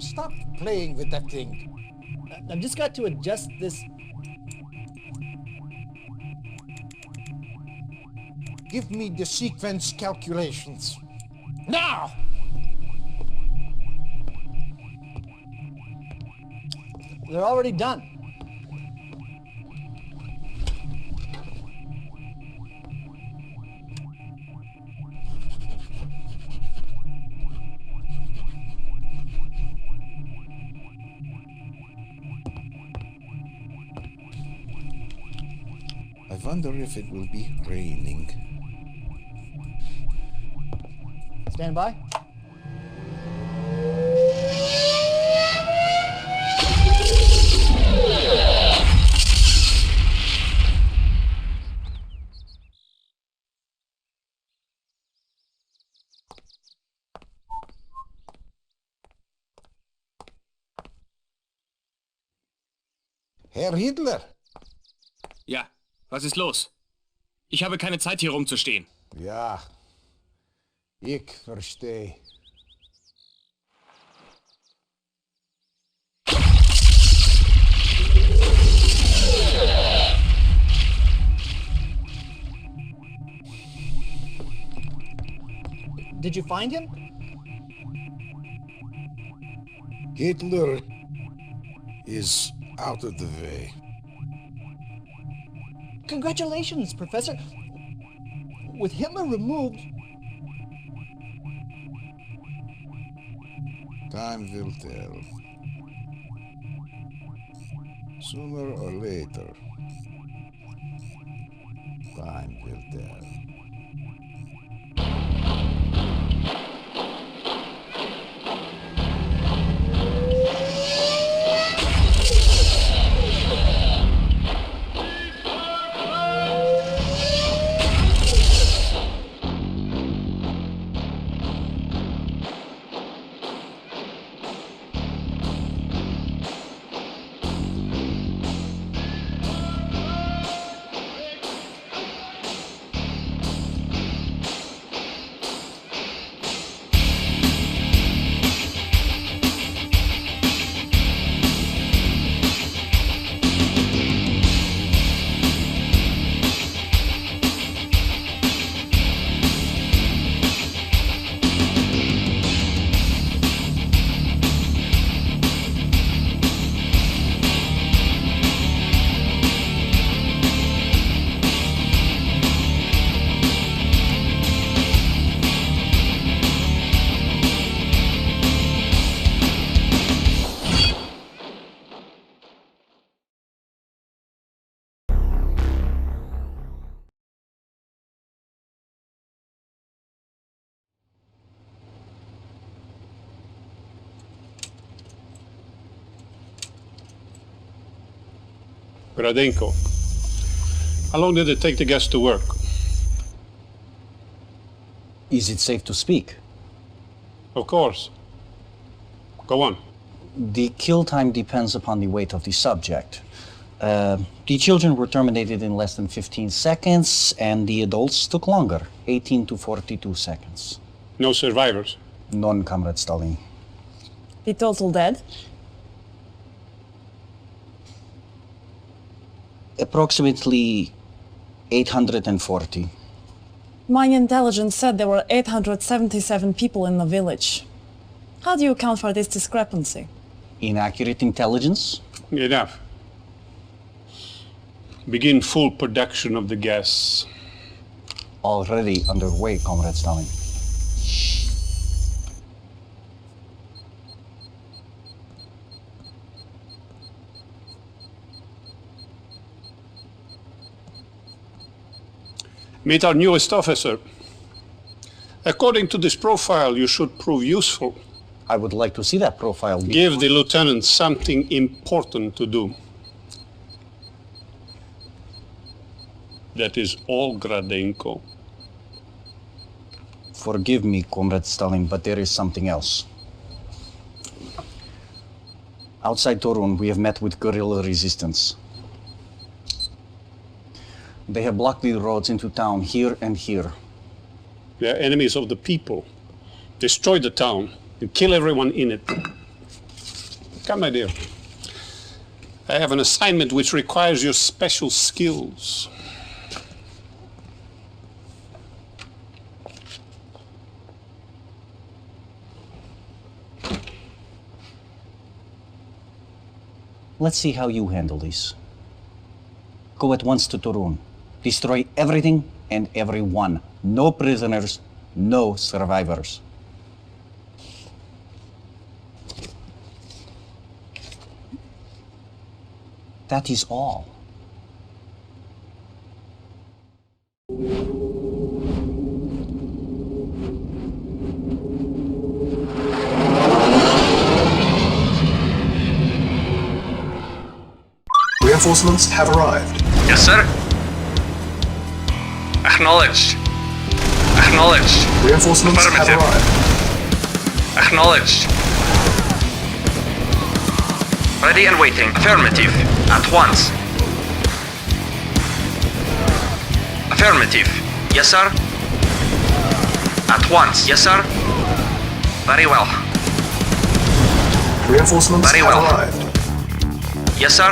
Stop playing with that thing. I've just got to adjust this. Give me the sequence calculations. Now! They're already done. I wonder if it will be raining. Stand by. Herr Hitler! Ja, was ist los? Ich habe keine Zeit, hier rumzustehen. Ja, ich verstehe. Did you find him? Hitler is out of the way. Congratulations, Professor. With Hitler removed... Time will tell. Sooner or later. Time will tell. Gradenko. How long did it take the gas to work? Is it safe to speak? Of course. Go on. The kill time depends upon the weight of the subject. The children were terminated in less than 15 seconds, and the adults took longer, 18 to 42 seconds. No survivors? None, Comrade Stalin. The total dead? Approximately 840. My intelligence said there were 877 people in the village. How do you account for this discrepancy? Inaccurate intelligence? Enough. Begin full production of the gas. Already underway, Comrade Stalin. Meet our newest officer. According to this profile, you should prove useful. I would like to see that profile. Give the lieutenant something important to do. That is all, Gradenko. Forgive me, Comrade Stalin, but there is something else. Outside Torun, we have met with guerrilla resistance. They have blocked the roads into town here and here. They are enemies of the people. Destroy the town and kill everyone in it. Come, my dear. I have an assignment which requires your special skills. Let's see how you handle this. Go at once to Turun. Destroy everything and everyone. No prisoners, no survivors. That is all. Reinforcements have arrived. Yes, sir. Acknowledged. Acknowledged. Reinforcements have Affirmative. arrived. Acknowledged. Ready and waiting. Affirmative. At once. Affirmative. Yes, sir. At once. Yes, sir. Very well. Reinforcements Very have well. arrived. Yes, sir.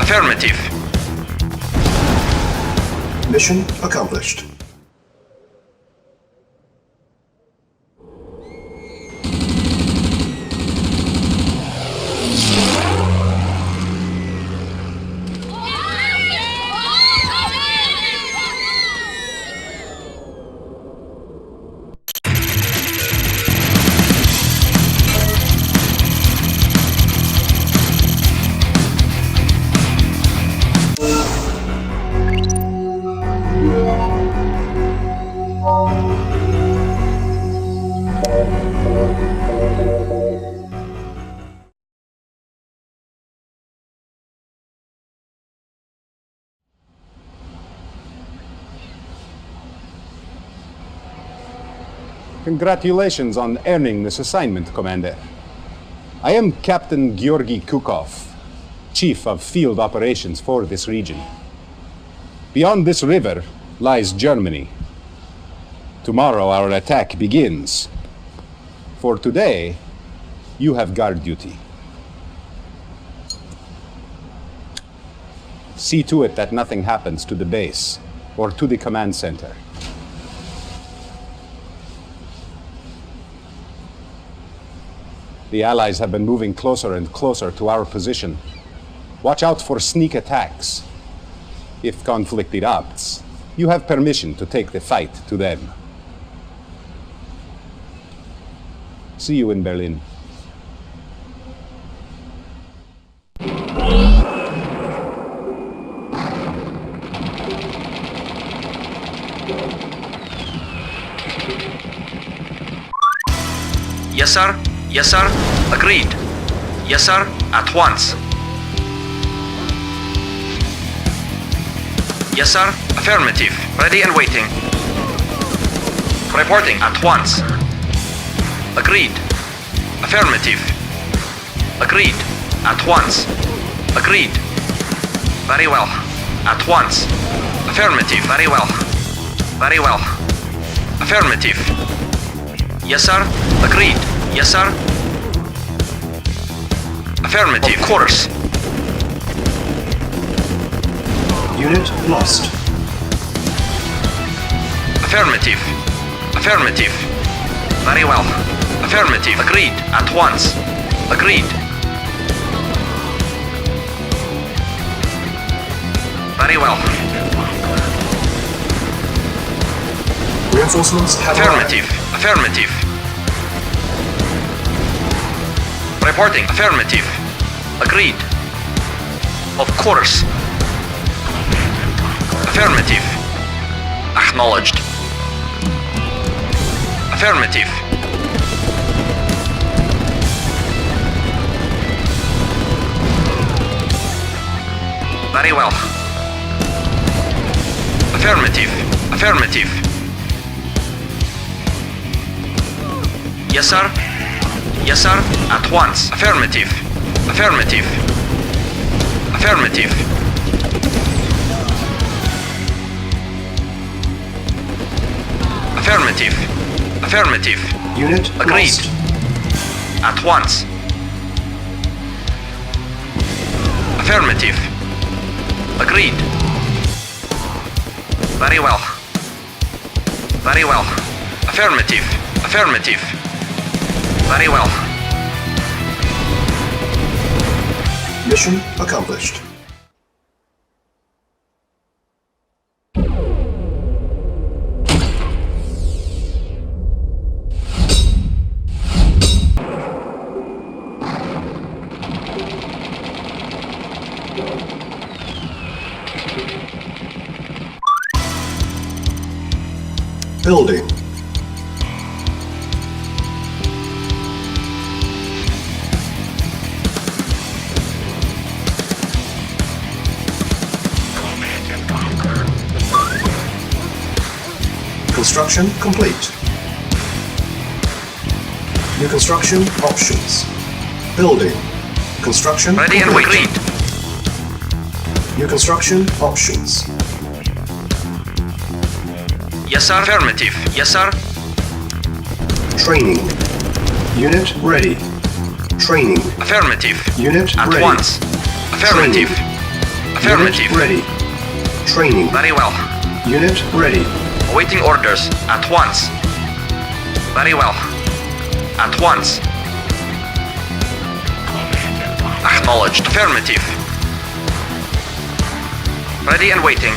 Affirmative. Mission accomplished. Congratulations on earning this assignment, Commander. I am Captain Georgy Kukov, Chief of Field Operations for this region. Beyond this river lies Germany. Tomorrow our attack begins. For today, you have guard duty. See to it that nothing happens to the base or to the command center. The Allies have been moving closer and closer to our position. Watch out for sneak attacks. If conflict erupts, you have permission to take the fight to them. See you in Berlin. Yes, sir. Yes, sir. Agreed. Yes, sir. At once. Yes, sir. Affirmative. Ready and waiting. Reporting at once. Agreed. Affirmative. Agreed. At once. Agreed. Very well. At once. Affirmative. Very well. Very well. Affirmative. Yes, sir. Agreed. Yes, sir. Affirmative. Of course. Unit lost. Affirmative. Affirmative. Very well. Affirmative. Agreed. At once. Agreed. Very well. Reinforcements have Affirmative. arrived. Affirmative. Reporting. Affirmative. Agreed. Of course. Affirmative. Acknowledged. Affirmative. Very well. Affirmative. Affirmative. Yes, sir. Yes, sir. At once. Affirmative. Affirmative. Affirmative. Affirmative. Affirmative. Unit Agreed. lost. At once. Affirmative. Agreed. Very well. Very well. Affirmative. Affirmative. Very well. Mission accomplished. Building. Construction complete. New construction options. Building. Construction Ready and complete. agreed. New construction options. Yes, sir. Affirmative. Yes, sir. Training. Unit ready. Training. Affirmative. Unit At ready. once. Affirmative. Affirmative. Unit ready. Training. Very well. Unit ready. Awaiting orders. At once. Very well. At once. Acknowledged. Affirmative. Ready and waiting.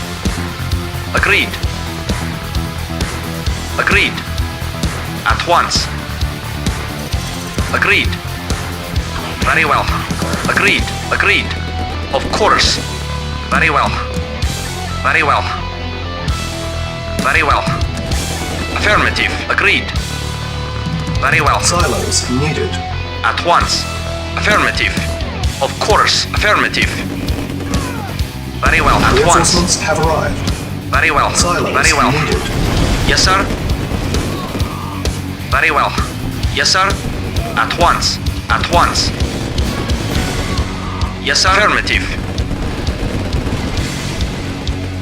Agreed. Agreed. At once. Agreed. Very well. Agreed. Agreed. Of course. Very well. Very well. Very well. Affirmative. Agreed. Very well. Silos needed. At once. Affirmative. Of course. Affirmative. Very well. At once. Reinforcements have arrived. Very well. Silos Very well. needed. Yes, sir. Very well. Yes, sir. At once. At once. Yes, sir. Affirmative.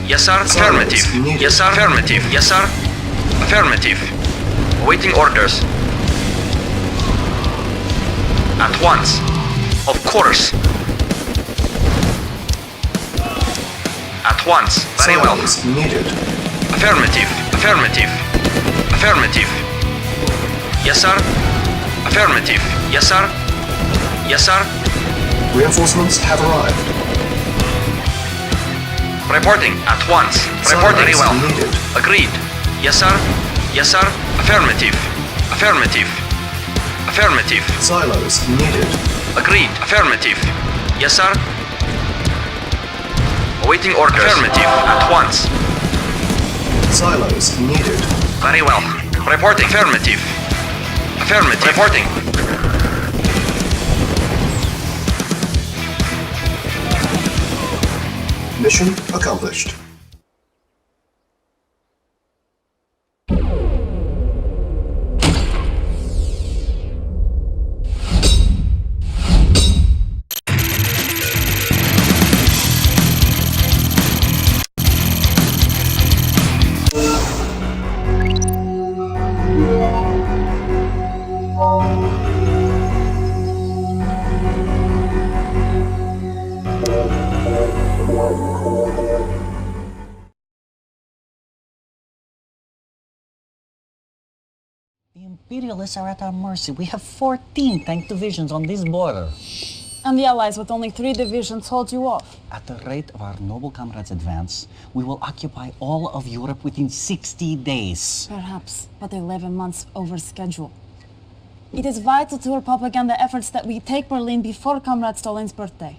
Yes, sir. Affirmative. needed. Yes, sir. Affirmative. Yes, sir. Affirmative. Awaiting orders. At once. Of course. At once. Very well. Silos needed. Affirmative. Affirmative. Affirmative. Yes, sir. Affirmative. Yes, sir. Yes, sir. Reinforcements have arrived. Reporting at once. Reporting very well. Needed. Agreed. Yes, sir. Yes, sir. Affirmative. Affirmative. Affirmative. Silos needed. Agreed. Affirmative. Yes, sir. Awaiting orders. Affirmative. At once. Silos needed. Very well. Reporting. Affirmative. Affirmative. Reporting. Mission accomplished. The Imperialists are at our mercy. We have 14 tank divisions on this border. And the Allies with only 3 divisions hold you off. At the rate of our noble comrades' advance, we will occupy all of Europe within 60 days. Perhaps, but 11 months over schedule. It is vital to our propaganda efforts that we take Berlin before Comrade Stalin's birthday.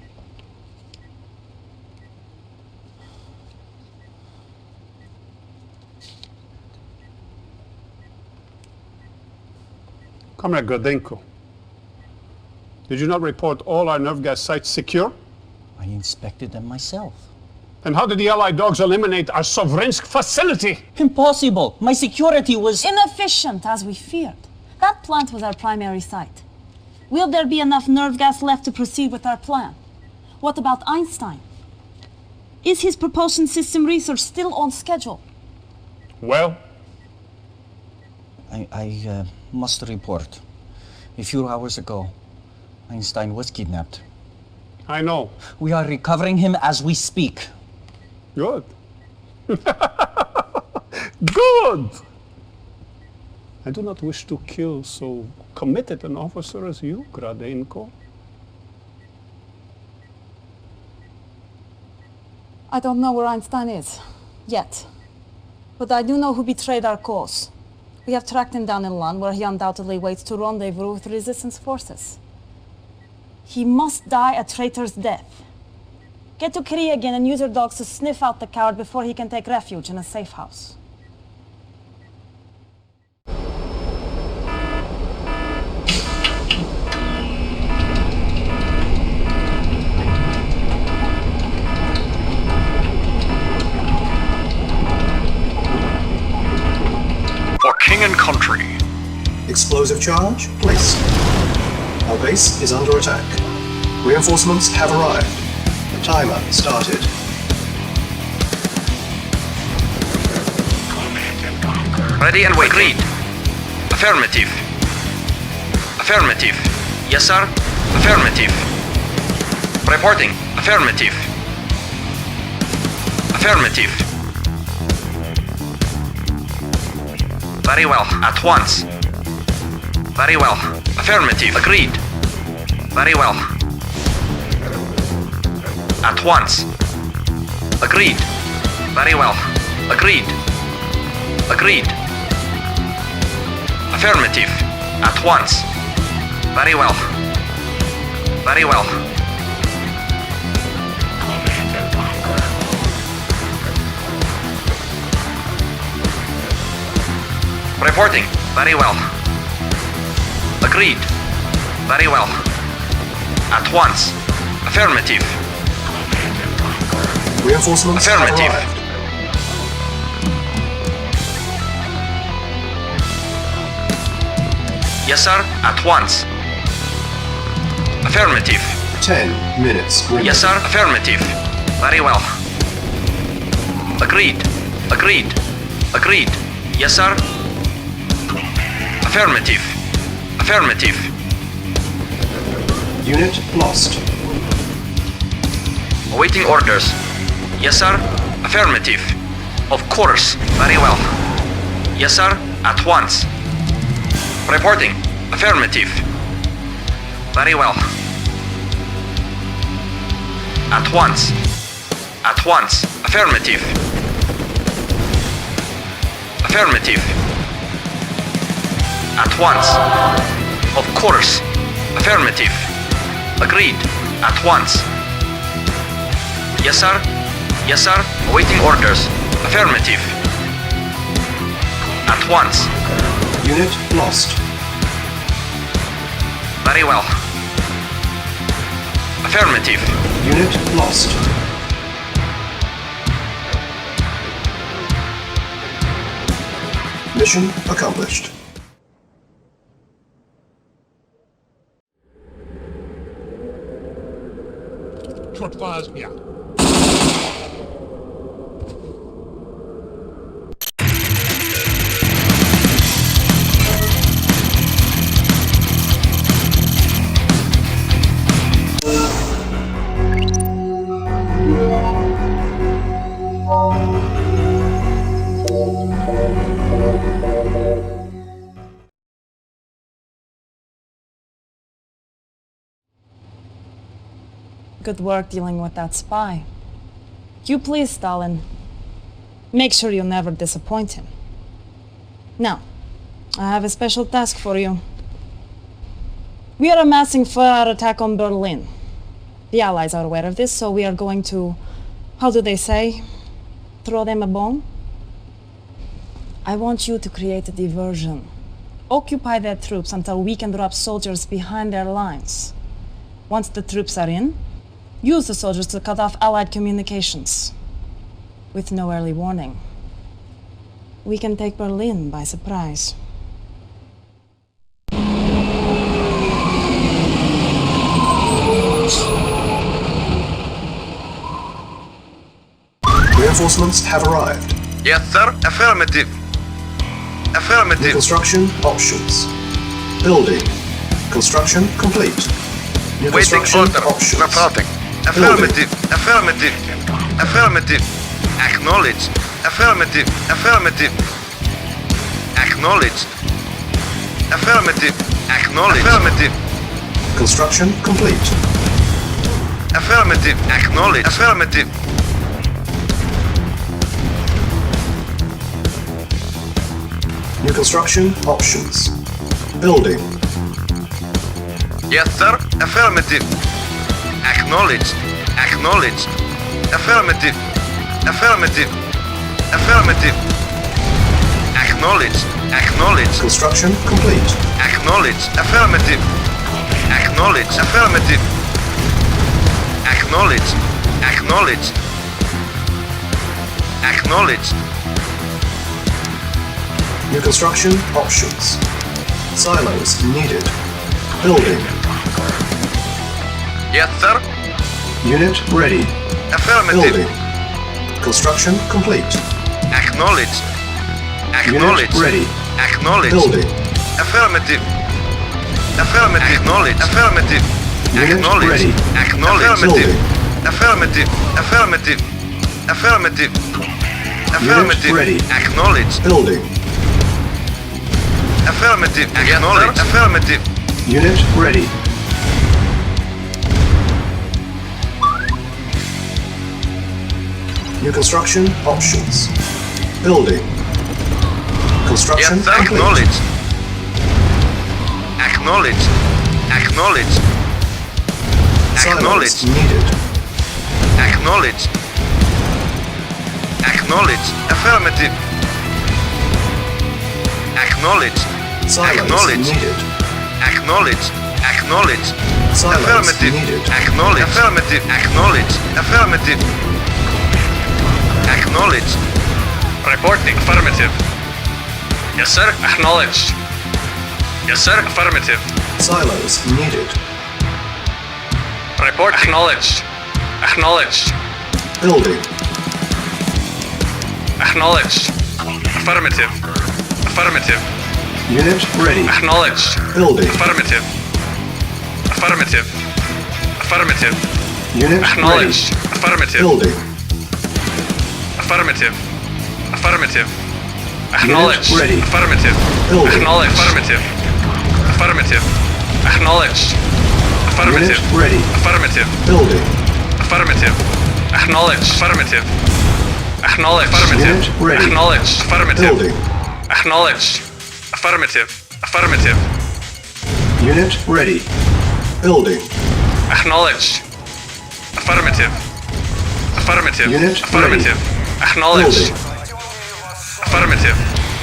Comrade Gordenko, did you not report all our nerve gas sites secure? I inspected them myself. And how did the Allied dogs eliminate our Sovrensk facility? Impossible! My security was... Inefficient, as we feared. That plant was our primary site. Will there be enough nerve gas left to proceed with our plan? What about Einstein? Is his propulsion system research still on schedule? Well, I must report. A few hours ago, Einstein was kidnapped. I know. We are recovering him as we speak. Good. Good! I do not wish to kill so committed an officer as you, Gradenko. I don't know where Einstein is, yet. But I do know who betrayed our cause. We have tracked him down in Lan, where he undoubtedly waits to rendezvous with resistance forces. He must die a traitor's death. Get to Kiri again and use your dogs to sniff out the coward before he can take refuge in a safe house. For king and country. Explosive charge placed. Our base is under attack. Reinforcements have arrived. Timer started. Ready and wait. Agreed. Affirmative. Affirmative. Yes, sir. Affirmative. Reporting. Affirmative. Affirmative. Very well. At once. Very well. Affirmative. Agreed. Very well. At once. Agreed. Very well. Agreed. Agreed. Affirmative. At once. Very well. Very well. Reporting. Very well. Agreed. Very well. At once. Affirmative. Reinforcements have Affirmative. arrived. Yes, sir. At once. Affirmative. 10 minutes remaining. Yes, sir. Affirmative. Very well. Agreed. Agreed. Agreed. Yes, sir. Affirmative. Affirmative. Unit lost. Awaiting orders. Yes, sir. Affirmative. Of course. Very well. Yes, sir. At once. Reporting. Affirmative. Very well. At once. At once. Affirmative. Affirmative. At once. Of course. Affirmative. Agreed. At once. Yes, sir. Yes, sir. Awaiting orders. Affirmative. At once. Unit lost. Very well. Affirmative. Unit lost. Mission accomplished. Good work dealing with that spy. You please, Stalin. Make sure you never disappoint him. Now, I have a special task for you. We are amassing for our attack on Berlin. The Allies are aware of this, so we are going to, how do they say, throw them a bone? I want you to create a diversion. Occupy their troops until we can drop soldiers behind their lines. Once the troops are in, use the soldiers to cut off Allied communications. With no early warning, we can take Berlin by surprise. Reinforcements have arrived. Yes, sir. Affirmative. New Affirmative. construction options. Building. Construction complete. New Waiting construction order. options. Reporting. Affirmative. Affirmative. Affirmative. Acknowledged. Affirmative. Affirmative. Acknowledged. Affirmative. Acknowledged. Affirmative. Construction complete. Affirmative. Acknowledged. Affirmative. New construction options. Building. Yes, sir. Affirmative. Acknowledged. Acknowledged. Affirmative. Affirmative. Affirmative. Acknowledged. Acknowledged. Construction complete. Acknowledged. Affirmative. Acknowledged. Affirmative. Acknowledged. Acknowledged. Acknowledged. New construction options. Silos needed. Building. Yes, sir. Unit ready. Affirmative. Building. Construction complete. Acknowledged. Unit Acknowledged. ready. Acknowledged. Building. Affirmative. Affirmative. Acknowledged. Affirmative. Unit Acknowledged. ready. Acknowledged. Building. Affirmative. Affirmative. Affirmative. Affirmative. ready. Acknowledged. Building. Affirmative. Acknowledged. Affirmative. Unit ready. New construction options. Building. Construction Yes, sir. complete. Acknowledged. Acknowledged. Acknowledged. Silos Acknowledged. needed. Acknowledged. Acknowledged. Affirmative. Acknowledged. Silos Acknowledged. needed. Acknowledged. Acknowledged. Silos Affirmative. needed. Acknowledged. Affirmative. Acknowledged. Affirmative. Acknowledged. Reporting. Affirmative. Yes, sir. Acknowledged. Yes, sir. Affirmative. Silos needed. Report. Acknowledged. Acknowledged. Building. Acknowledged. Affirmative. Affirmative. Unit ready. Acknowledged. Building. Affirmative. Affirmative. Affirmative. Unit Acknowledged. ready. Affirmative. Building. Affirmative. Affirmative. Acknowledged. ready. Affirmative. Building. Acknowledged. Affirmative. Affirmative. Acknowledged. Affirmative. Unit ready. Affirmative. Building. Affirmative. Acknowledged. Affirmative. Acknowledged. Affirmative. Unit ready. Acknowledged. Affirmative. Building. Acknowledged. Affirmative. Affirmative. Unit ready. Building. Acknowledged. Affirmative. Affirmative. Unit Affirmative. Acknowledged. Building. Affirmative.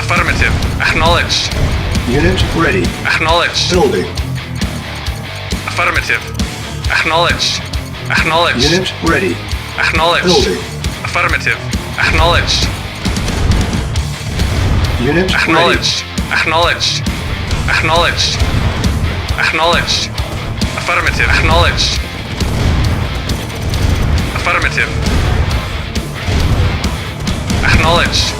Affirmative. Acknowledged. Unit ready. Acknowledged. Building. Affirmative. Acknowledged. Acknowledged. Unit ready. Acknowledged. Building. Affirmative. Acknowledged. Unit ready. Acknowledged. Acknowledged. Acknowledged. Acknowledged. Affirmative. Acknowledged. Affirmative. Acknowledged.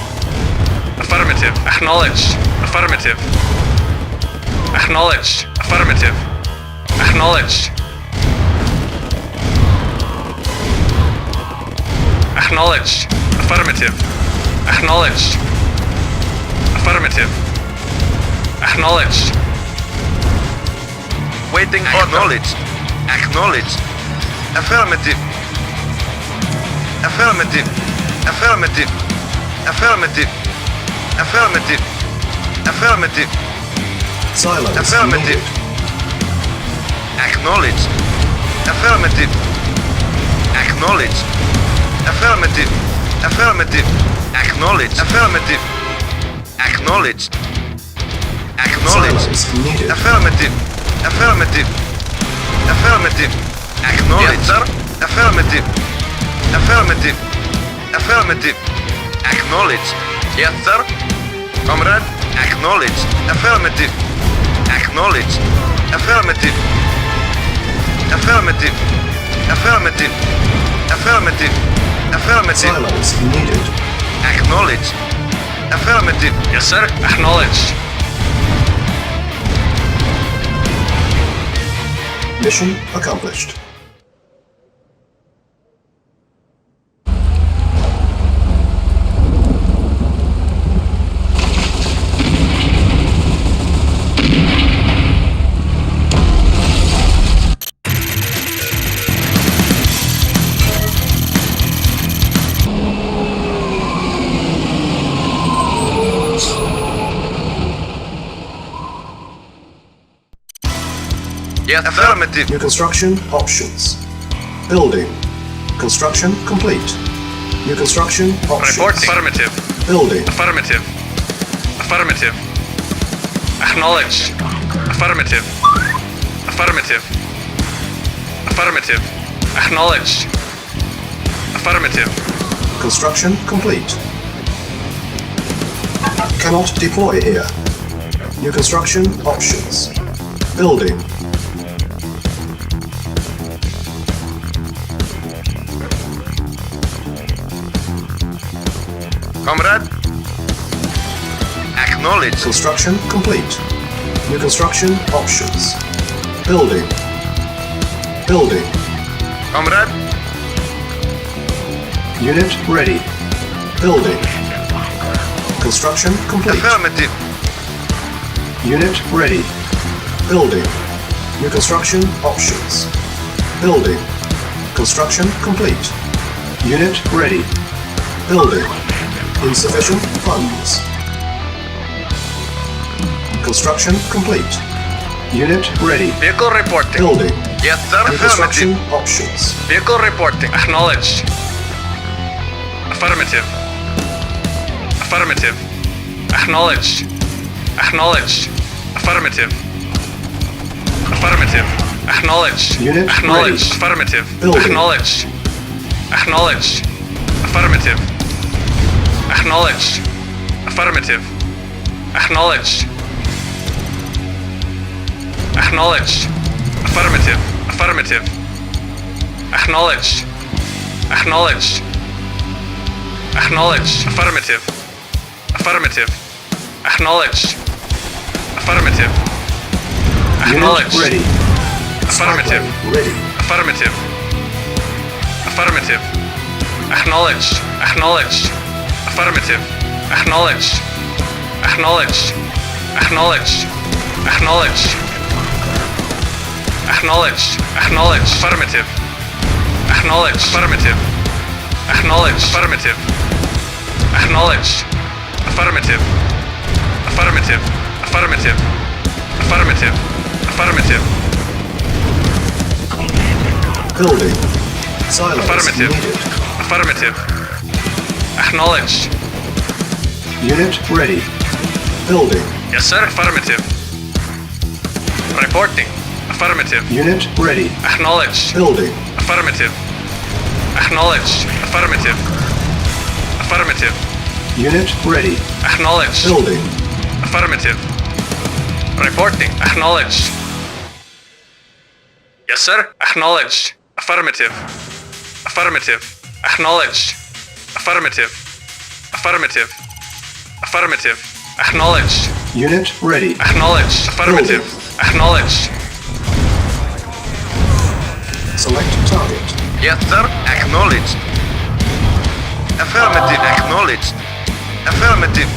Affirmative. Acknowledged. Affirmative. Acknowledged. Affirmative. Acknowledged. Acknowledged. Affirmative. Acknowledged. Affirmative. Acknowledged. Waiting order. Acknowledged. Acknowledged. Affirmative. Affirmative. Affirmative. Affirmative. Affirmative. Affirmative. Silos Affirmative. needed. Acknowledged. Affirmative. Acknowledged. Affirmative. Affirmative. Acknowledged. Affirmative. Acknowledged. Acknowledged. Silos needed. Affirmative. Affirmative. Affirmative. Acknowledged. Yes, sir. Affirmative. Affirmative. Affirmative. Acknowledged. Yes, sir. Comrade. Acknowledged. Affirmative. Acknowledged. Affirmative. Affirmative. Affirmative. Affirmative. Affirmative. Silos needed. Acknowledged. Affirmative. Yes, sir. Acknowledged. Mission accomplished. Yes, affirmative. New construction options. Building. Construction complete. New construction options. Reporting. Affirmative. Building. Affirmative. Affirmative. Acknowledge. Affirmative. Affirmative. Affirmative. Acknowledge. Affirmative. Construction complete. Cannot deploy here. New construction options. Building. Comrade. Acknowledge. Construction complete. New construction options. Building. Building. Comrade. Unit ready. Building. Construction complete. Affirmative. Unit ready. Building. New construction options. Building. Construction complete. Unit ready. Building. Insufficient funds. Construction complete. Unit ready. Vehicle reporting. Building. Yes, sir. New construction Affirmative. options. Vehicle reporting. Acknowledge. Affirmative. Affirmative. Acknowledge. Acknowledge. Affirmative. Affirmative. Acknowledge. Unit Acknowledge. ready. Affirmative. Building. Acknowledge. Acknowledge. Affirmative. Acknowledge. Affirmative. Acknowledge. Acknowledge. Affirmative. Affirmative. Acknowledge. Acknowledge. Acknowledge. Affirmative. Affirmative. Acknowledge. Affirmative. Acknowledge. Unit ready. Affirmative. Pipeline ready. Affirmative. Affirmative. Acknowledge. Acknowledge. Affirmative. Acknowledge. Acknowledge. Acknowledge. Acknowledge. Acknowledge. Acknowledge. Affirmative. Acknowledge. Affirmative. Acknowledge. Affirmative. Acknowledge. Affirmative. Affirmative. Affirmative. Affirmative. Affirmative. Building. Silos Affirmative. needed. Affirmative. Acknowledge. Unit ready. Building. Yes, sir. Affirmative. Reporting. Affirmative. Unit ready. Acknowledge. Building. Affirmative. Acknowledge. Affirmative. Affirmative. Unit ready. Acknowledge. Building. Affirmative. Reporting. Acknowledge. Yes, sir. Acknowledge. Affirmative. Affirmative. Acknowledge. Affirmative. Affirmative. Affirmative. Acknowledge. Unit ready. Acknowledge. Affirmative. Acknowledge. Select target. Yes, sir. Acknowledged. Affirmative. Acknowledged. Affirmative.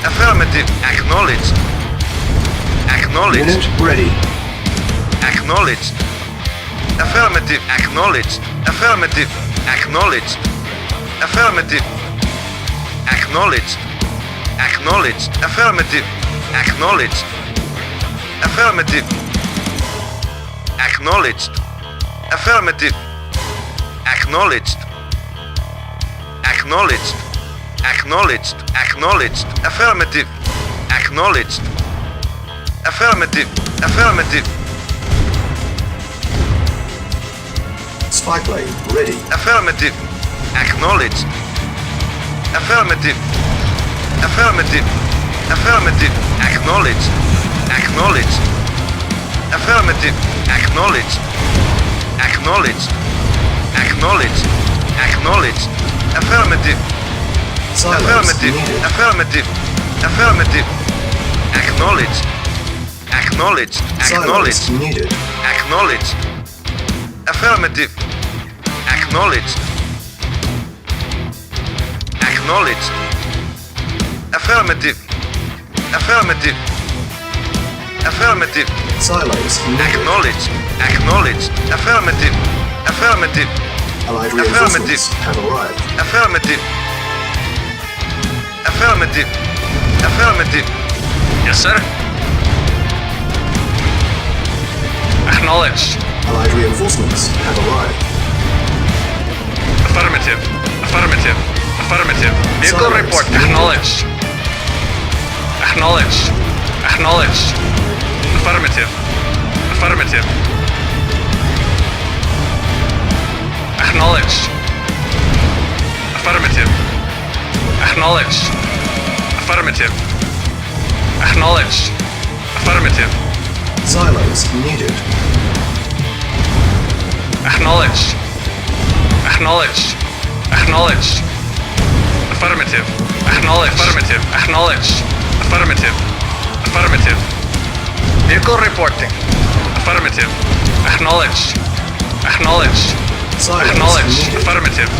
Affirmative. Acknowledged. Acknowledged. Unit ready. Acknowledged. Affirmative. Acknowledged. Affirmative. Acknowledged. Affirmative. Acknowledged. Acknowledged. Affirmative. Acknowledged. Affirmative. Acknowledged. Affirmative. Acknowledged. Acknowledged. Acknowledged. Acknowledged. Affirmative. Acknowledged. Affirmative. Affirmative. Spy plane ready. Affirmative. Acknowledged. Affirmative. Affirmative. Affirmative. Acknowledged. Acknowledged. Affirmative. Acknowledged. Acknowledged. Acknowledged. Acknowledged. Affirmative. Silos Affirmative. needed. Affirmative. Affirmative. Acknowledged. Acknowledged. Acknowledged. Silos needed. Acknowledged. Affirmative. Acknowledged. Acknowledged. Affirmative. Affirmative. Affirmative. Silos needed. Acknowledged. Acknowledged. Affirmative. Affirmative. Allied Affirmative. reinforcements have arrived. Affirmative. Affirmative. Affirmative. Yes, sir. Acknowledged. Allied reinforcements have arrived. Affirmative. Affirmative. Affirmative. Vehicle Silence. report. Acknowledged. Acknowledged. Acknowledged. Affirmative. Affirmative. Acknowledged. Affirmative. Acknowledged. Affirmative. Acknowledged. Affirmative. Silos needed. Acknowledged. Acknowledged. Acknowledged. Affirmative. Acknowledged. Affirmative. Acknowledged. Affirmative. Affirmative. Vehicle reporting. Affirmative. Acknowledged. Acknowledged. Silos Acknowledged. needed. Affirmative.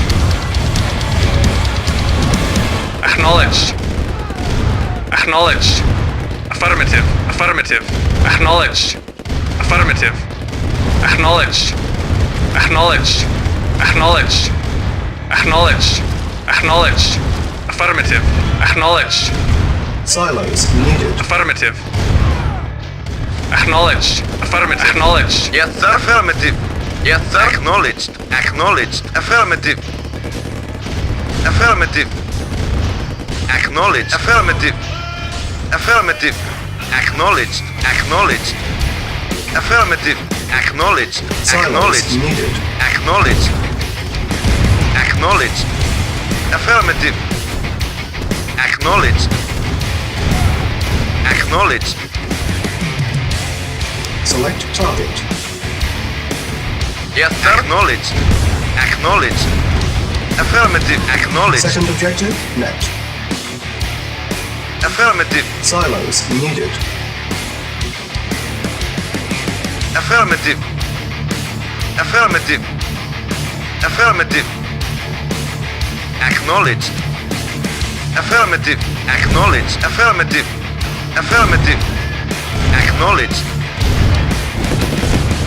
Acknowledged. Acknowledged. Affirmative. Affirmative. Acknowledged. Affirmative. Acknowledged. Acknowledged. Acknowledged. Acknowledged. Acknowledged. Affirmative. Acknowledged. Silos needed. Affirmative. Acknowledged. Affirmative. Acknowledged. Yes, sir. Affirmative. Yes, sir. Acknowledged. Acknowledged. Affirmative. Affirmative. Acknowledged. Affirmative. Affirmative. Acknowledged. Acknowledged. Affirmative. Acknowledged. Silos Acknowledged. needed. Acknowledged. Acknowledged. Affirmative. Acknowledged. Acknowledged. Select target. Yes, sir. Acknowledged. Acknowledged. Affirmative. Acknowledged. Second objective met. Affirmative. Silos needed. Affirmative. Affirmative. Affirmative. Acknowledged. Affirmative. Acknowledged. Affirmative. Affirmative. Acknowledged.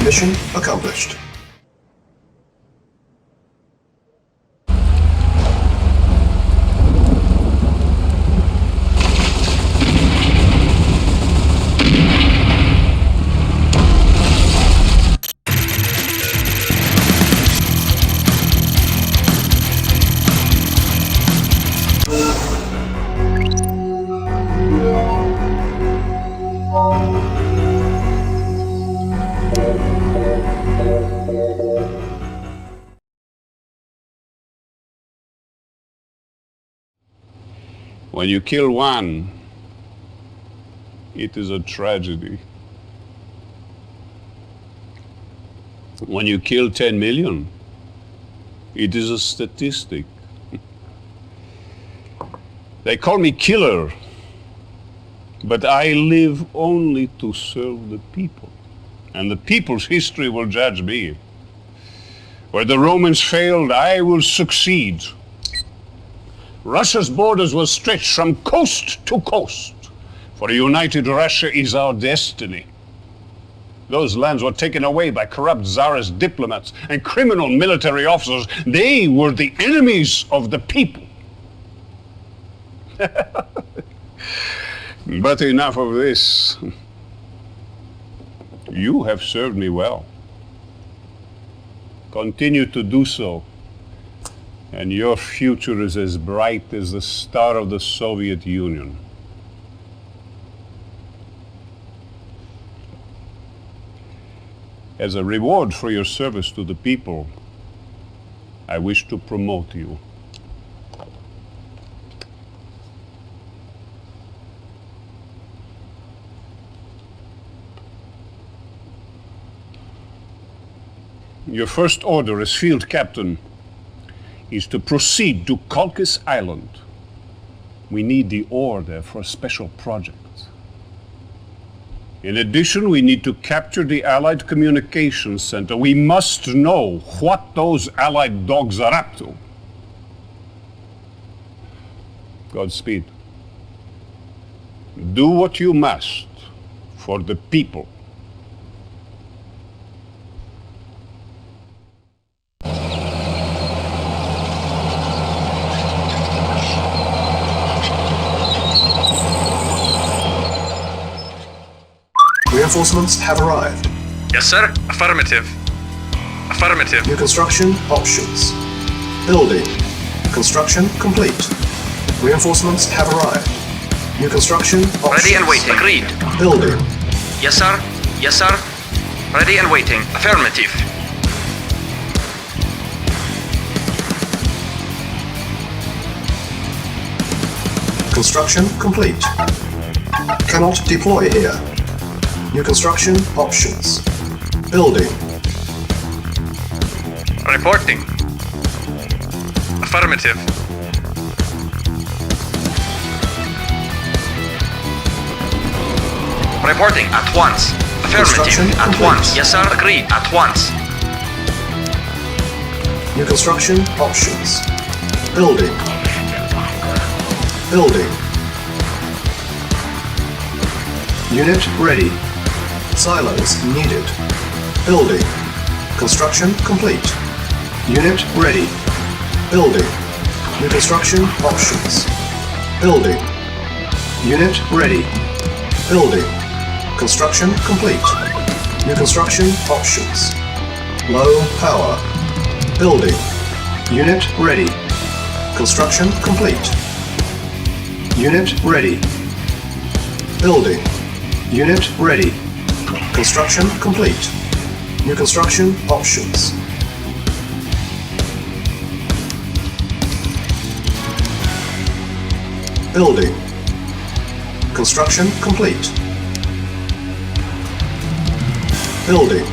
Mission accomplished. When you kill one, it is a tragedy. When you kill 10 million, it is a statistic. They call me killer, but I live only to serve the people. And the people's history will judge me. Where the Romans failed, I will succeed. Russia's borders will stretch from coast to coast, for a united Russia is our destiny. Those lands were taken away by corrupt Tsarist diplomats and criminal military officers. They were the enemies of the people. But enough of this. You have served me well. Continue to do so. And your future is as bright as the star of the Soviet Union. As a reward for your service to the people, I wish to promote you. Your first order as field captain is to proceed to Colchis Island. We need the ore there for a special project. In addition, we need to capture the Allied Communications Center. We must know what those Allied dogs are up to. Godspeed. Do what you must for the people. Reinforcements have arrived. Yes, sir. Affirmative. Affirmative. New construction options. Building. Construction complete. Reinforcements have arrived. New construction options. Ready and waiting. Agreed. Building. Yes, sir. Yes, sir. Ready and waiting. Affirmative. Construction complete. Cannot deploy here. New construction options. Building. Reporting. Affirmative. Reporting at once. Construction Affirmative. At complete. once. Yes, sir. Agreed. At once. New construction options. Building. Building. Unit ready. Silos needed. Building. Construction complete. Unit ready. Building. New construction options. Building. Unit ready. Building. Construction complete. New construction options. Low power. Building. Unit ready. Construction complete. Unit ready. Building. Unit ready. Construction complete. New construction options. Building. Construction complete. Building.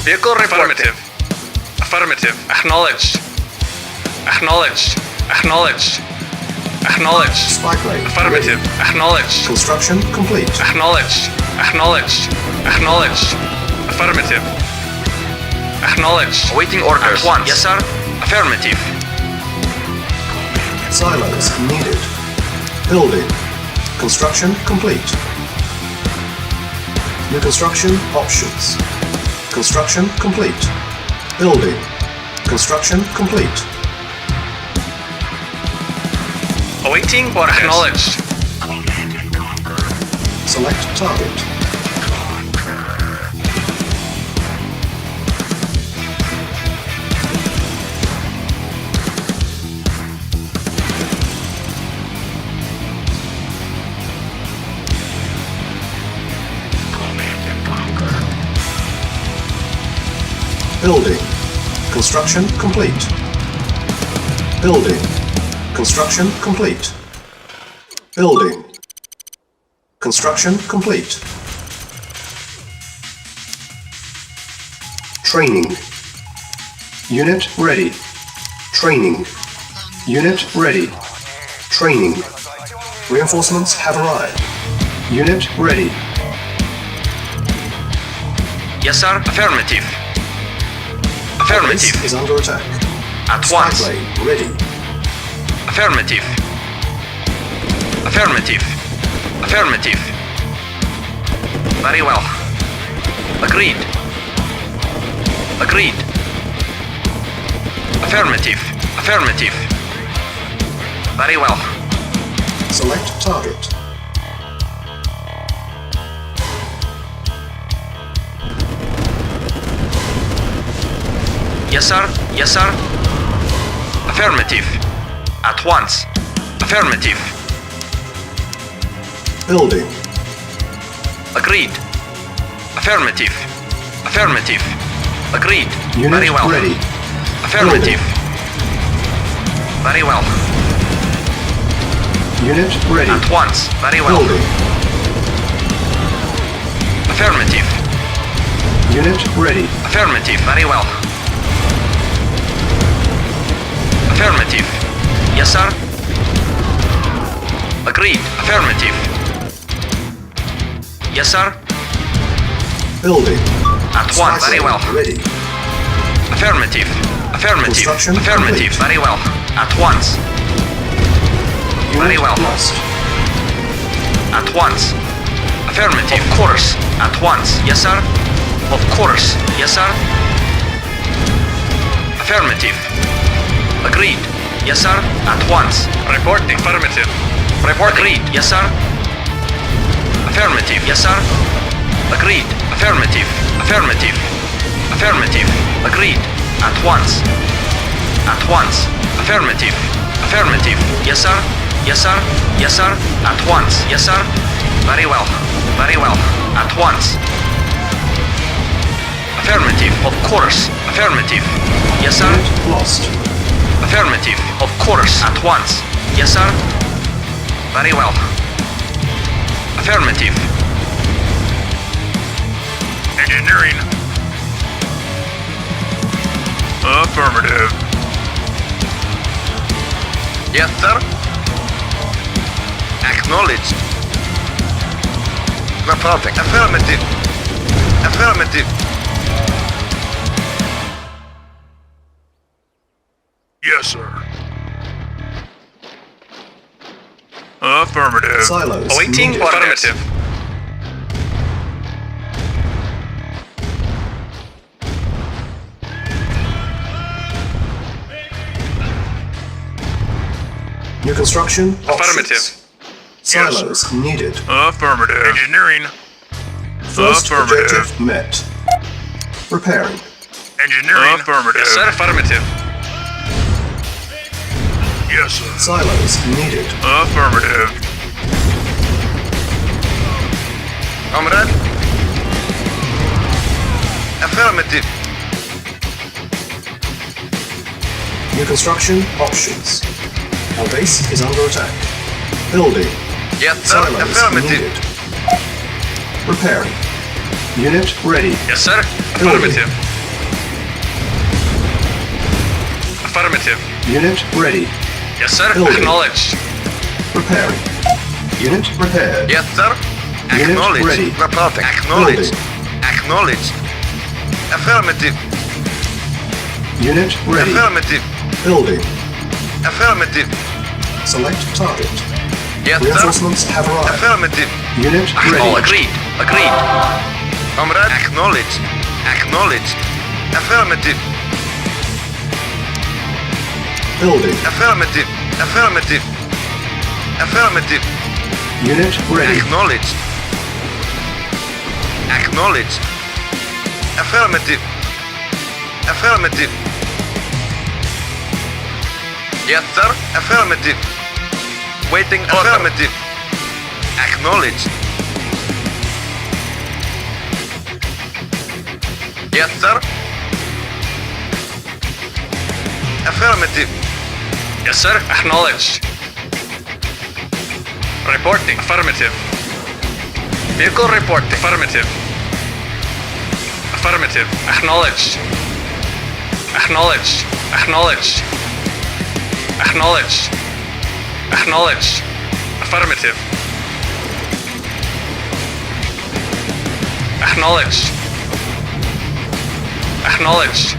Vehicle affirmative. Affirmative. Acknowledged. Acknowledged. Acknowledged. Acknowledged. Spike rate. Affirmative. ready. Acknowledged. Construction complete. Acknowledged. Acknowledged. Acknowledged. Affirmative. Acknowledged. Awaiting orders. At once. Yes, sir. Affirmative. Silos needed. Building. Construction complete. New construction options. Construction complete. Building. Construction complete. Awaiting orders. Acknowledged. Select target. Building. Construction complete. Building. Construction complete. Building. Construction complete. Training. Unit ready. Training. Unit ready. Training. Reinforcements have arrived. Unit ready. Yes, sir. Affirmative. Affirmative. Base is under attack. At Spy once. plane ready. Affirmative. Affirmative. Affirmative. Very well. Agreed. Agreed. Affirmative. Affirmative. Very well. Select target. Yes, sir. Yes, sir. Affirmative. At once. Affirmative. Building. Agreed. Affirmative. Affirmative. Agreed. Unit Very well. ready. Affirmative. Very well. Unit ready. At once. Very well. Building. Affirmative. Unit ready. Affirmative. Very well. Affirmative. Yes, sir. Agreed. Affirmative. Yes, sir. Building. At once. Spy Very plane well. ready. Affirmative. Affirmative. Construction Affirmative. complete. Very well. At once. Unit Very well. lost. At once. Affirmative. Of course. At once. Yes, sir. Of course. Yes, sir. Affirmative. Agreed. Yes, sir. At once. Reporting. Affirmative. Report. Agreed. Yes, sir. Affirmative. Yes, sir. Agreed. Affirmative. Affirmative. Affirmative. Agreed. At once. At once. Affirmative. Affirmative. Yes, sir. Yes, sir. Yes, sir. At once. Yes, sir. Very well. Very well. At once. Affirmative. Of course. Affirmative. Yes, sir. Unit lost. Affirmative. Of course. At once. Yes, sir. Very well. Affirmative. Engineering. Affirmative. Yes, sir. Acknowledged. Reporting. Affirmative. Affirmative. Yes, sir. Affirmative. Silos Awaiting needed. orders. Affirmative. New construction options. Affirmative. Silos needed. Affirmative. Engineering. First Affirmative. objective met. Repairing. Engineering. Affirmative. Yes, sir. Affirmative. Yes, sir. Silos needed. Affirmative. Comrade. Affirmative. New construction options. Our base is under attack. Building. Yes, sir. Silos Affirmative. needed. Repairing. Unit ready. Yes, sir. Building. Affirmative. Affirmative. Unit ready. Yes, sir. Building. Acknowledged. Repairing. Unit repaired. Yes, sir. Unit Acknowledged. ready. Reporting. Acknowledged. Building. Acknowledged. Affirmative. Unit ready. Affirmative. Building. Affirmative. Select target. Yes, sir. Reinforcements have arrived. Affirmative. Unit ready. Agreed. Agreed. Comrade. Acknowledged. Acknowledged. Affirmative. Building. Affirmative. Affirmative. Affirmative. Unit ready. Acknowledged. Acknowledged. Affirmative. Affirmative. Yes, sir. Affirmative. Waiting. Affirmative. Acknowledged. Yes, sir. Affirmative. Yes, sir. Acknowledged. Reporting. Affirmative. Vehicle reporting. Affirmative. Affirmative. Acknowledged. Acknowledged. Acknowledged. Acknowledged. Acknowledged. Affirmative. Acknowledged. Acknowledged.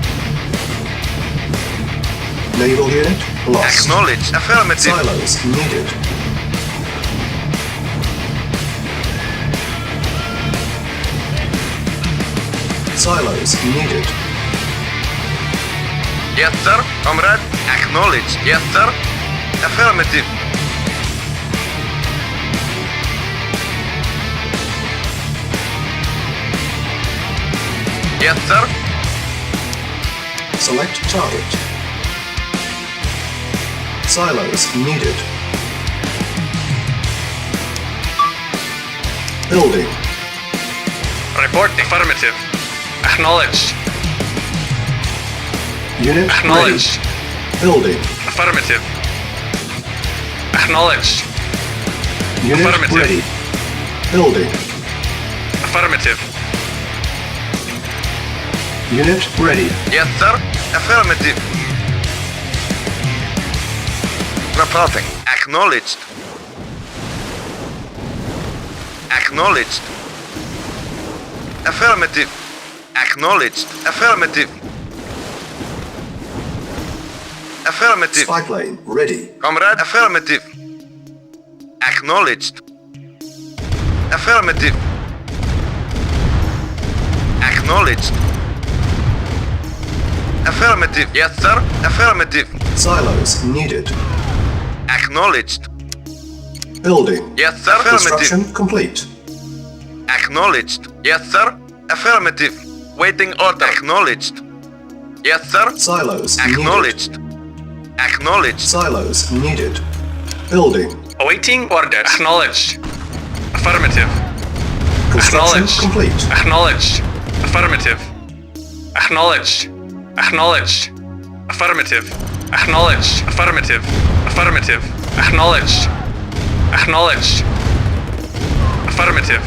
Naval unit lost. Acknowledged. Affirmative. Silos needed. Silos needed. Yes, sir. Comrade. Acknowledged. Yes, sir. Affirmative. Yes, sir. Select target. Silos needed. Building. Reporting. Affirmative. Acknowledged. Unit Acknowledged. ready. Building. Affirmative. Acknowledged. Unit Affirmative. ready. Building. Affirmative. Unit ready. Yes, sir. Affirmative. Reporting. Acknowledged. Acknowledged. Affirmative. Acknowledged. Affirmative. Affirmative. Spy plane ready. Comrade. Affirmative. Acknowledged. Affirmative. Acknowledged. Affirmative. Yes, sir. Affirmative. Silos needed. Acknowledged. Building. Yes, sir. Construction Affirmative. complete. Acknowledged. Yes, sir. Affirmative. Waiting order. Acknowledged. Yes, sir. Silos Acknowledged. Acknowledged. Silos needed. Building. Awaiting order. Acknowledged. Affirmative. Construction Acknowledged. complete. Acknowledged. Affirmative. Acknowledged. Acknowledged. Affirmative. Acknowledged. Affirmative. Affirmative. Acknowledged. Acknowledged. Affirmative.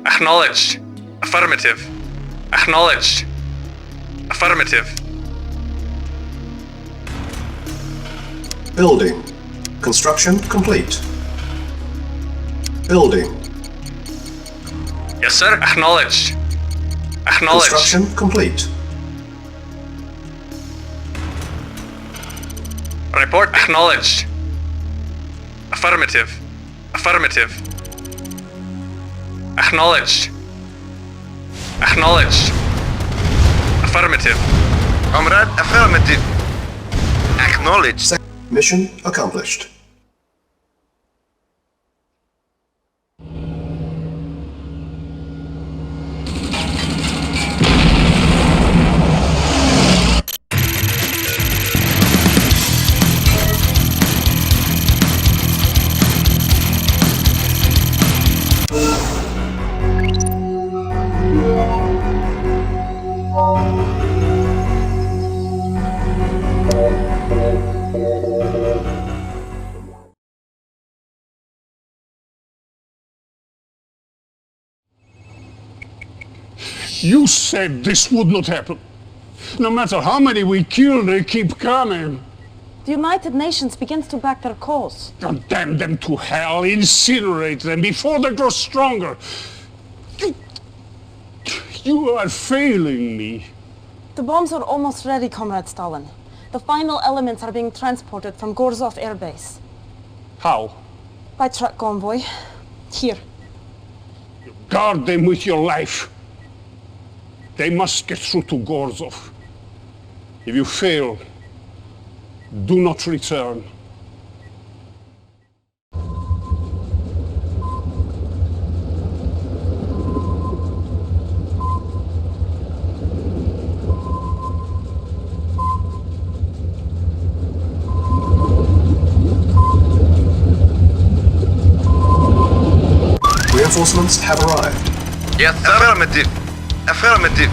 Acknowledged. Affirmative. Acknowledged. Affirmative. Building. Construction complete. Building. Yes, sir. Acknowledged. Acknowledged. Construction complete. Report. Acknowledged. Affirmative. Affirmative. Acknowledged. Acknowledged. Affirmative. Comrade, affirmative. Acknowledged. Mission accomplished. You said this would not happen. No matter how many we kill, they keep coming. The United Nations begins to back their cause. Condemn them to hell, incinerate them before they grow stronger. You are failing me. The bombs are almost ready, Comrade Stalin. The final elements are being transported from Gorzov Air Base. How? By truck convoy. Here. Guard them with your life. They must get through to Gorzov. If you fail, do not return. Reinforcements have arrived. Yes, sir. Affirmative. Affirmative.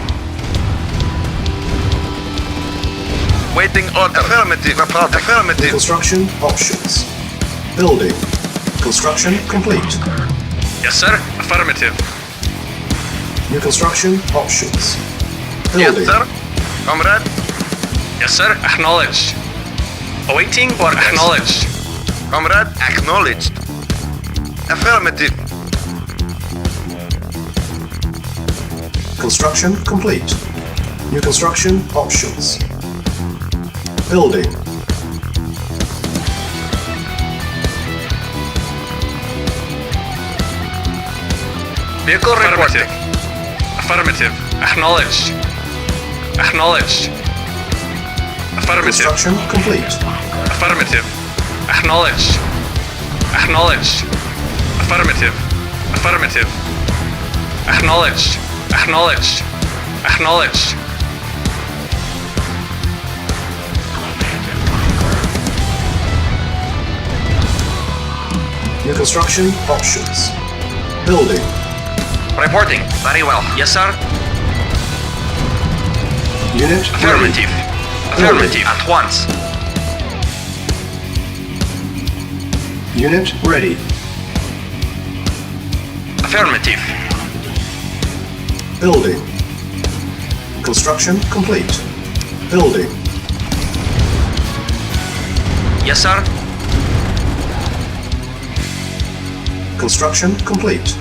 Waiting order. Affirmative. Affirmative. Construction options. Building. Construction complete. Yes, sir. Affirmative. New construction options. Yes, Building. sir. Comrade. Yes, sir. Acknowledged. Awaiting orders. Acknowledged. Comrade. Acknowledged. Affirmative. Construction complete. New construction options. Building. Vehicle reporting. Affirmative. Acknowledged. Acknowledged. Affirmative. Construction complete. Affirmative. Acknowledged. Acknowledged. Affirmative. Affirmative. Acknowledged. Acknowledged. Acknowledged. New construction options. Building. Reporting. Very well. Yes, sir. Unit Affirmative. ready. Affirmative. At once. Unit ready. Affirmative. Building. Construction complete. Building. Yes, sir. Construction complete.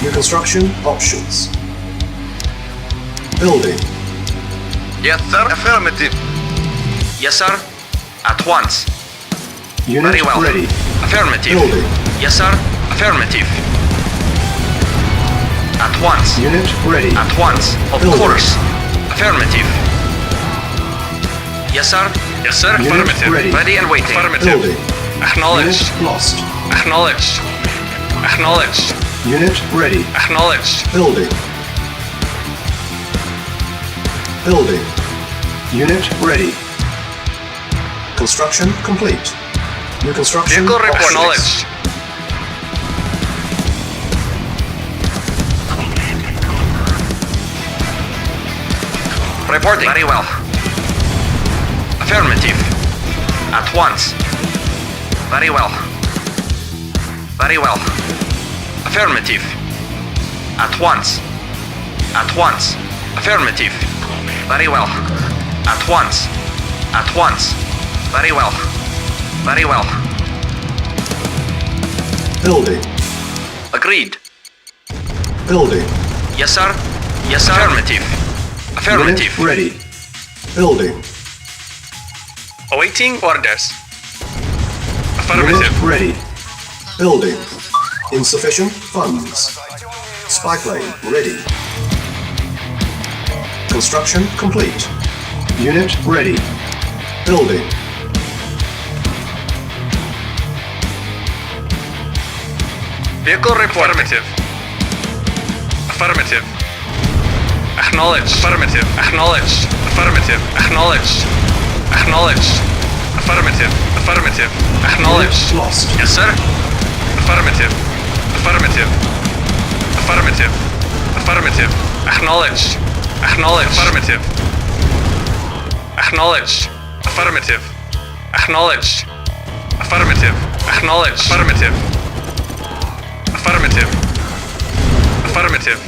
New construction options. Building. Yes, sir. Affirmative. Yes, sir. At once. Unit Very well. ready. Affirmative. Building. Yes, sir. Affirmative. At once. Unit ready. At once. Of Building. course. Affirmative. Yes, sir. Yes, sir. Unit Affirmative. ready. Ready and waiting. Affirmative. Building. Acknowledged. Unit lost. Acknowledged. Acknowledged. Unit ready. Acknowledged. Building. Building. Unit ready. Construction complete. New construction Vehicle report. options. Acknowledged. Reporting. Very well. Affirmative. At once. Very well. Very well. Affirmative. At once. At once. Affirmative. Very well. At once. At once. Very well. Very well. Building. Agreed. Building. Yes, sir. Yes, sir. Affirmative. Affirmative. Unit ready. Building. Awaiting orders. Unit Affirmative. ready. Building. Insufficient funds. Spy plane ready. Construction complete. Unit ready. Building. Vehicle report. Affirmative. Affirmative. Acknowledged. Affirmative. Acknowledged. Affirmative. Acknowledged. Acknowledged. Affirmative. Affirmative. Acknowledged. Unit lost. Yes, sir. Affirmative. Affirmative. Affirmative. Affirmative. Acknowledged. Acknowledged. Affirmative. Acknowledged. Affirmative. Acknowledged. Affirmative. Acknowledged. Affirmative. Affirmative. Affirmative.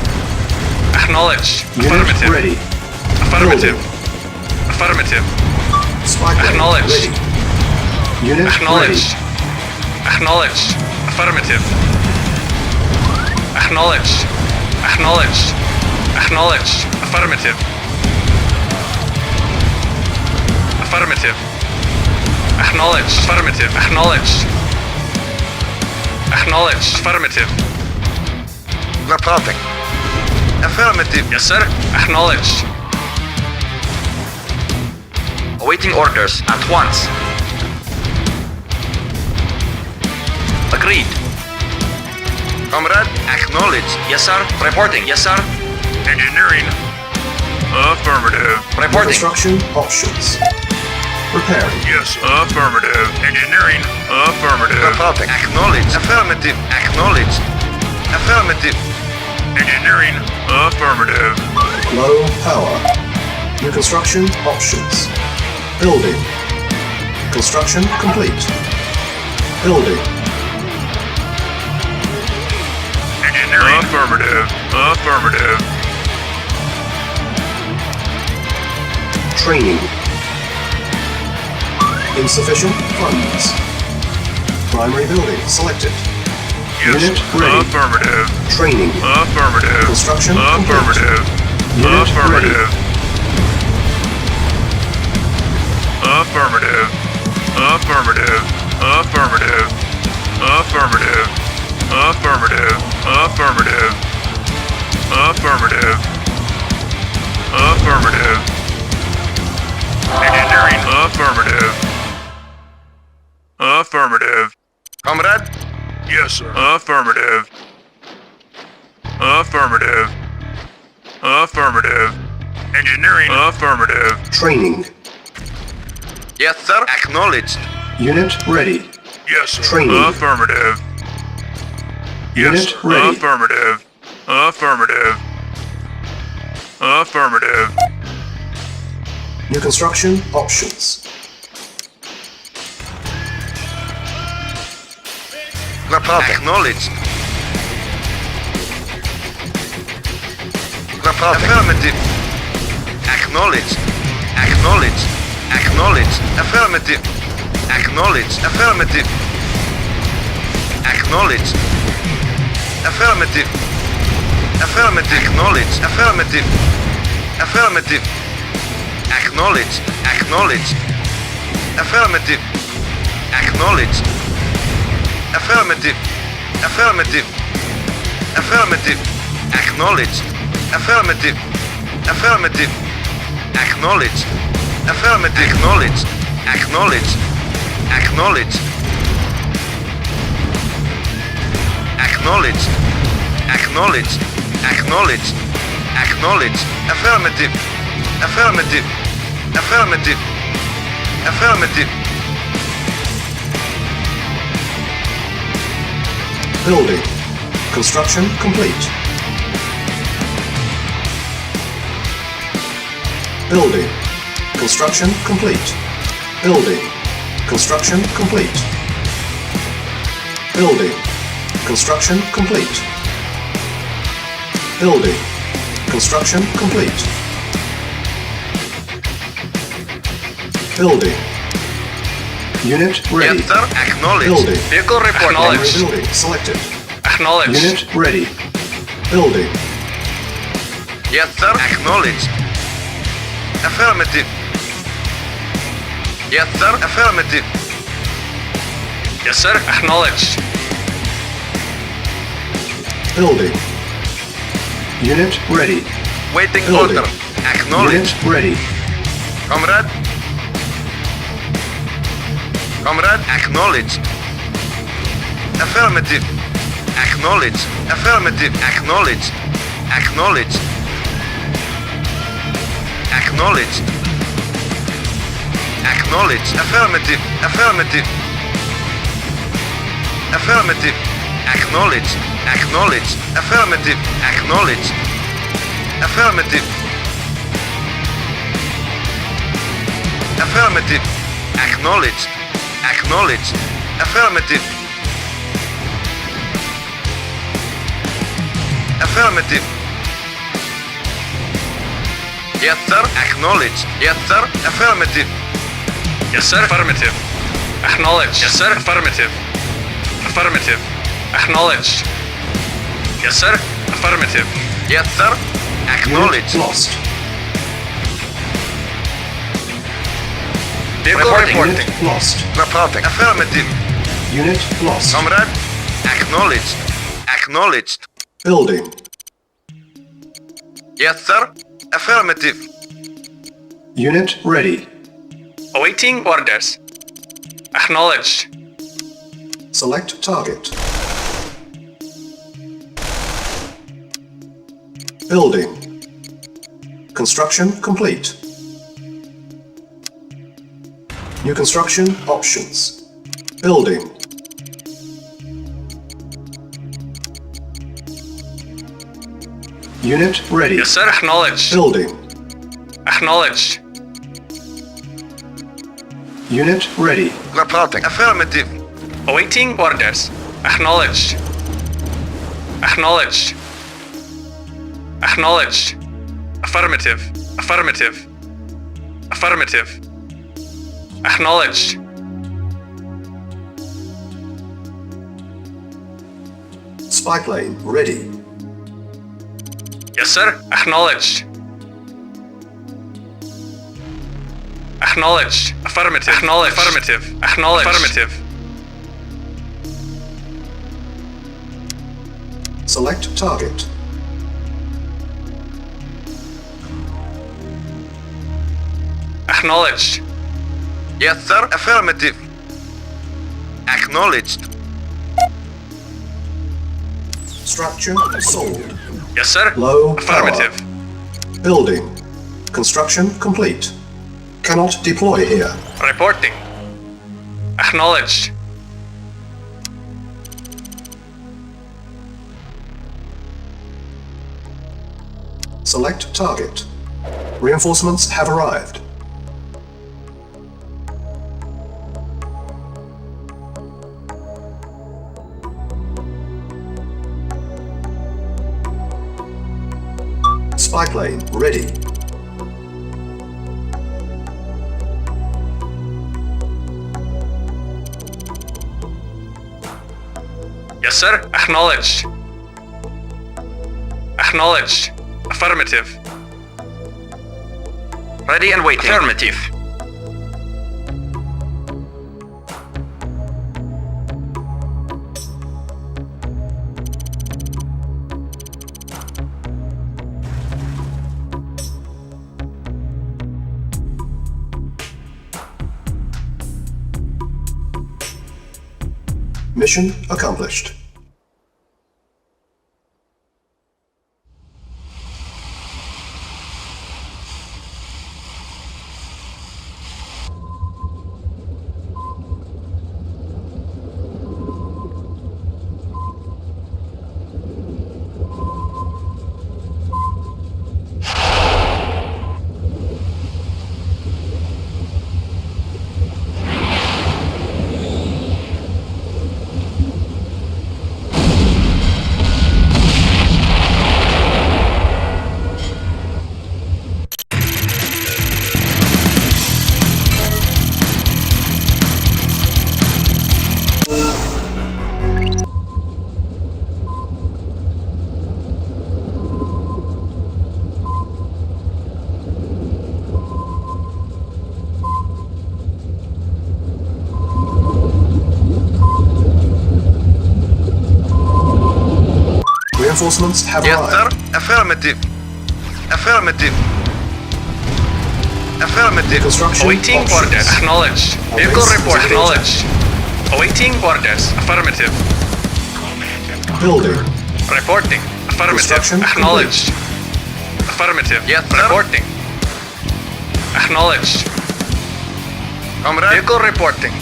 Acknowledged. Unit Affirmative. ready. Affirmative. Affirmative. Spy plane Acknowledged. ready. Unit Acknowledged. Acknowledged. Affirmative. Acknowledged. Acknowledged. Acknowledged. Affirmative. Affirmative. Acknowledged. Affirmative. Acknowledged. Acknowledged. Affirmative. Reporting. Affirmative. Yes, sir. Acknowledged. Awaiting orders at once. Agreed. Comrade, acknowledged. Yes, sir. Reporting. Yes, sir. Engineering. Affirmative. Reporting. Construction options. Preparing. Yes, affirmative. Engineering. Affirmative. Reporting. Acknowledged. Affirmative. Acknowledged. Affirmative. Engineering. Affirmative. Low power. New construction options. Building. Construction complete. Building. Engineering. Affirmative. Affirmative. Training. Insufficient funds. Primary building selected. Yes, Unit ready. affirmative. Training. Affirmative. Construction Affirmative. Unit Affirmative. Affirmative. Affirmative. Affirmative. Affirmative. Affirmative. Affirmative. Affirmative. Affirmative. Engineering. Affirmative. Affirmative. Comrade, Yes, sir. Affirmative. Affirmative. Affirmative. Engineering. Affirmative. Training. yes, sir. Acknowledged. Unit ready. Yes, sir. Training. Affirmative. Yes, Unit sir. ready. Affirmative. Affirmative. Affirmative. New construction options. Reporting. Acknowledged. Reporting. Affirmative. Acknowledged. Acknowledged. Acknowledged. Affirmative. Acknowledged. Affirmative. Acknowledged. Affirmative. Affirmative. Acknowledged. Affirmative. Affirmative. Acknowledged. Acknowledged. Affirmative. Acknowledged. Affirmative. Affirmative. Affirmative. Acknowledged. Affirmative. Affirmative. Acknowledged. Affirmative. Acknowledged. Acknowledged. Acknowledged. Acknowledged. Acknowledged. Acknowledged. Acknowledged. Affirmative. Affirmative. Affirmative. Affirmative. Building. Construction complete. Building. Construction complete. Building. Construction complete. Building. Construction complete. Building. Construction complete. Building. Unit ready. Yes, sir. Acknowledged. Building. Vehicle report. Primary building selected. Acknowledged. Unit ready. Building. Yes, sir. Acknowledged. Affirmative. Yes, sir. Affirmative. Yes, sir. Acknowledged. Building. Unit ready. Waiting Building. order. Acknowledged. Unit ready. Comrade. Comrade. Acknowledged. Affirmative. Acknowledged. Affirmative. Acknowledged. Acknowledged. Acknowledged. Acknowledged. Affirmative. Affirmative. Affirmative. Acknowledged. Acknowledged. Affirmative. Acknowledged. Affirmative. Affirmative. Acknowledged. Acknowledged. Affirmative. Affirmative. Yes, sir. Acknowledged. Yes, sir. Affirmative. Yes, sir. Affirmative. Acknowledged. Yes, sir. Affirmative. Affirmative. Acknowledged. Yes, sir. Affirmative. Yes, sir. Acknowledged. Unit lost. Reporting. Unit lost. Reporting. Affirmative. Unit lost. Comrade. Acknowledged. Acknowledged. Building. Yes, sir. Affirmative. Unit ready. Awaiting orders. Acknowledged. Select target. Building. Construction complete. New construction options. Building. Unit ready. Yes, sir. Acknowledged. Building. Acknowledged. Unit ready. Reporting. Affirmative. Awaiting orders. Acknowledged. Acknowledged. Acknowledged. Affirmative. Affirmative. Affirmative. Acknowledged. Spy plane ready. Yes, sir. Acknowledged. Acknowledged. Affirmative. Acknowledged. Affirmative. Acknowledged. Affirmative. Select target. Acknowledged. Yes, sir. Affirmative. Acknowledged. Structure sold. Yes, sir. Low Affirmative. power. Building. Construction complete. Cannot deploy here. Reporting. Acknowledged. Select target. Reinforcements have arrived. Spy plane ready. Yes, sir. Acknowledged. Acknowledged. Affirmative. Ready and waiting. Affirmative. Mission accomplished. Reinforcements have Yes, arrived. sir. Affirmative. Affirmative. Affirmative. Construction Awaiting options. orders. Acknowledged. Vehicle base report. is Acknowledged. Awaiting orders. Affirmative. Building. Reporting. Affirmative. Construction Acknowledged. Affirmative. Yes, sir. Reporting. Acknowledged. Comrade. Vehicle reporting.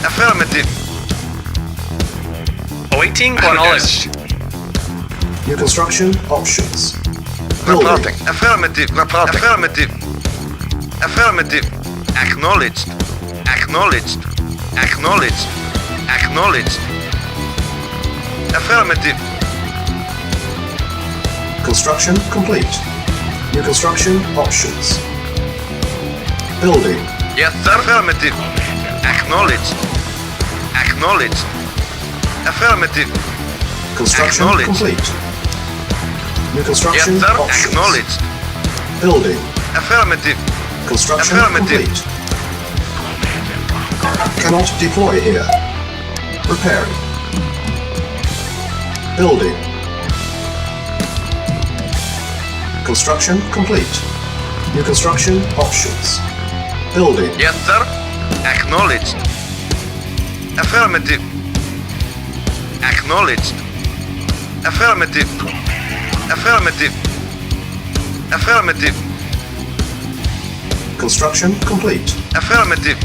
Affirmative. Awaiting orders. New construction options. Building. Reporting. Affirmative. Reporting. Affirmative. Affirmative. Acknowledged. Acknowledged. Acknowledged. Acknowledged. Affirmative. Construction complete. New construction options. Building. Yes, sir. Affirmative. Acknowledged. Acknowledged. Affirmative. Construction Acknowledged. complete. New Yes, construction sir. options. Acknowledged. Building. Affirmative. Construction Affirmative. complete. Cannot deploy here. Repairing. Building. Construction complete. New construction options. Building. Yes, sir. Acknowledged. Affirmative. Acknowledged. Affirmative. Affirmative. Affirmative. Construction complete. Affirmative.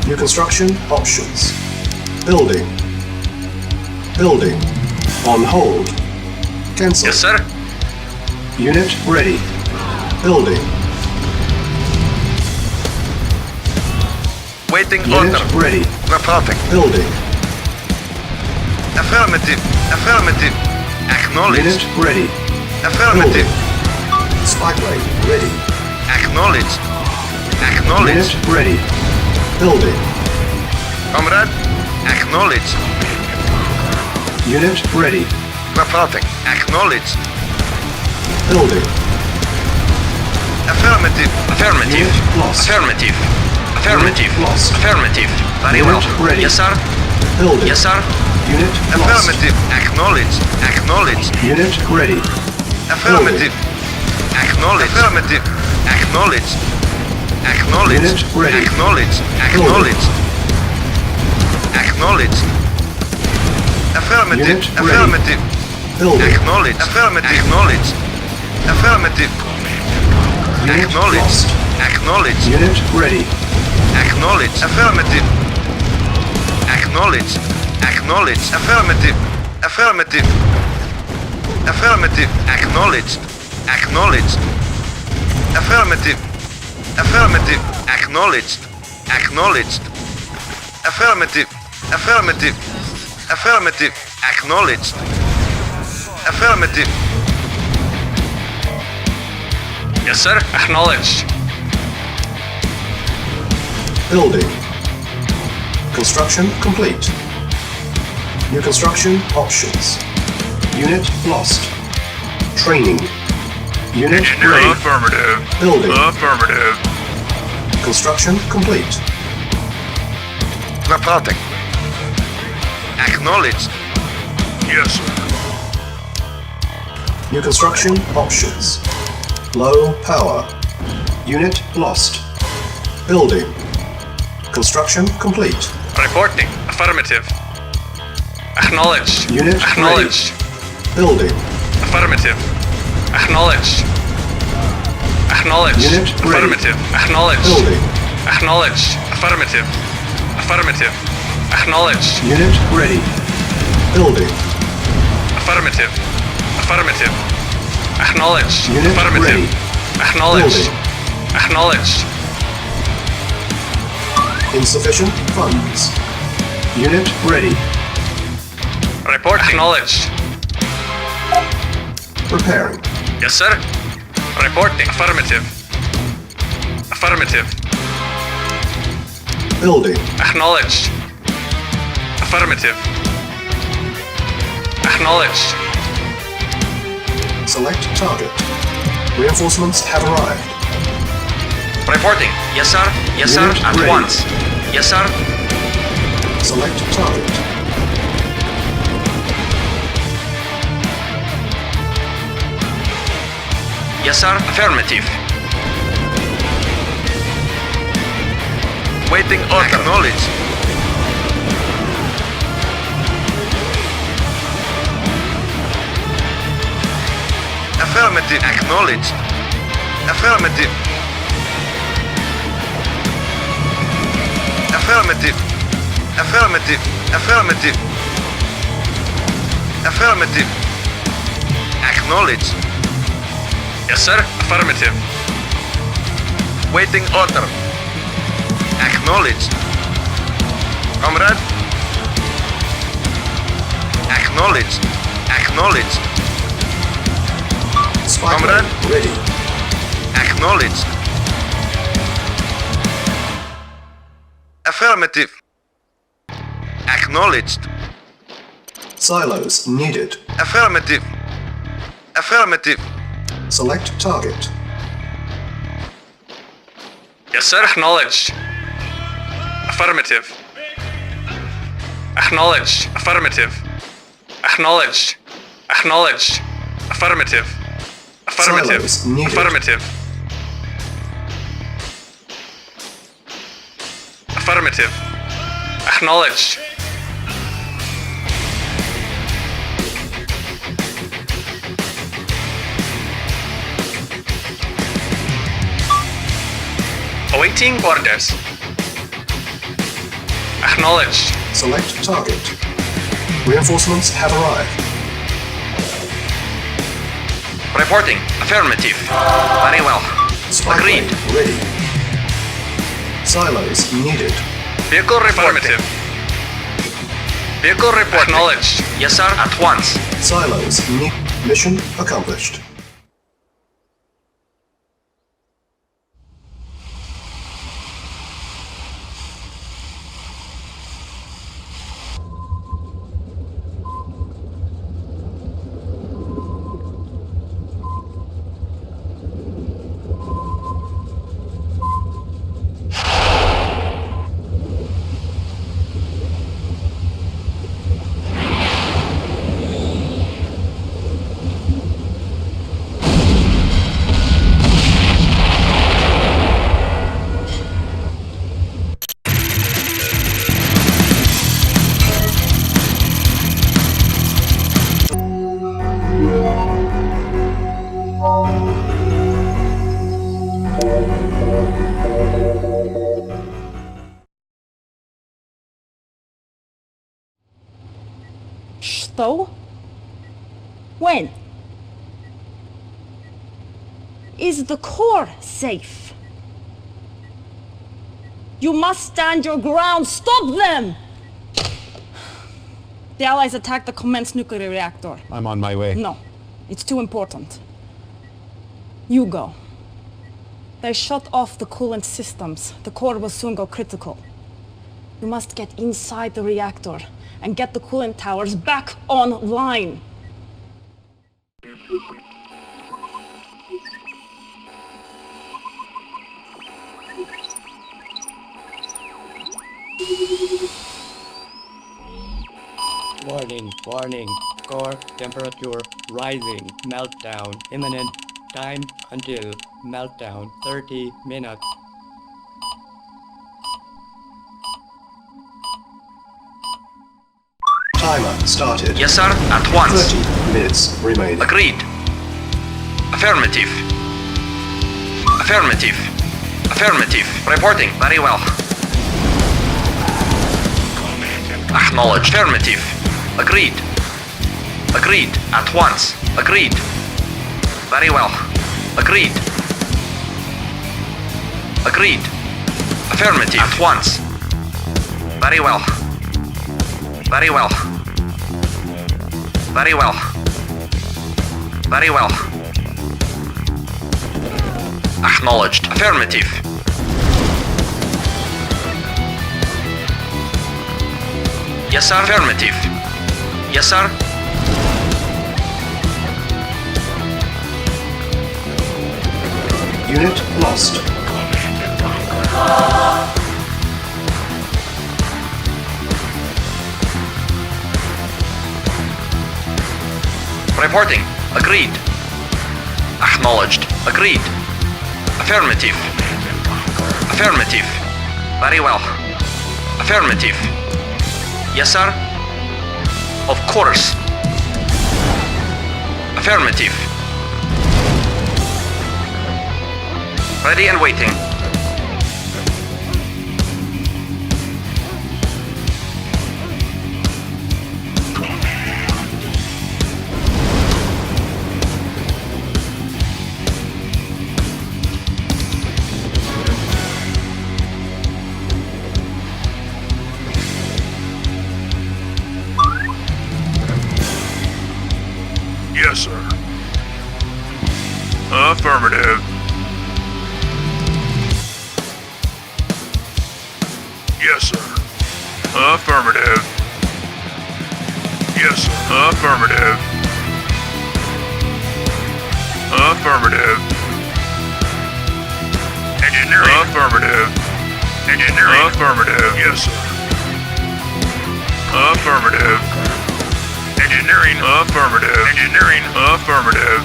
New construction options. Building. Building. On hold. Cancel. Yes, sir. Unit ready. Building. Waiting Unit order. ready. Reporting. Building. Affirmative. Affirmative. Acknowledged. Unit ready. Affirmative. Spy plane ready. Acknowledged. Acknowledged. Unit ready. Building. Comrade. Acknowledged. Unit ready. Reporting. Acknowledged. Building. Affirmative. Affirmative. Unit lost. Affirmative. Affirmative. Unit lost. Affirmative. Very well. Unit ready. Yes, sir. Building. Yes, sir. Unit lost. Affirmative. Acknowledged. Acknowledged. Unit ready. Affirmative. Acknowledged. Affirmative. Acknowledged. Acknowledged. Unit ready. Acknowledged. Acknowledged. Acknowledged. Affirmative. Unit ready. Affirmative. Building. Acknowledged. Affirmative. Acknowledged. Affirmative. Unit Acknowledged. lost. Acknowledged. Unit ready. Acknowledged. Affirmative. Acknowledged. Acknowledged. Affirmative. Affirmative. Affirmative. Acknowledged. Acknowledged. Affirmative. Affirmative. Acknowledged. Acknowledged. Affirmative. Affirmative. Affirmative. Acknowledged. Affirmative. Yes, sir. Acknowledged. Building. Construction complete. New construction options. Unit lost. Training. Unit ready. Affirmative. Building. Affirmative. Construction complete. Reporting. Acknowledged. Yes, sir. New construction options. Low power. Unit lost. Building. Construction complete. Reporting. Affirmative. Acknowledged. Unit Acknowledged. Building. Affirmative. Acknowledged. Acknowledged. Unit ready. Affirmative. Acknowledged. Building. Acknowledged. Affirmative. Affirmative. Acknowledged. Unit ready. Building. Affirmative. Affirmative. Acknowledged. Unit Affirmative. ready. Acknowledged. Building. Acknowledged. Insufficient funds. Unit ready. Report acknowledged. Preparing. Yes, sir. Reporting. Affirmative. Affirmative. Building. Acknowledged. Affirmative. Acknowledged. Select target. Reinforcements have arrived. Reporting. Yes, sir. Yes, sir. Unit At ready. once. Yes, sir. Select target. Yes, sir. Affirmative. Waiting order. Acknowledged. Affirmative. Acknowledged. Affirmative. Affirmative. Affirmative. Affirmative. Affirmative. Acknowledged. Yes, sir. Affirmative. Waiting order. Acknowledged. Comrade. Acknowledged. Acknowledged. Spy Comrade. plane ready. Acknowledged. Affirmative. Acknowledged. Silos needed. Affirmative. Affirmative. Select target. Yes, sir. Acknowledged. Affirmative. Acknowledged. Affirmative. Acknowledged. Acknowledged. Affirmative. Affirmative. Silos needed. Affirmative. Affirmative. Acknowledged. Awaiting orders. Acknowledged. Select target. Reinforcements have arrived. Reporting. Affirmative. Very well. Spy Agreed. plane ready. Silos needed. Vehicle affirmative. Vehicle report. Acknowledged. Yes, sir. At once. Silos need. Mission accomplished. Though? When? Is the core safe? You must stand your ground. Stop them! The Allies attacked the Commence nuclear reactor. I'm on my way. No, it's too important. You go. They shut off the coolant systems. The core will soon go critical. You must get inside the reactor and get the coolant towers back online. Warning, warning. Core temperature rising. Meltdown imminent. Time until meltdown 30 minutes. Timer started. Yes, sir. At once. 30 minutes remaining. Agreed. Affirmative. Affirmative. Affirmative. Reporting. Very well. Acknowledged. Affirmative. Agreed. Agreed. At once. Agreed. Very well. Agreed. Agreed. Affirmative. At once. Very well. Very well. Very well. Very well. Acknowledged. Affirmative. Yes, sir. Affirmative. Yes, sir. Unit lost. Reporting. Agreed. Acknowledged. Agreed. Affirmative. Affirmative. Very well. Affirmative. Yes, sir? Of course. Affirmative. Ready and waiting. Yes, sir. Affirmative. Yes, sir. Affirmative. Yes, sir. Affirmative. Affirmative. Engineering. Affirmative. Engineering. Affirmative. Yes, sir. Affirmative. Engineering. Affirmative. Engineering. Affirmative.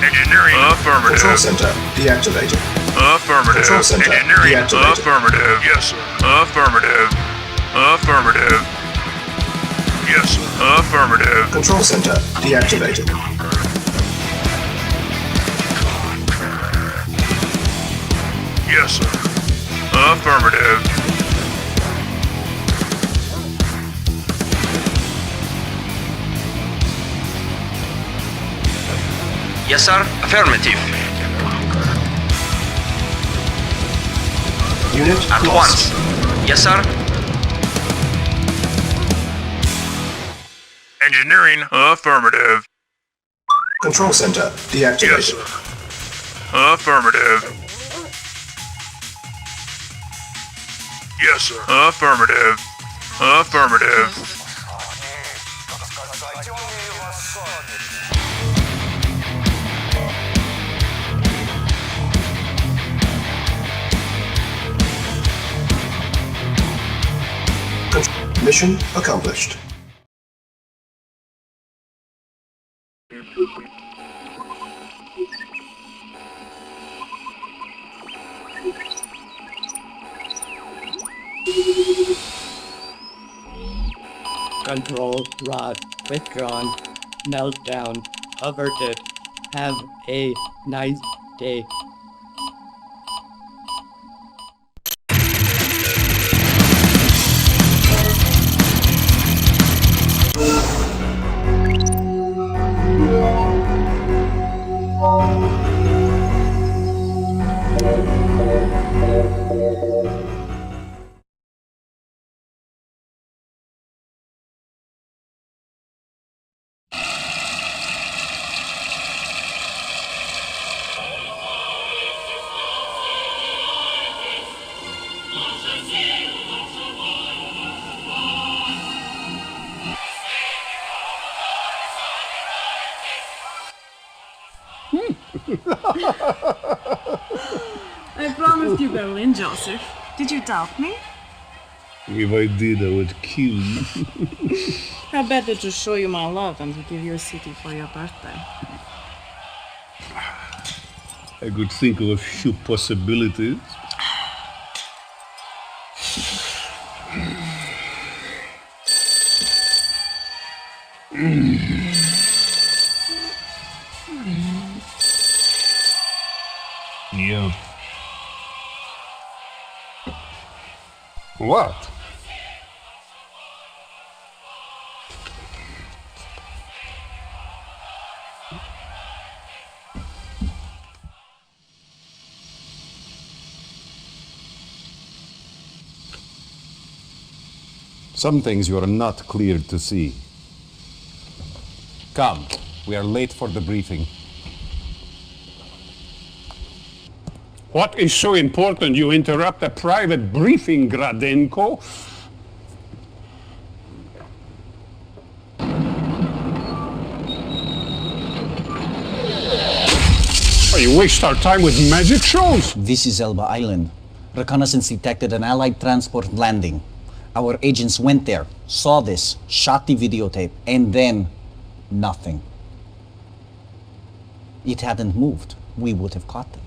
Engineering. Affirmative. Control center deactivated. Affirmative. Control center Engineering. deactivated. Affirmative. Yes, sir. Affirmative. Affirmative. Yes, sir. Affirmative. Control center deactivated. Yes, sir. Affirmative. Yes, sir. Affirmative. Unit At lost. once. Yes, sir. Engineering. Affirmative. Control center Yes, deactivated. sir. Affirmative. Yes, sir. Affirmative. Affirmative. Mission accomplished. Control rod withdrawn. Meltdown averted. Have a nice day. I promised you Berlin, Joseph. Did you doubt me? If I did, I would kill you. How better to show you my love and to give you a city for your birthday. I could think of a few possibilities. Yeah. What? Some things you are not cleared to see. Come, we are late for the briefing. What is so important you interrupt a private briefing, Gradenko? You waste our time with magic shows? This is Elba Island. Reconnaissance detected an Allied transport landing. Our agents went there, saw this, shot the videotape, and then nothing. It hadn't moved. we would have caught them.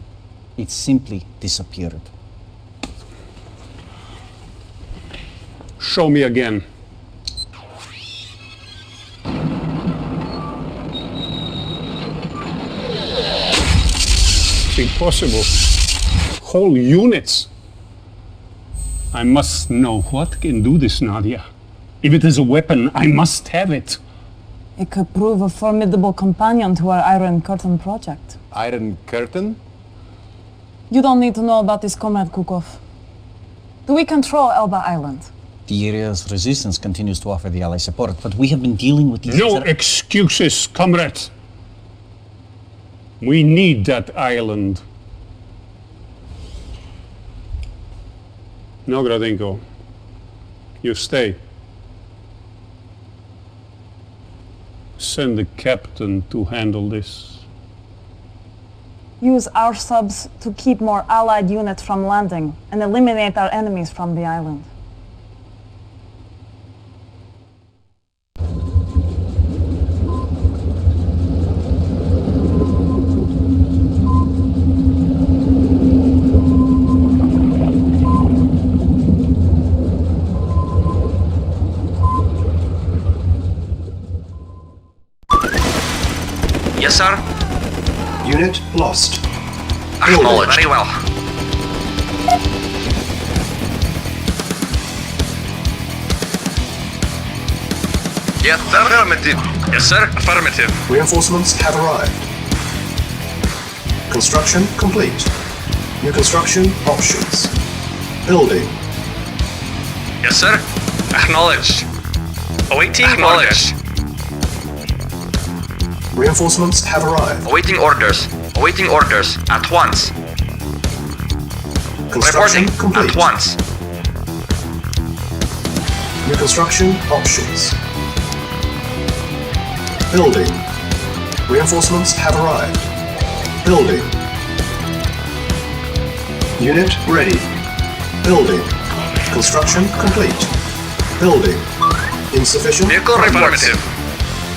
It simply disappeared. Show me again. It's impossible. Whole units. I must know what can do this, Nadia. If it is a weapon, I must have it. It could prove a formidable companion to our Iron Curtain project. Iron Curtain? You don't need to know about this, Comrade Kukov. Do we control Elba Island? The area's resistance continues to offer the Allies support, but we have been dealing with these... No excuses, comrade. We need that island. No, Gradinko. You stay. Send the captain to handle this. Use our subs to keep more Allied units from landing and eliminate our enemies from the island. Yes, sir. Unit lost. Acknowledged. Very well. Yes, sir. Affirmative. Yes, sir. Affirmative. Reinforcements have arrived. Construction complete. New construction options. Building. Yes, sir. Acknowledged. Awaiting orders. Reinforcements have arrived. Awaiting orders. Awaiting orders. At once. Construction Reporting. complete. At once. New construction options. Building. Reinforcements have arrived. Building. Unit ready. Building. Construction complete. Building. Insufficient. Vehicle funds. affirmative.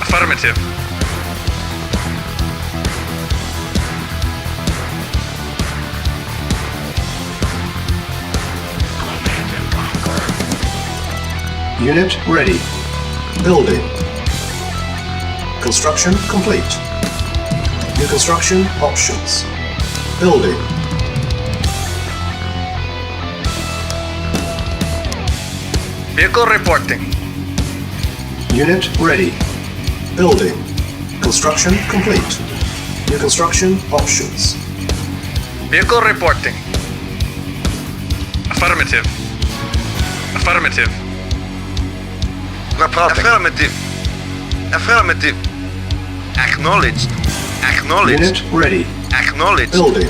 Affirmative. Unit ready. Building. Construction complete. New construction options. Building. Vehicle reporting. Unit ready. Building. Construction complete. New construction options. Vehicle reporting. Affirmative. Affirmative. Reporting. Affirmative. Affirmative. Acknowledged. Acknowledged. Unit ready. Acknowledged. Building.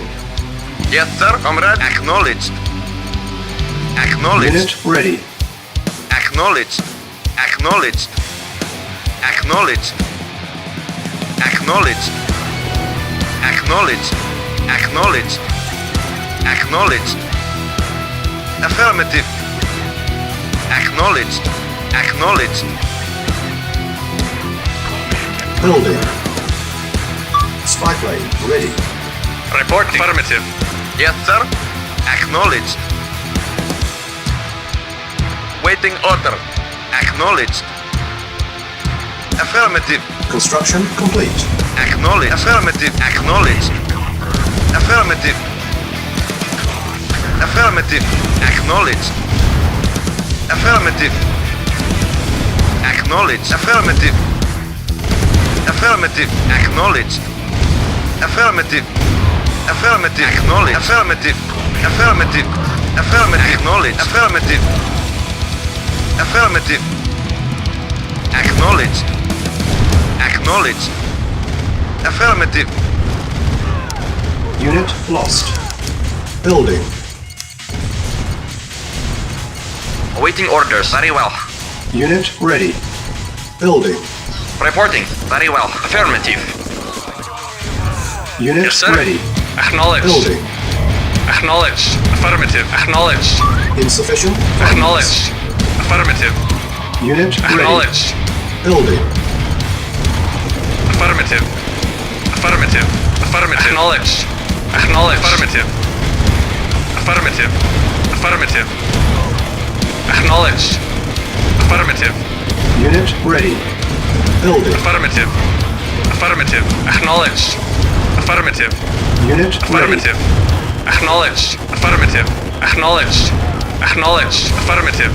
Yes, sir, comrade. Acknowledged. Acknowledged. Unit ready. Acknowledged. Acknowledged. Acknowledged. Acknowledged. Acknowledged. Acknowledged. Acknowledged. Affirmative. Acknowledged. Acknowledged. Building. Spy plane ready. Reporting. Affirmative. Yes, sir. Acknowledged. Waiting order. Acknowledged. Affirmative. Construction complete. Acknowledged. Affirmative. Acknowledged. Affirmative. Affirmative. Acknowledged. Affirmative. Acknowledged. Affirmative. Affirmative. Acknowledged. Affirmative. Affirmative. Acknowledged. Affirmative. Affirmative. Affirmative. Acknowledged. Affirmative. Affirmative. Acknowledged. Acknowledged. Affirmative. Unit lost. Building. Awaiting orders. Very well. Unit ready. Building. Reporting. Very well. Affirmative. Unit Yes, sir. ready. Acknowledged. Building. Acknowledged. Affirmative. Acknowledged. Insufficient funds. Acknowledged. Affirmative. Unit ready. Acknowledged. Building. Affirmative. Affirmative. Affirmative. Acknowledged. Acknowledged. Affirmative. Affirmative. Affirmative. Acknowledged. Affirmative. Unit ready. Building. Affirmative. Affirmative. Acknowledged. Affirmative. Unit Affirmative. Acknowledged. Affirmative. Acknowledged. Acknowledged. Affirmative.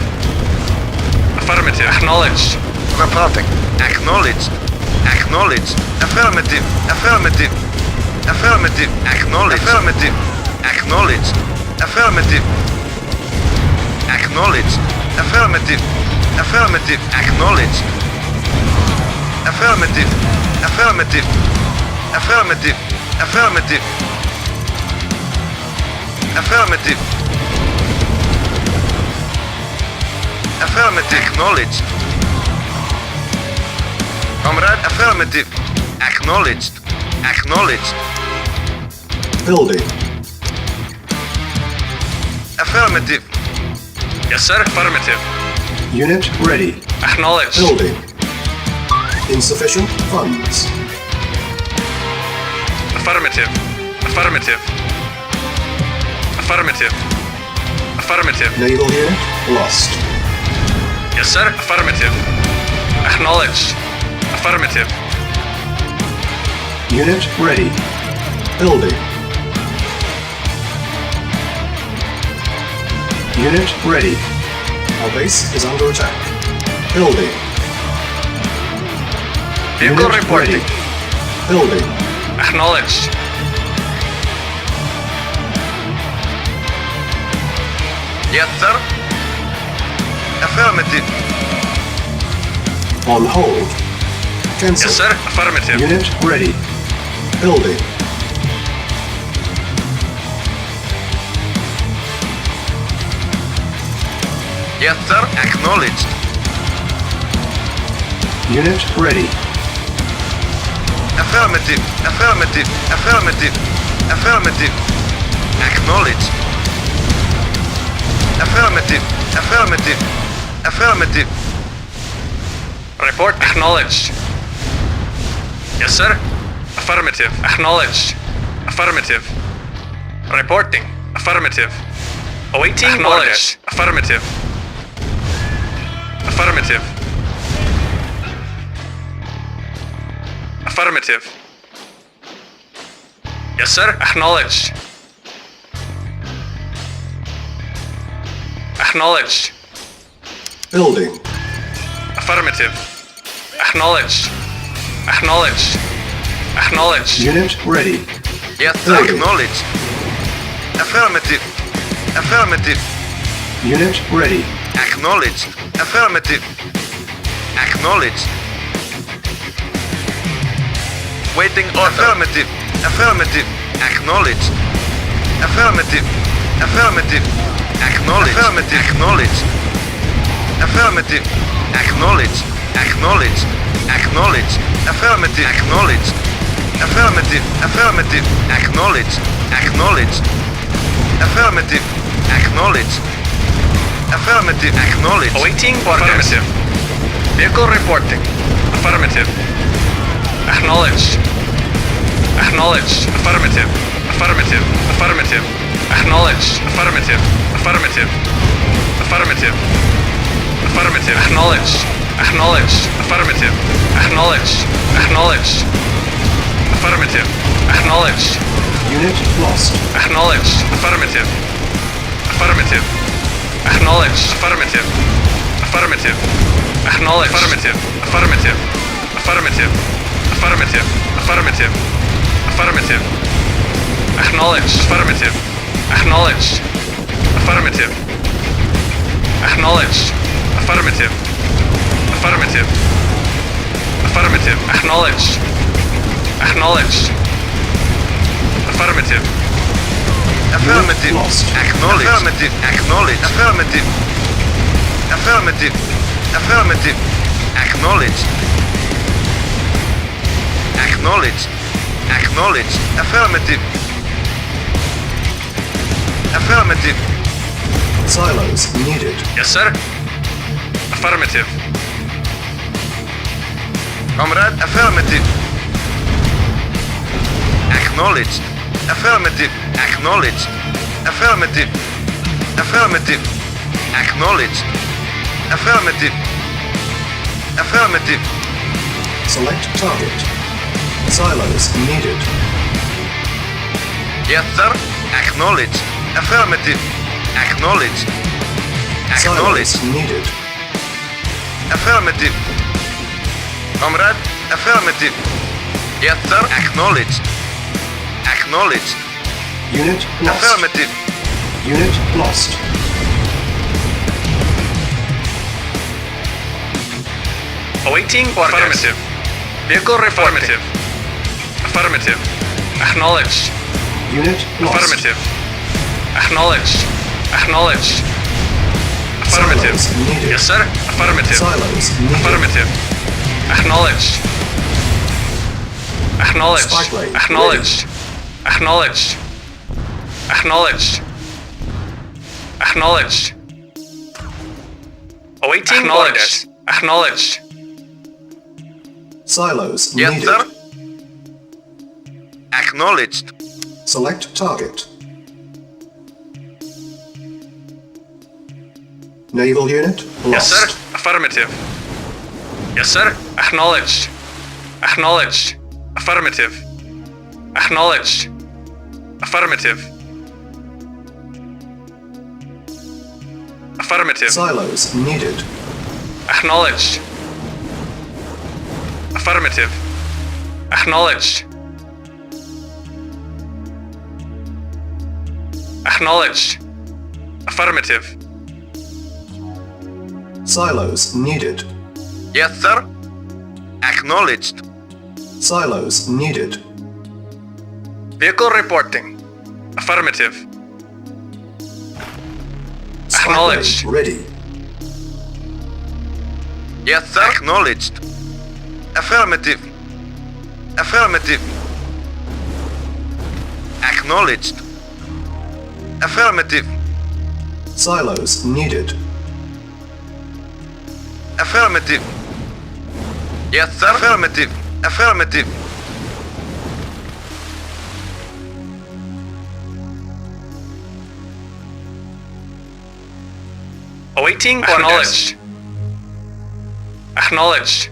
Affirmative. Acknowledged. Reporting. Acknowledged. Acknowledged. Affirmative. Affirmative. Affirmative. Acknowledged. Affirmative. Acknowledged. Affirmative. Acknowledged. Affirmative. Affirmative. Acknowledged. Affirmative. Affirmative. Affirmative. Affirmative. Affirmative. Affirmative. Acknowledged. Comrade, affirmative. Acknowledged. Acknowledged. Building. Affirmative. Yes, sir. Affirmative. Unit ready. Acknowledged. Building. Insufficient funds. Affirmative. Affirmative. Affirmative. Affirmative. Naval unit lost. Yes, sir. Affirmative. Acknowledged. Affirmative. Unit ready. Building. Unit ready. Our base is under attack. Building. Vehicle Unit reporting. ready. Building. Acknowledged. Yes, sir. Affirmative. On hold. Cancel. Yes, sir. Affirmative. Unit ready. Building. Yes, sir. Acknowledged. Unit ready. Affirmative. Affirmative. Affirmative. Affirmative. Acknowledged. Affirmative. Affirmative. Affirmative. Report acknowledged. Yes, sir. Affirmative. Acknowledged. Affirmative. Reporting. Affirmative. Awaiting acknowledged. Affirmative. Affirmative. Affirmative. Yes, sir. Acknowledged. Acknowledged. Building. Affirmative. Acknowledged. Acknowledged. Acknowledged. Unit ready. Yes, sir. Building. Acknowledged. Affirmative. Affirmative. Unit ready. Acknowledged. Affirmative. Acknowledged. Waiting order. Affirmative. Affirmative. Acknowledged. Affirmative. Affirmative. Acknowledged. Affirmative. Acknowledged. Affirmative. Acknowledged. Acknowledged. Acknowledged. Affirmative. Acknowledged. Affirmative. Affirmative. Acknowledged. Acknowledged. Affirmative. Acknowledged. Affirmative. Acknowledged. Awaiting orders. Affirmative. Vehicle reporting. Affirmative. Acknowledged. Acknowledged. Affirmative. Affirmative. Affirmative. Acknowledged. Affirmative. Affirmative. Affirmative. Affirmative. Acknowledged. Acknowledged. Affirmative. Acknowledged. Acknowledged. Affirmative. Acknowledged. Unit lost. Acknowledged. Affirmative. Affirmative. Acknowledged. Affirmative. Affirmative. Acknowledged. Affirmative. Affirmative. Affirmative. Affirmative. Affirmative. Affirmative. Acknowledged. Affirmative. Acknowledged. Affirmative. Acknowledged. Affirmative. Affirmative. Affirmative. Acknowledged. Acknowledged. Affirmative. Affirmative. Lost. Acknowledged. Affirmative. Acknowledged. Affirmative. Affirmative. Affirmative. Acknowledged. Acknowledged. Acknowledged. Affirmative. Affirmative. Silos needed. Yes, sir. Affirmative. Comrade, affirmative. Acknowledged. Affirmative. Acknowledged. Affirmative. Affirmative. Acknowledged. Affirmative. Affirmative. Select target. Silos needed. Yes, sir. Acknowledged. Affirmative. Acknowledged. Acknowledged. Silos needed. Affirmative. Comrade. Affirmative. Yes, sir. Acknowledged. Acknowledged. Unit lost. Affirmative. Unit lost. Awaiting affirmative. Vehicle affirmative. Affirmative. Acknowledged. Unit lost. Affirmative. Acknowledged. Acknowledged. Affirmative. Silos needed. Yes, sir. Affirmative. Silos needed. Affirmative. Acknowledged. Acknowledged. Spike lane Acknowledged. Acknowledged. Acknowledged. Acknowledged. Awaiting orders. Acknowledged. Silos Yes, needed. sir. Acknowledged. Select target. Naval unit lost. Yes, sir. Affirmative. Yes, sir. Acknowledged. Acknowledged. Affirmative. Acknowledged. Affirmative. Affirmative. Silos needed. Acknowledged. Affirmative. Acknowledged. Acknowledged. Affirmative. Silos needed. Yes, sir. Acknowledged. Silos needed. Vehicle reporting. Affirmative. Spike Acknowledged. lane ready. Yes, sir. Acknowledged. Affirmative. Affirmative. Acknowledged. Affirmative. Silos needed. Affirmative. Yes, sir. Affirmative. Affirmative. Awaiting acknowledged. Acknowledged.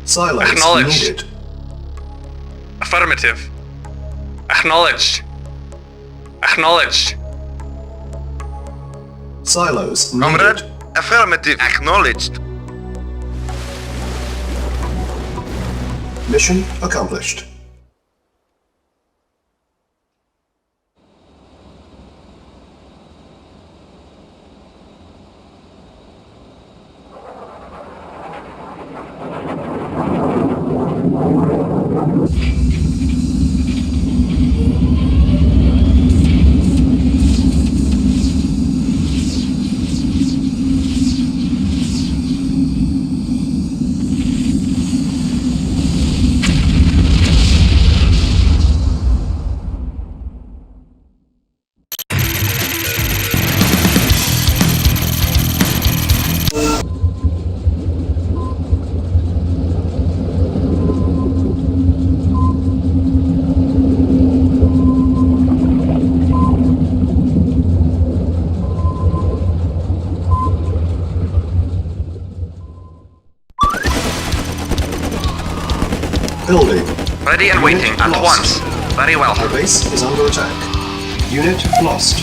Silos Acknowledged. needed. Affirmative. Acknowledged. Acknowledged. Silos Comrade. needed. Affirmative. Acknowledged. Mission accomplished. Building. Ready and Unit waiting at lost. once. Very well. Our base is under attack. Unit lost.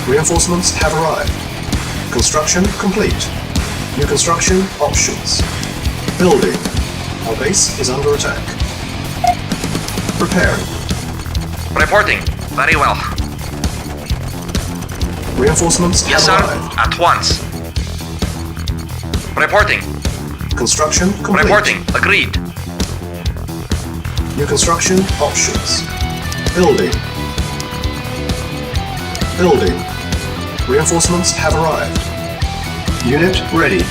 Reinforcements have arrived. Construction complete. New construction options. Building. Our base is under attack. Preparing. Reporting. Very well. Reinforcements Yes, have sir. arrived. At once. Reporting. Construction complete. Reporting. Agreed. New construction options. Building. Building. Reinforcements have arrived. Unit ready.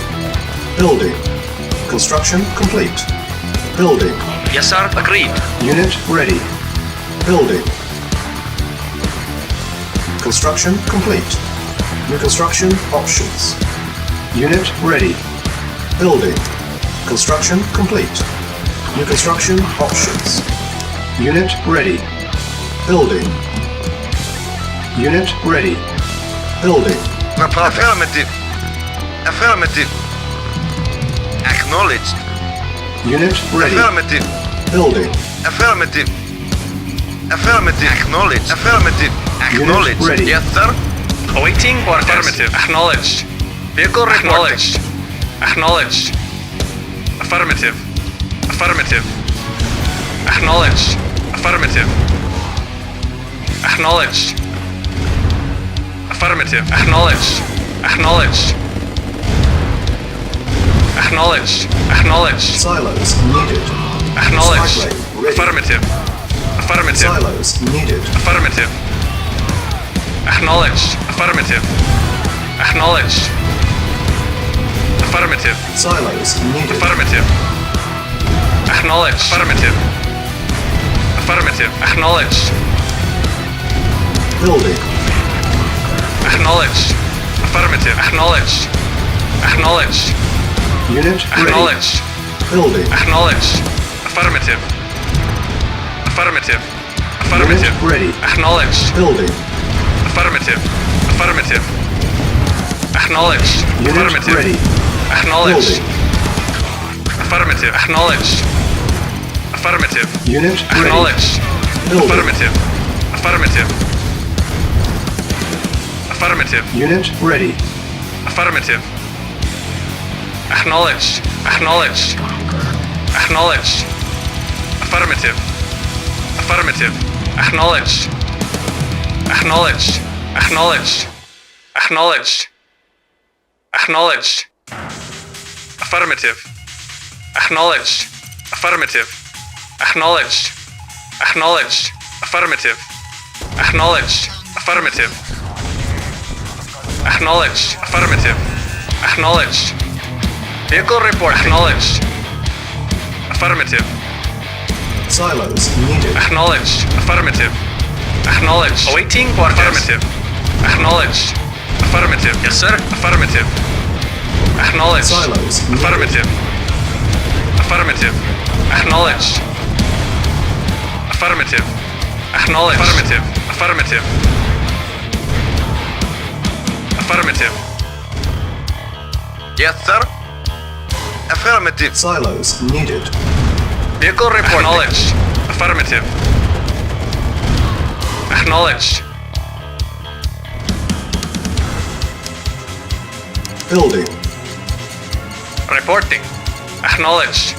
Building. Construction complete. Building. Yes, sir. Agreed. Unit ready. Building. Construction complete. New construction options. Unit ready. Building. Construction complete. New construction options. Unit ready. Building. Unit ready. Building. Affirmative. Affirmative. Acknowledged. Unit ready. Affirmative. Building. Affirmative. Affirmative. Acknowledged. Affirmative. Acknowledged. ready. Yes, sir. Awaiting orders. Affirmative. Acknowledged. Vehicle acknowledged. Acknowledged. Affirmative. Affirmative. Acknowledged. Affirmative. Acknowledged. Affirmative. Acknowledged. Acknowledged. Acknowledged. Acknowledged. Silos needed. Acknowledged. Strike lane ready. Affirmative. Affirmative. Silos needed. Affirmative. Acknowledged. Affirmative. Acknowledged. Affirmative. Silos needed. Affirmative. Acknowledged. Affirmative. Affirmative. Acknowledged. Building. Acknowledged. Affirmative. Acknowledged. Acknowledged. Unit ready. Acknowledged. Building. Acknowledged. Affirmative. Affirmative. Affirmative. Unit ready. Acknowledged. Building. Affirmative. Affirmative. Acknowledged. Unit Affirmative. ready. Acknowledged. Building. Affirmative. Acknowledged. Affirmative. Unit ready. Acknowledged. Building. Affirmative. Affirmative. Affirmative. Unit ready. Affirmative. Acknowledged. Acknowledged. Acknowledged. Affirmative. Affirmative. Acknowledged. Acknowledged. Acknowledged. Acknowledged. Acknowledged. Affirmative. Acknowledged. Affirmative. Acknowledged. Acknowledged. Affirmative. Acknowledged. Affirmative. Acknowledged. Affirmative. Acknowledged. Vehicle report. Acknowledged. Affirmative. Silos needed. Acknowledged. Affirmative. Acknowledged. Awaiting orders. Affirmative. Acknowledged. Affirmative. Yes, sir. Affirmative. Acknowledged. Silos needed. Affirmative. Affirmative. Acknowledged. Affirmative. Acknowledged. Affirmative. Affirmative. Affirmative. Yes, sir. Affirmative. Silos needed. Vehicle report. Acknowledged. Affirmative. Acknowledged. Building. Reporting. Acknowledged.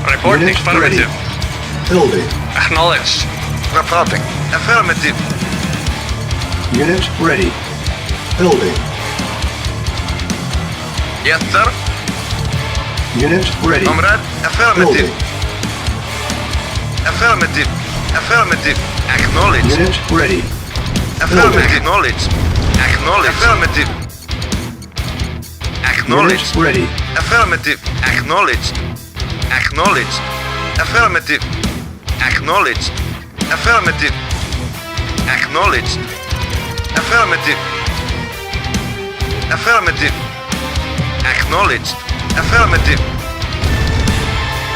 Reporting. Unit Affirmative. ready. Building. Acknowledged. Reporting. Affirmative. Unit ready. Building. Yes, sir. Unit ready. Comrade. Affirmative. Building. Affirmative. Affirmative. Acknowledge. Unit ready. Affirmative. Acknowledge. Acknowledge. Affirmative. Acknowledge. Unit ready. Affirmative. Acknowledge. Acknowledge. Affirmative. Acknowledge. Affirmative. Acknowledge. Affirmative. Affirmative. Acknowledge. Affirmative.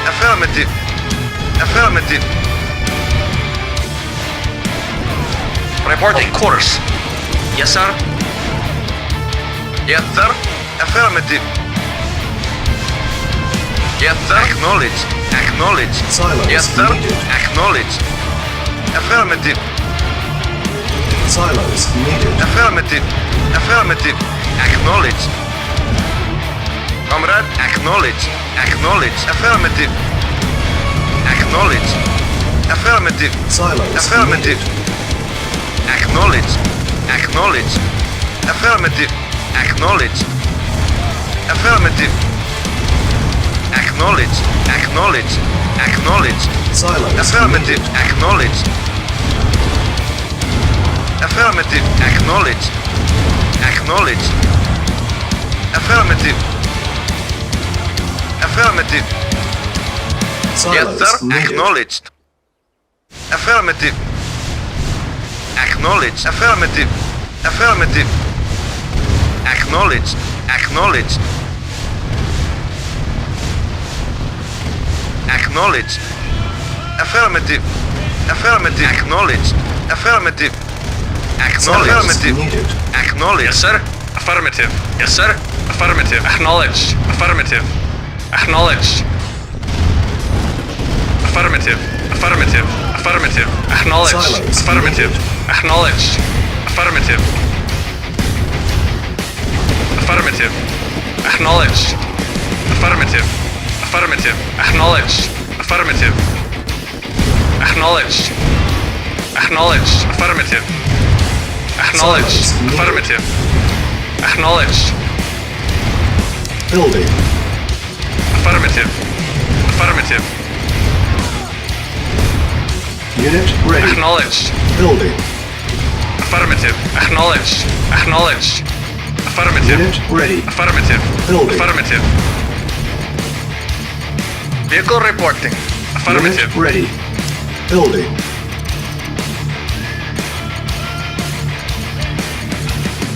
Affirmative. Affirmative. Reporting. Of course. Yes, sir. Yes, sir. Affirmative. Yes, sir. Acknowledge. Acknowledge. Silos Yes, sir. needed. Acknowledge. Affirmative. Silos needed. Affirmative. Affirmative. Acknowledge. Comrade. Acknowledge. Acknowledge. Affirmative. Acknowledge. Affirmative. Silos Affirmative. needed. Acknowledge. Acknowledge. Affirmative. Acknowledge. Affirmative. Acknowledge. Acknowledge. Acknowledge. Silos Affirmative. needed. Acknowledge. Affirmative. Acknowledge. Acknowledge. Affirmative. Affirmative. Yes, Silos sir. needed. Acknowledged. Affirmative. Acknowledge. Affirmative. Affirmative. Acknowledged. Acknowledged. Acknowledged. Affirmative. Affirmative. Acknowledged. Affirmative. Acknowledged. Affirmative. Acknowledged. Yes, sir. Affirmative. Yes, sir. Affirmative. Acknowledged. Affirmative. Acknowledged. Affirmative. Affirmative. Affirmative. Acknowledged. Silence. Affirmative. Acknowledged. Affirmative. Affirmative. Acknowledged. Affirmative. Affirmative. Acknowledged. Affirmative. Acknowledged. Acknowledged. Affirmative. Acknowledged. Affirmative. Acknowledged. Building. Affirmative. Affirmative. Unit ready. Acknowledged. Building. Affirmative. Acknowledged. Acknowledged. Affirmative. Unit ready. Affirmative. Building. Affirmative. Vehicle reporting. Affirmative. Unit ready. Building.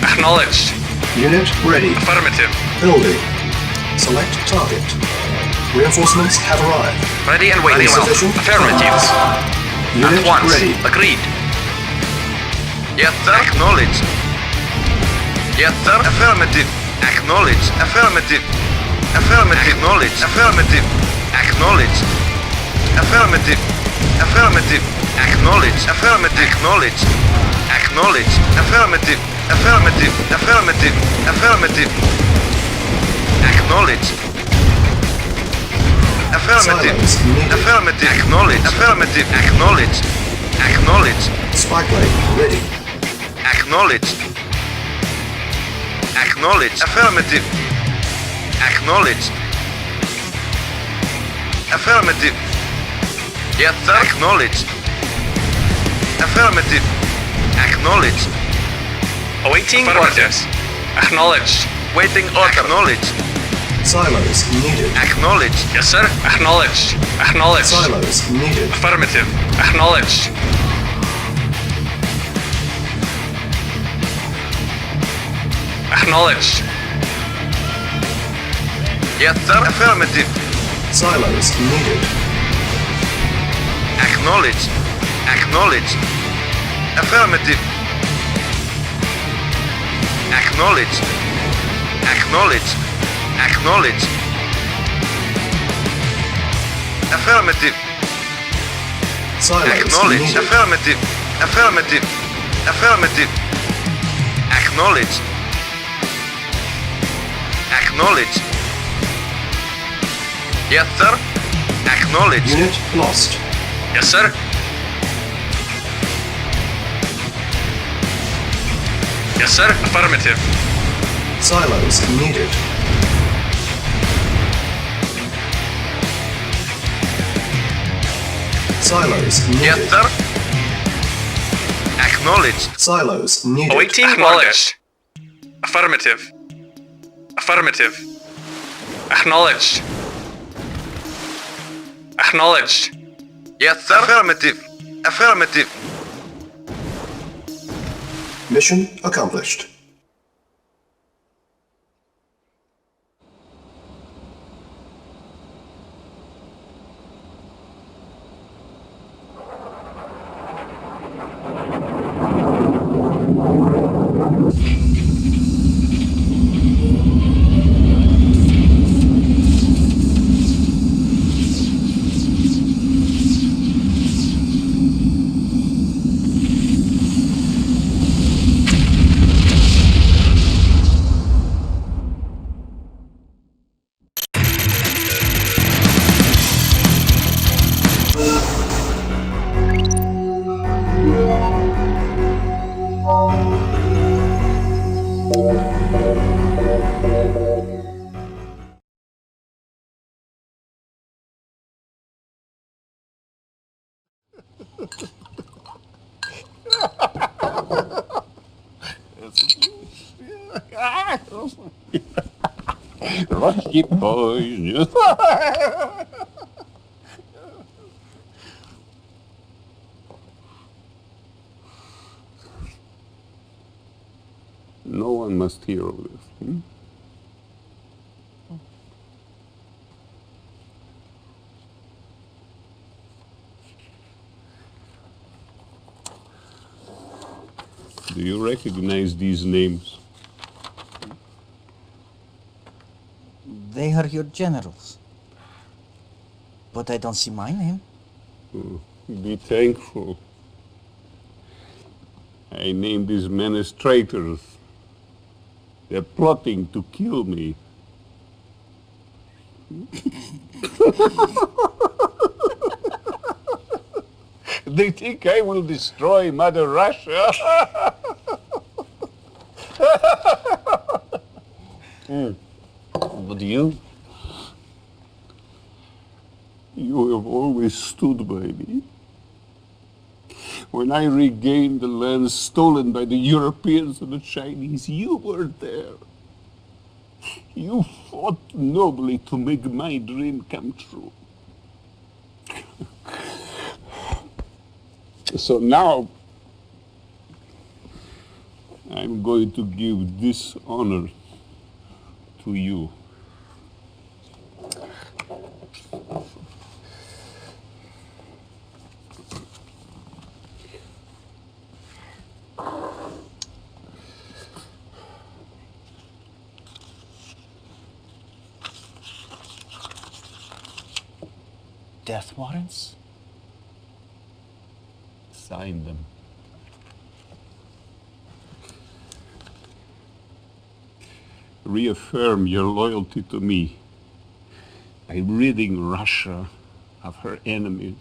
Acknowledged. Unit ready. Affirmative. Building. Select target. Reinforcements have arrived. Ready and waiting. Insufficient Affirmative. Unit At once. ready. Agreed. Yes, sir. Acknowledged. Yes, sir. Affirmative. Acknowledged. Affirmative. Affirmative. Acknowledged. Affirmative. Acknowledged. Affirmative. Affirmative. Acknowledged. Affirmative. Acknowledged. Acknowledged. Affirmative. Affirmative. Affirmative. Affirmative. Acknowledged. Affirmative. Silence needed. Affirmative. Acknowledged. Affirmative. Acknowledged. Acknowledged. Spy plane ready. Acknowledged. Acknowledged. Affirmative. Acknowledged. Affirmative. Yes, sir. Acknowledged. Affirmative. Acknowledged. Awaiting orders. Acknowledged. Waiting order. Acknowledged. Silos needed. Acknowledged. Yes, sir. Acknowledged. Acknowledged. Silos needed. Affirmative. Acknowledged. Acknowledged. Yes, sir. Affirmative. Silos needed. Acknowledged. Acknowledged. Affirmative. Acknowledged. Acknowledged. Acknowledged. Affirmative. Silos Acknowledged. needed. Affirmative. Affirmative. Affirmative. Acknowledged. Acknowledged. Yes, sir. Acknowledged. Unit lost. Yes, sir. Yes, sir. Affirmative. Silos needed. Silos needed. Yes, sir. Acknowledged. Silos needed. Awaiting orders. Affirmative. Affirmative. Acknowledged. Acknowledged. Yes, sir. Affirmative. Affirmative. Mission accomplished. Rusty boys. No one must hear of this. Do you recognize these names? They are your generals. But I don't see my name. Be thankful. I named these men as traitors. They're plotting to kill me. They think I will destroy Mother Russia. But you? You have always stood by me. When I regained the lands stolen by the Europeans and the Chinese, you were there. You fought nobly to make my dream come true. So now, I'm going to give this honor to you. Death warrants? Sign them. Reaffirm your loyalty to me by ridding Russia of her enemies.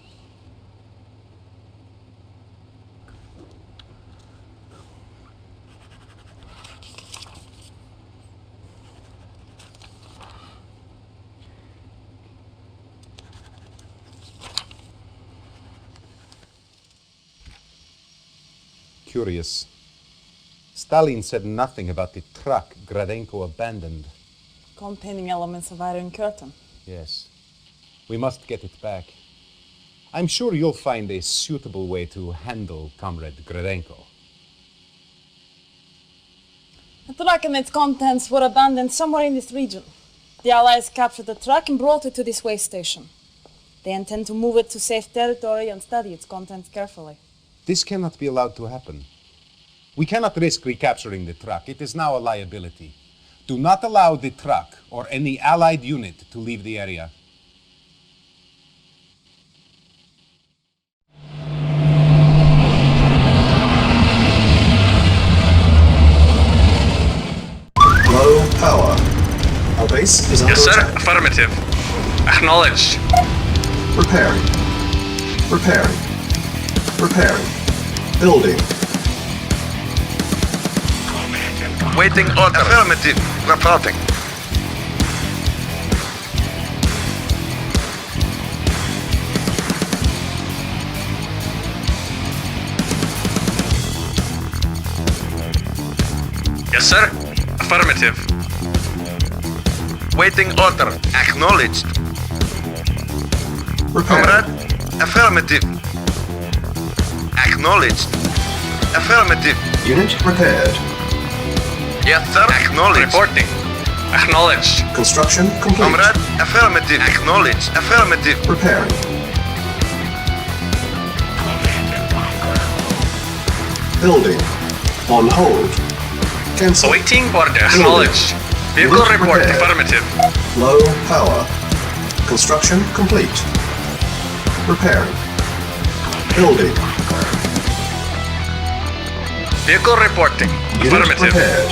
Curious. Stalin said nothing about the truck Gradenko abandoned. Containing elements of Iron Curtain. Yes. We must get it back. I'm sure you'll find a suitable way to handle Comrade Gradenko. The truck and its contents were abandoned somewhere in this region. The Allies captured the truck and brought it to this way station. They intend to move it to safe territory and study its contents carefully. This cannot be allowed to happen. We cannot risk recapturing the truck. It is now a liability. Do not allow the truck or any Allied unit to leave the area. Low power. Our base is under Yes, sir. attack. Affirmative. Acknowledged. Repairing. Repairing. Repairing. Building. Waiting order. Affirmative. Reporting. Yes, sir. Affirmative. Waiting order. Acknowledged. Repairing. Comrade. Affirmative. Acknowledged. Affirmative. Unit repaired. Yes, sir. Acknowledged. Reporting. Acknowledged. Construction complete. Comrade. Affirmative. Acknowledged. Affirmative. Repairing. Building. On hold. Cancel. Awaiting order. Acknowledged. Vehicle Unit report. repaired. Affirmative. Low power. Construction complete. Repairing. Building. Vehicle reporting. Unit Affirmative. repaired.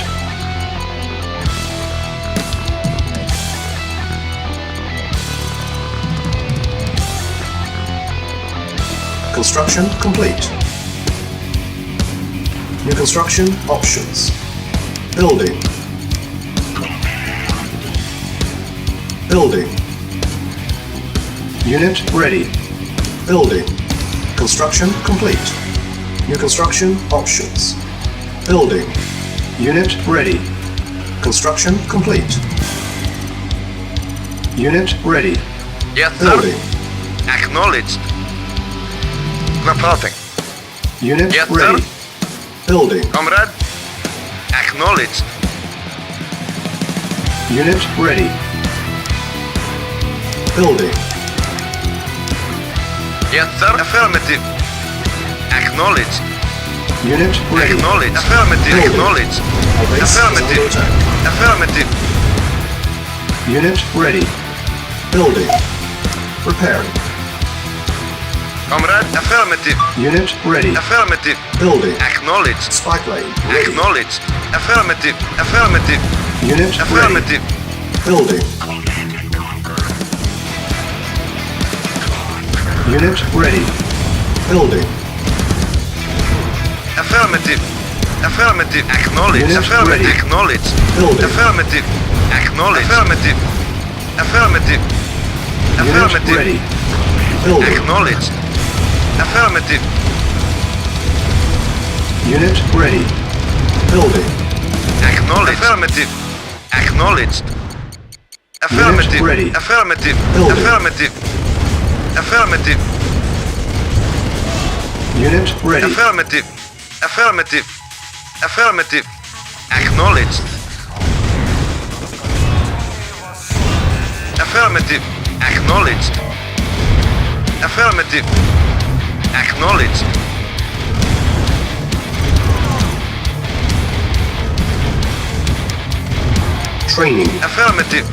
Construction complete. New construction options. Building. Building. Unit ready. Building. Construction complete. New construction options. Building. Unit ready. Construction complete. Unit ready. Yes, sir. Building. Acknowledged. Reporting. Unit Yes, sir. ready. Building. Comrade. Acknowledged. Unit ready. Building. Yes, sir. Affirmative. Acknowledged. Unit ready. Acknowledged. Affirmative. Building. Acknowledged. Our base is under Affirmative. attack. Affirmative. Unit ready. Building. Preparing. Comrade. Affirmative. Unit ready. Affirmative. Building. Acknowledged. Spike lane ready. Acknowledged. Affirmative. Affirmative. Unit ready. Affirmative. Building. Unit ready. Building. Affirmative. Affirmative. Acknowledged. Unit Affirmative. ready. Acknowledged. Building. Affirmative. Acknowledged. Affirmative. Affirmative. Unit Affirmative. ready. Building. Acknowledged. Affirmative. Unit ready. Building. Acknowledged. Affirmative. Acknowledged. Affirmative. ready. Affirmative. Building. Affirmative. Affirmative. Unit ready. Affirmative. Affirmative. Affirmative. Acknowledged. Affirmative. Acknowledged. Affirmative. Acknowledged. Training. Affirmative.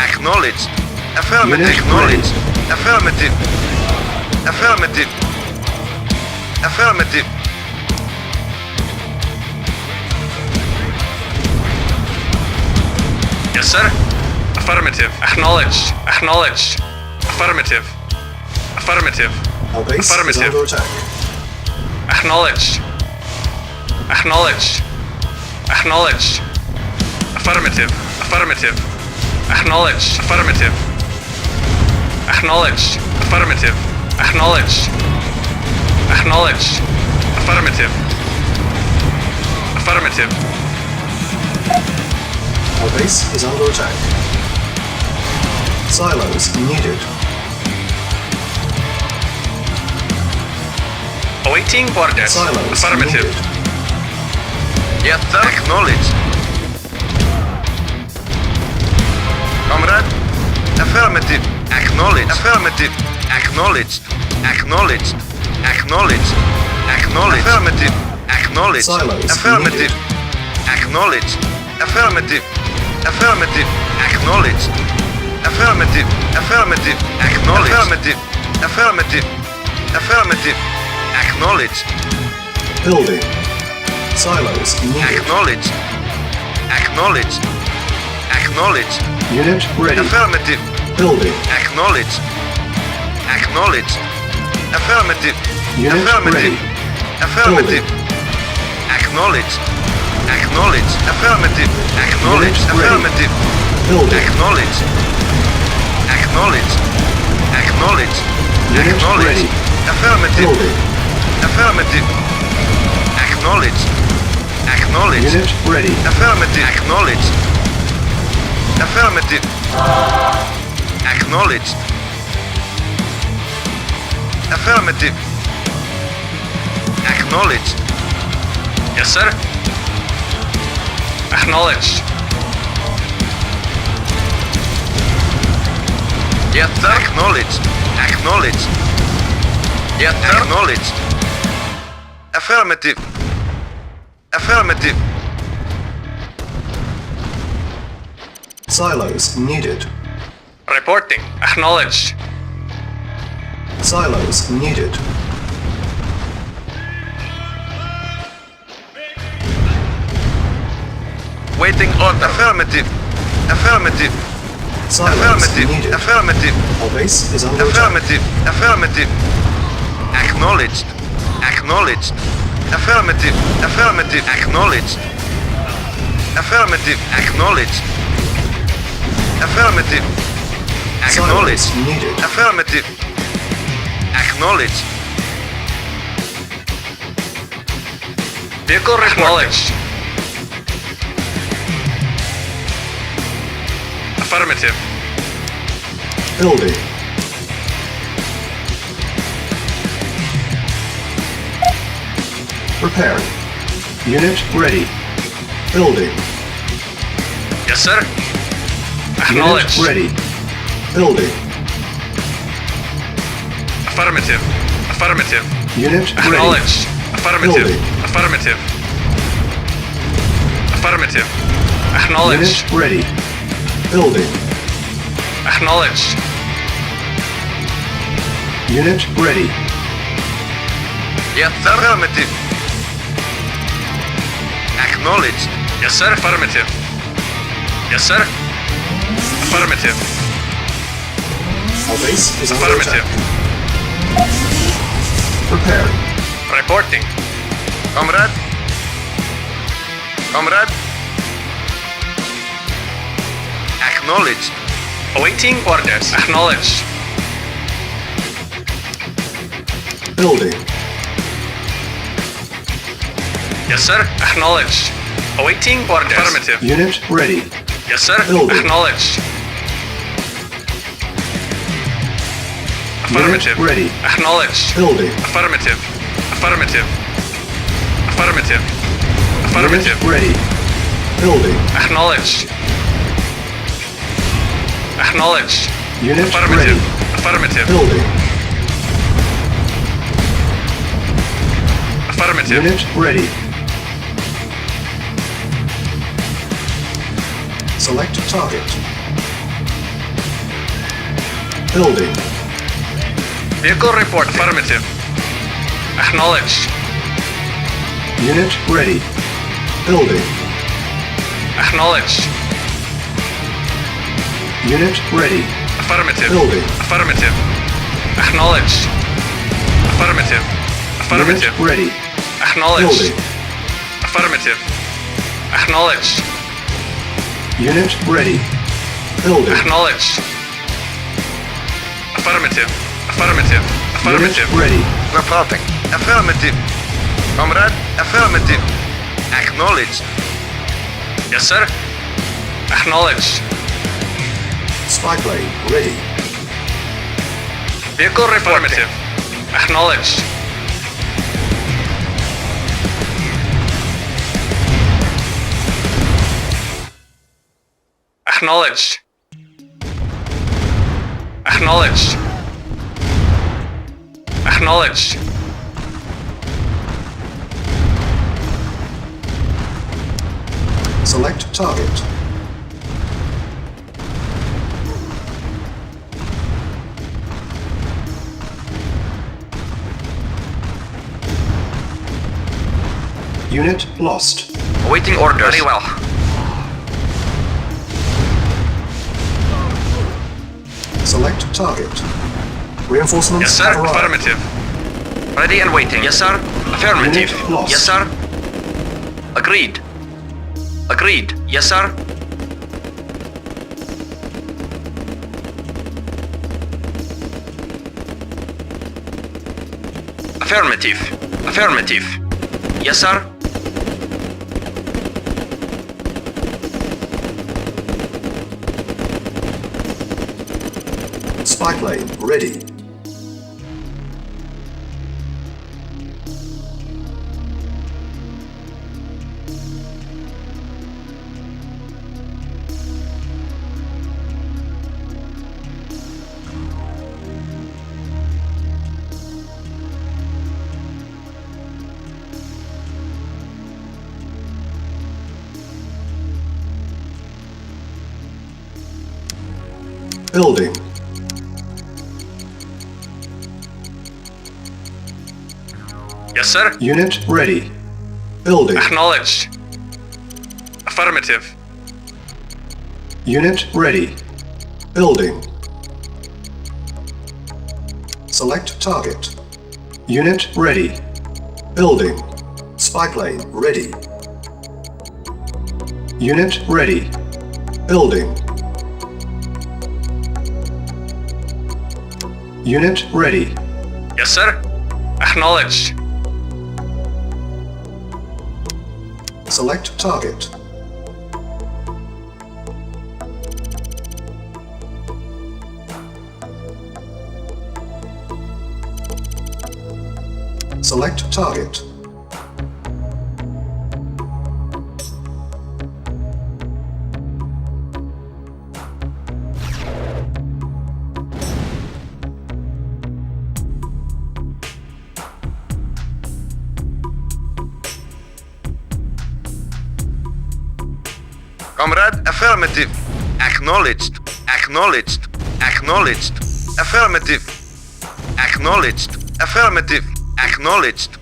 Acknowledged. Affirmative. Unit Acknowledged. Affirmative. Affirmative. Affirmative. Yes, sir. Affirmative. Acknowledged. Acknowledged. Affirmative. Affirmative. Our base is Affirmative. under attack. Acknowledged. Acknowledged. Acknowledged. Affirmative. Affirmative. Acknowledged. Affirmative. Acknowledged. Affirmative. Acknowledged. Acknowledged. Affirmative. Affirmative. Our base is under attack. Silos needed. Awaiting orders. Silos Affirmative. needed. Yes, sir. Acknowledged. Comrade. Affirmative. Acknowledged. Affirmative. Acknowledged. Acknowledged. Acknowledged. Acknowledged. Affirmative. Acknowledged. Silos Affirmative. Acknowledged. Affirmative. Affirmative. Acknowledged. Affirmative. Affirmative. Acknowledged. Affirmative. Affirmative. Affirmative. Acknowledged. Building. Silos needed. Acknowledged. Acknowledged. Acknowledged. Unit ready. Affirmative. Building. Acknowledged. Acknowledged. Affirmative. Unit Affirmative. ready. Affirmative. Acknowledged. Acknowledged. Affirmative. Acknowledged. Unit ready. Affirmative. Building. Acknowledged. Acknowledged. Acknowledged. Unit Acknowledged. ready. Affirmative. Building. Affirmative. Acknowledged. Acknowledged. Unit ready. Affirmative. Acknowledged. Affirmative. Acknowledged. Affirmative. Acknowledged. Yes, sir. Acknowledged. Yes, sir. Acknowledged. Acknowledged. Yes, sir. Acknowledged. Affirmative. Affirmative. Silos needed. Reporting. Acknowledged. Silos needed. Waiting order. Affirmative. Affirmative. Silos Affirmative. needed. Affirmative. Our base is under attack. Affirmative. Affirmative. Acknowledged. Acknowledged. Affirmative. Affirmative. Acknowledged. Affirmative. Acknowledged. Affirmative. Acknowledged. Silos needed. Affirmative. Acknowledged. Vehicle acknowledged. Affirmative. Building. Preparing. Unit ready. Building. Yes, sir. Acknowledged. Unit ready. Building. Affirmative. Affirmative. Unit ready. Acknowledged. Affirmative. Building. Affirmative. Affirmative. Acknowledged. Unit ready. Building. Acknowledged. Unit ready. Yes, sir. Affirmative. Acknowledged. Yes, sir. Affirmative. Yes, sir. Affirmative. Our base is under Affirmative. attack. Preparing. Reporting. Comrade. Comrade. Acknowledged. Awaiting orders. Acknowledged. Building. Yes, sir. Acknowledged. Awaiting orders. Affirmative. Unit ready. Yes, sir. Building. Acknowledged. Affirmative. Unit ready. Acknowledged. Building. Affirmative. Affirmative. Affirmative. Affirmative. Unit ready. Building. Acknowledged. Acknowledged. Unit Affirmative. ready. Affirmative. Building. Affirmative. Unit ready. Select target. Building. Vehicle report. Affirmative. Acknowledged. Unit ready. Building. Acknowledged. Unit ready. Affirmative. Building. Affirmative. Acknowledged. Affirmative. Affirmative. Unit ready. Acknowledged. Building. Affirmative. Acknowledged. Unit ready. Building. Acknowledged. Affirmative. Affirmative. Affirmative. Unit ready. Reporting. Affirmative. Comrade. Affirmative. Acknowledged. Yes, sir. Acknowledged. Spy plane ready. Vehicle affirmative. Acknowledged. Acknowledged. Acknowledged. Acknowledged. Select target. Unit lost. Awaiting orders. Very well. Select target. Reinforcements Yes, sir. have arrived. Affirmative. Ready and waiting. Yes, sir. Affirmative. Unit lost. Yes, sir. Agreed. Agreed. Yes, sir. Affirmative. Affirmative. Yes, sir. Spy plane ready. Building. Yes, sir. Unit ready. Building. Acknowledged. Affirmative. Unit ready. Building. Select target. Unit ready. Building. Spy plane ready. Unit ready. Building. Unit ready. Yes, sir. Acknowledged. Select target. Select target. Comrade, affirmative. Acknowledged. Acknowledged. Acknowledged. Affirmative. Acknowledged. Affirmative. Acknowledged.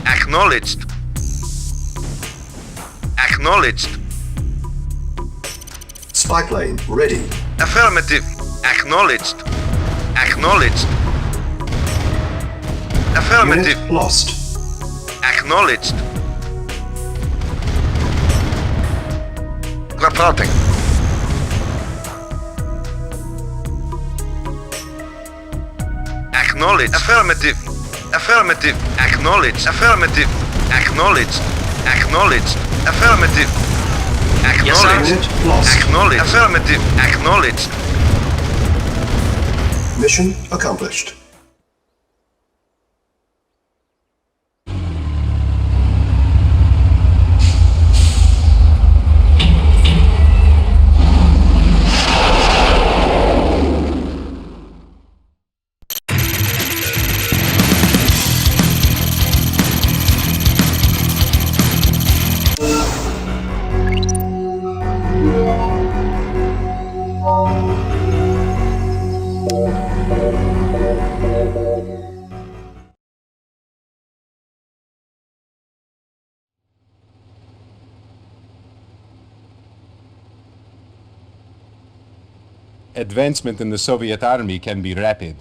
Acknowledged. Acknowledged. Spy plane ready. Affirmative. Acknowledged. Acknowledged. Affirmative. Unit lost. Acknowledged. Reporting. Acknowledged. Affirmative. Affirmative. Acknowledged. Affirmative. Acknowledged. Acknowledged. Affirmative. Acknowledged. Unit lost. Acknowledged. Affirmative. Acknowledged. Mission accomplished. Advancement in the Soviet army can be rapid.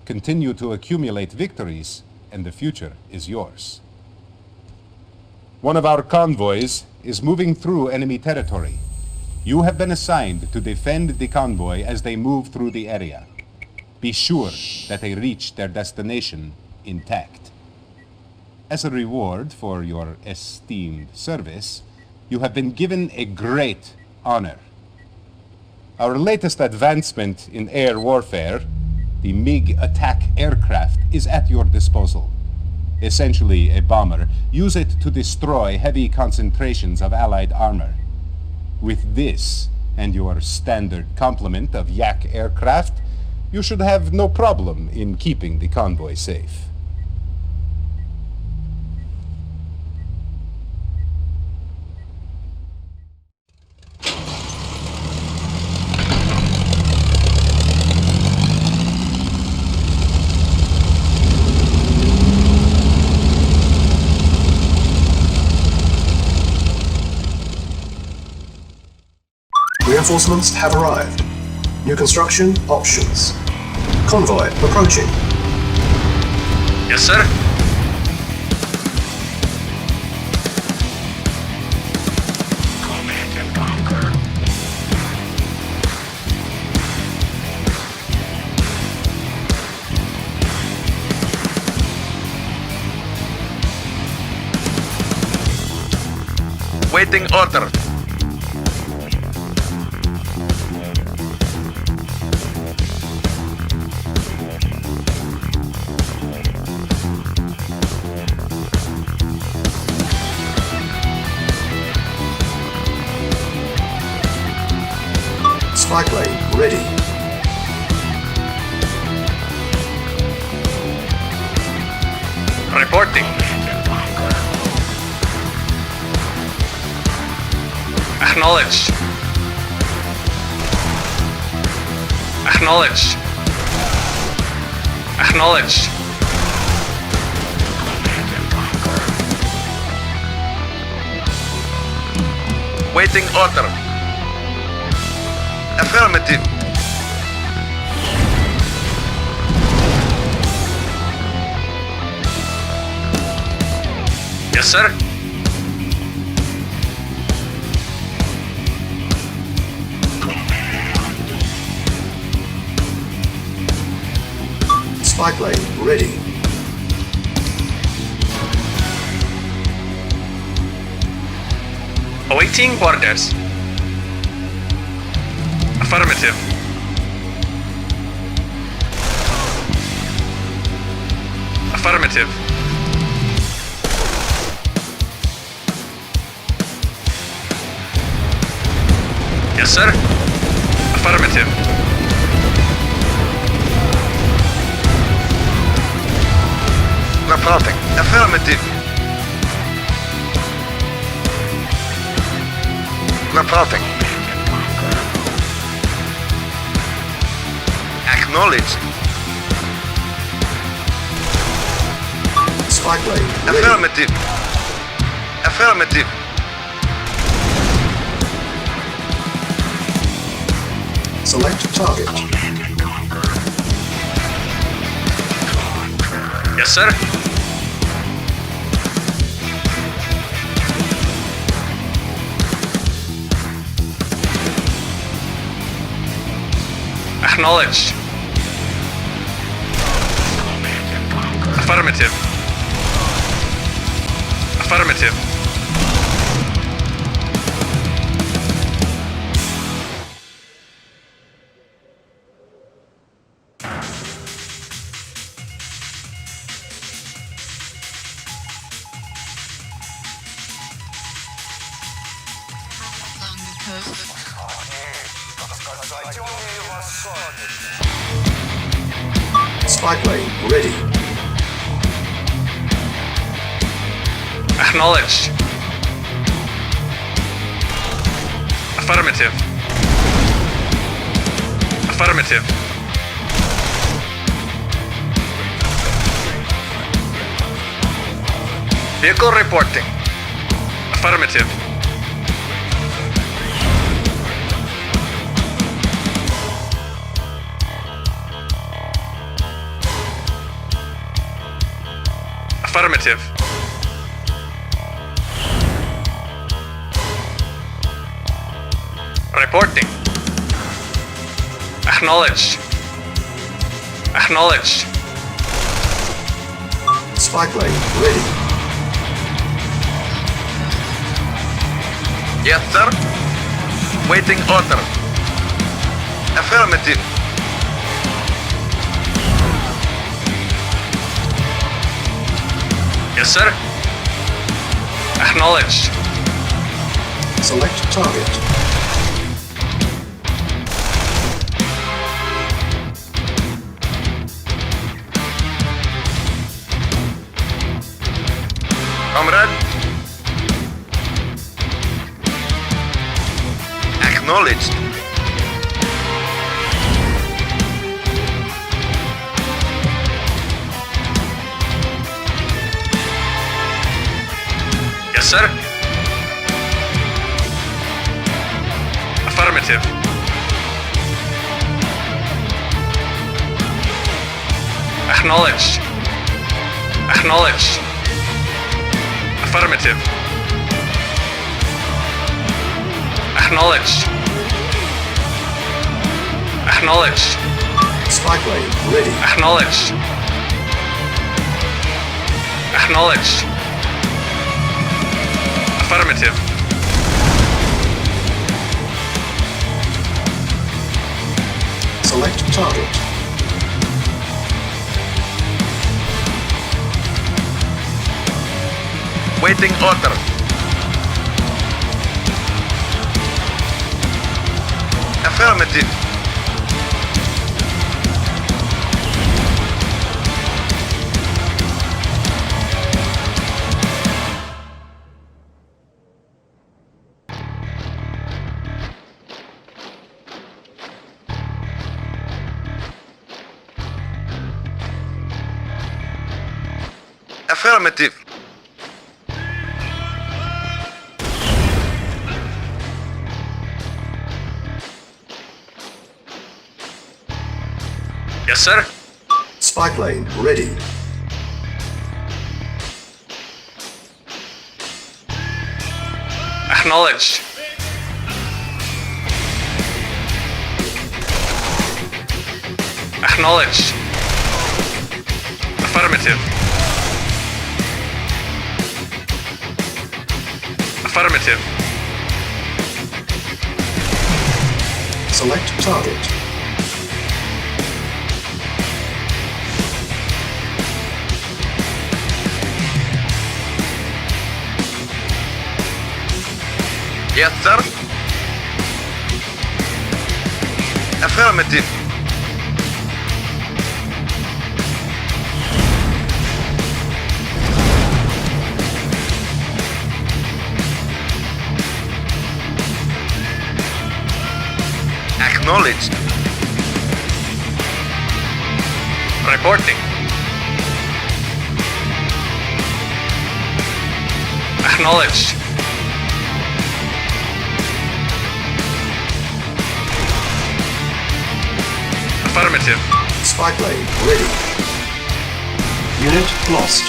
Continue to accumulate victories, and the future is yours. One of our convoys is moving through enemy territory. You have been assigned to defend the convoy as they move through the area. Be sure that they reach their destination intact. As a reward for your esteemed service, you have been given a great honor. Our latest advancement in air warfare, the MiG attack aircraft, is at your disposal. Essentially a bomber. Use it to destroy heavy concentrations of Allied armor. With this and your standard complement of Yak aircraft, you should have no problem in keeping the convoy safe. Reinforcements have arrived. New construction options. Convoy approaching. Yes, sir. Command and conquer. Waiting order. Spy plane ready. Reporting. Acknowledged. Acknowledged. Acknowledged. Waiting order. Affirmative. Yes, sir. Spy plane ready. Awaiting orders. Affirmative. Affirmative. Yes, sir. Affirmative. Reporting. Affirmative. Reporting. Acknowledged. Spy plane ready. Affirmative. Affirmative. Select target. Yes, sir. Acknowledged. Affirmative. Affirmative. Spy plane ready. Acknowledged. Affirmative. Affirmative. Vehicle reporting. Affirmative. Affirmative. Reporting. Acknowledged. Acknowledged. Spy plane ready. Yes, sir. Waiting order. Affirmative. Yes, sir. Acknowledged. Select target. Comrade. Acknowledged. Yes, sir. Affirmative. Acknowledged. Acknowledged. Affirmative. Acknowledged. Acknowledged. Spy plane ready. Acknowledged. Acknowledged. Affirmative. Select target. Waiting order. Affirmative. Affirmative. Yes, sir. Spy plane ready. Acknowledged. Acknowledged. Affirmative. Affirmative. Select target. Yes, sir. Affirmative. Acknowledged. Reporting. Acknowledged. Affirmative. Spy plane ready. Unit lost.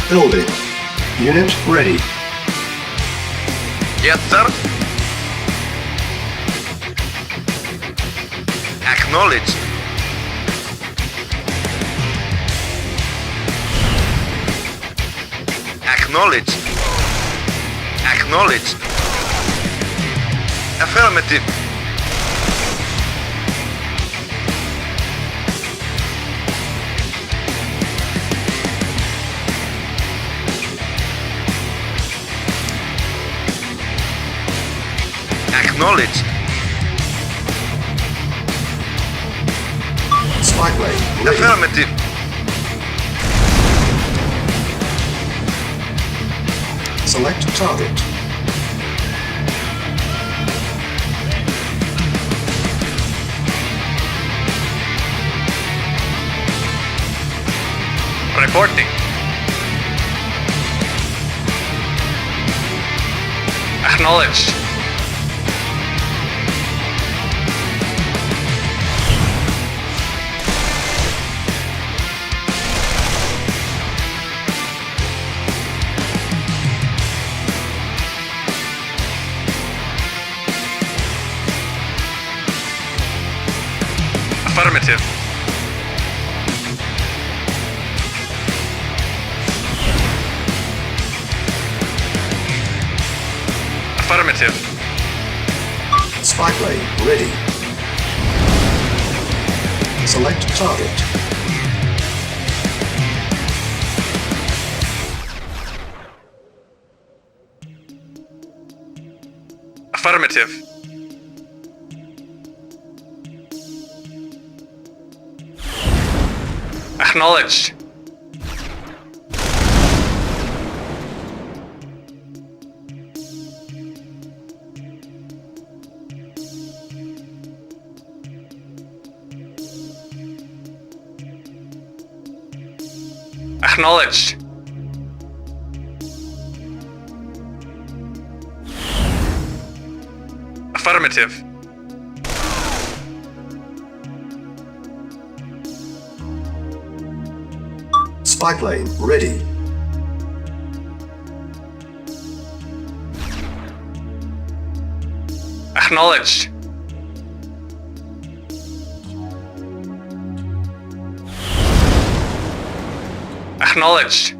Building. Unit ready. Yes, sir. Acknowledged. Acknowledged. Acknowledged. Affirmative. Acknowledged. Spy plane ready. Affirmative. Select target. Reporting. Acknowledged. Affirmative. Affirmative. Spy plane ready. Select target. Affirmative. Acknowledged. Acknowledged. Affirmative. Spy plane ready. Acknowledged. Acknowledged.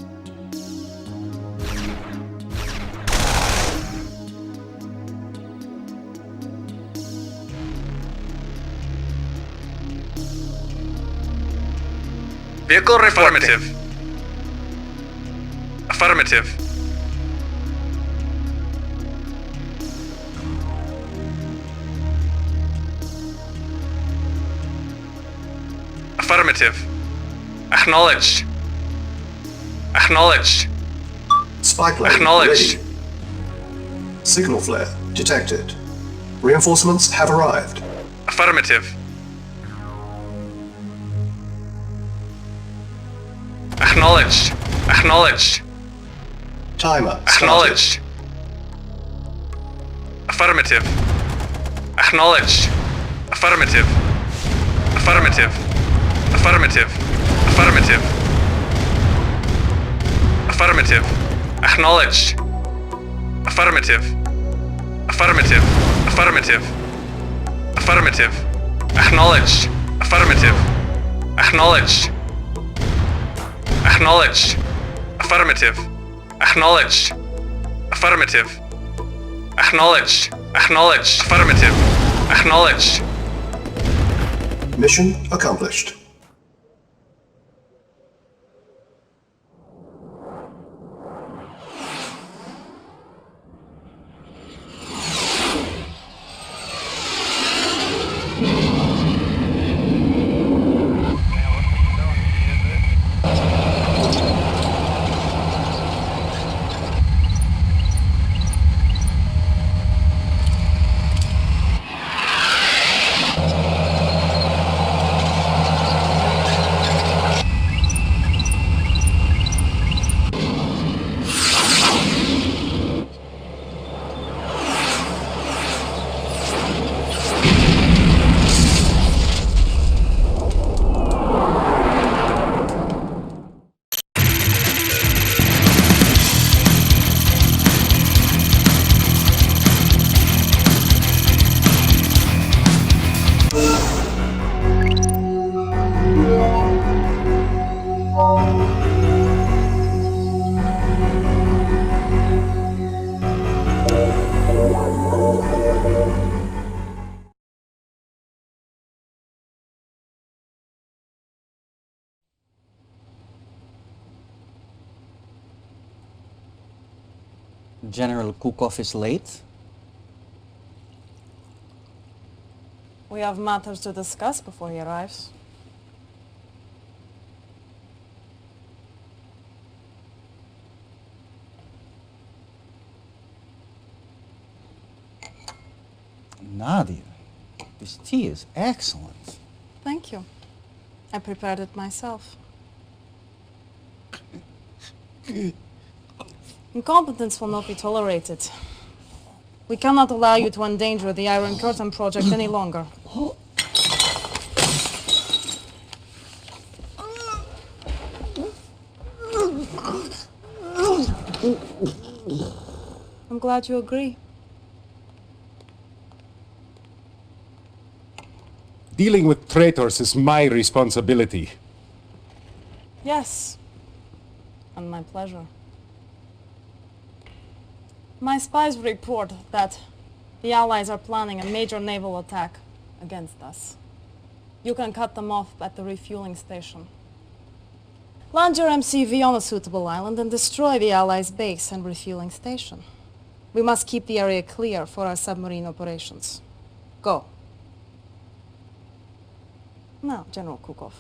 Vehicle reporting. Affirmative. Affirmative. Affirmative. Acknowledged. Acknowledged. Spy plane Acknowledged. ready. Signal flare detected. Reinforcements have arrived. Affirmative. Acknowledged. Acknowledged. Timer started. Acknowledged. Affirmative. Acknowledged. Affirmative. Affirmative. Affirmative. Affirmative. Affirmative. Acknowledged. Affirmative. Affirmative. Affirmative. Affirmative. Acknowledged. Affirmative. Acknowledged. Acknowledged. Affirmative. Acknowledged. Affirmative. Acknowledged. Acknowledged. Affirmative. Acknowledged. Mission accomplished. General Kukov is late. We have matters to discuss before he arrives. Nadia, this tea is excellent. Thank you. I prepared it myself. Incompetence will not be tolerated. We cannot allow you to endanger the Iron Curtain project any longer. I'm glad you agree. Dealing with traitors is my responsibility. Yes, and my pleasure. My spies report that the Allies are planning a major naval attack against us. You can cut them off at the refueling station. Land your MCV on a suitable island and destroy the Allies' base and refueling station. We must keep the area clear for our submarine operations. Go. Now, General Kukov,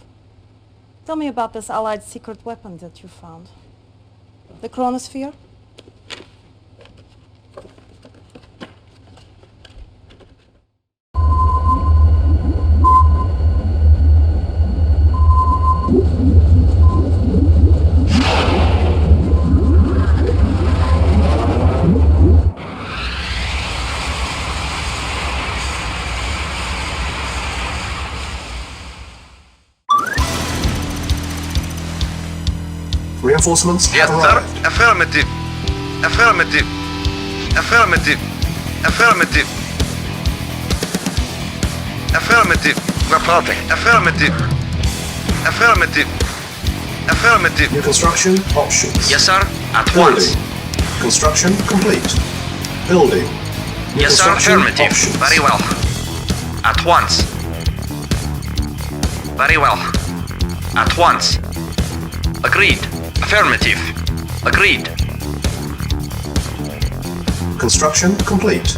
tell me about this Allied secret weapon that you found. The chronosphere? Reinforcements Yes, have sir. arrived. Affirmative. Affirmative. Affirmative. Affirmative. Affirmative. Reporting. Affirmative. Affirmative. Affirmative. New construction options. Yes, sir. At Building. once. Construction complete. Building. New Yes, sir. construction Affirmative. options. Very well. At once. Very well. At once. Agreed. Affirmative. Agreed. Construction complete.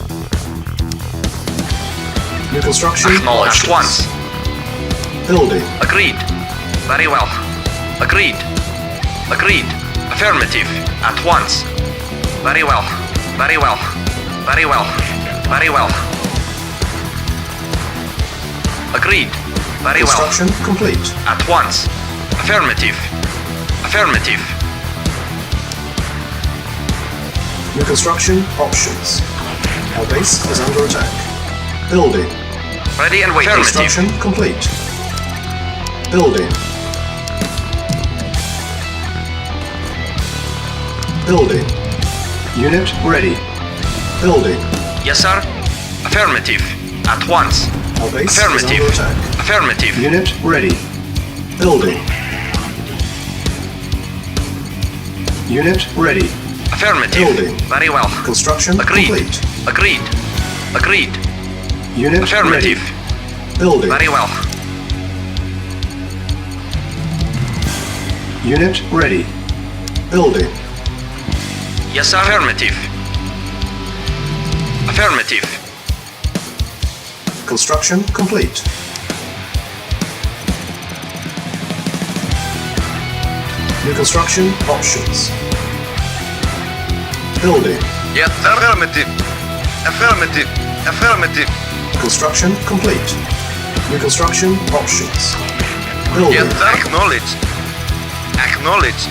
New construction Acknowledged. At options. once. Building. Agreed. Very well. Agreed. Agreed. Affirmative. At once. Very well. Very well. Very well. Very well. Agreed. Very well. Construction complete. At once. Affirmative. Affirmative. New construction options. Our base is under attack. Building. Ready and waiting. Construction complete. Building. Building. Unit ready. Building. Yes, sir. Affirmative. At once. Our base is Affirmative. under attack. Affirmative. Unit ready. Building. Unit ready. Affirmative. Building. Very well. Construction Agreed. complete. Agreed. Agreed. Unit Affirmative. ready. Building. Very well. Unit ready. Building. Yes, sir. Affirmative. Affirmative. Construction complete. New construction options. Building. Yes, sir. Affirmative. Affirmative. Affirmative. Construction complete. New construction options. Building. Yes, sir. Acknowledged. Acknowledged.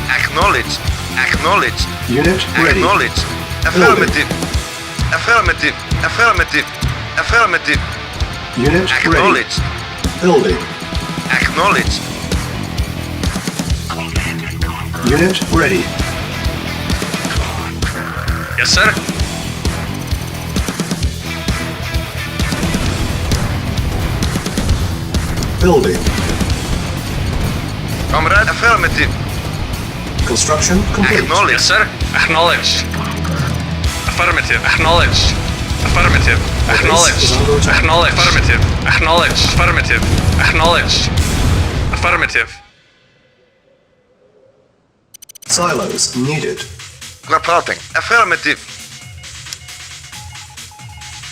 Acknowledged. Acknowledged. Unit ready. Acknowledged. Affirmative. Affirmative. Affirmative. Affirmative. Unit ready. Acknowledged. Building. Acknowledged. Unit ready. Yes, sir. Building. Comrade. Affirmative. Construction complete. Acknowledged. Yes, sir. Acknowledged. Affirmative. Acknowledged. Affirmative. Acknowledged. Acknowledged. Affirmative. Acknowledged. Affirmative. Acknowledged. Affirmative. Silos needed. Reporting. Affirmative.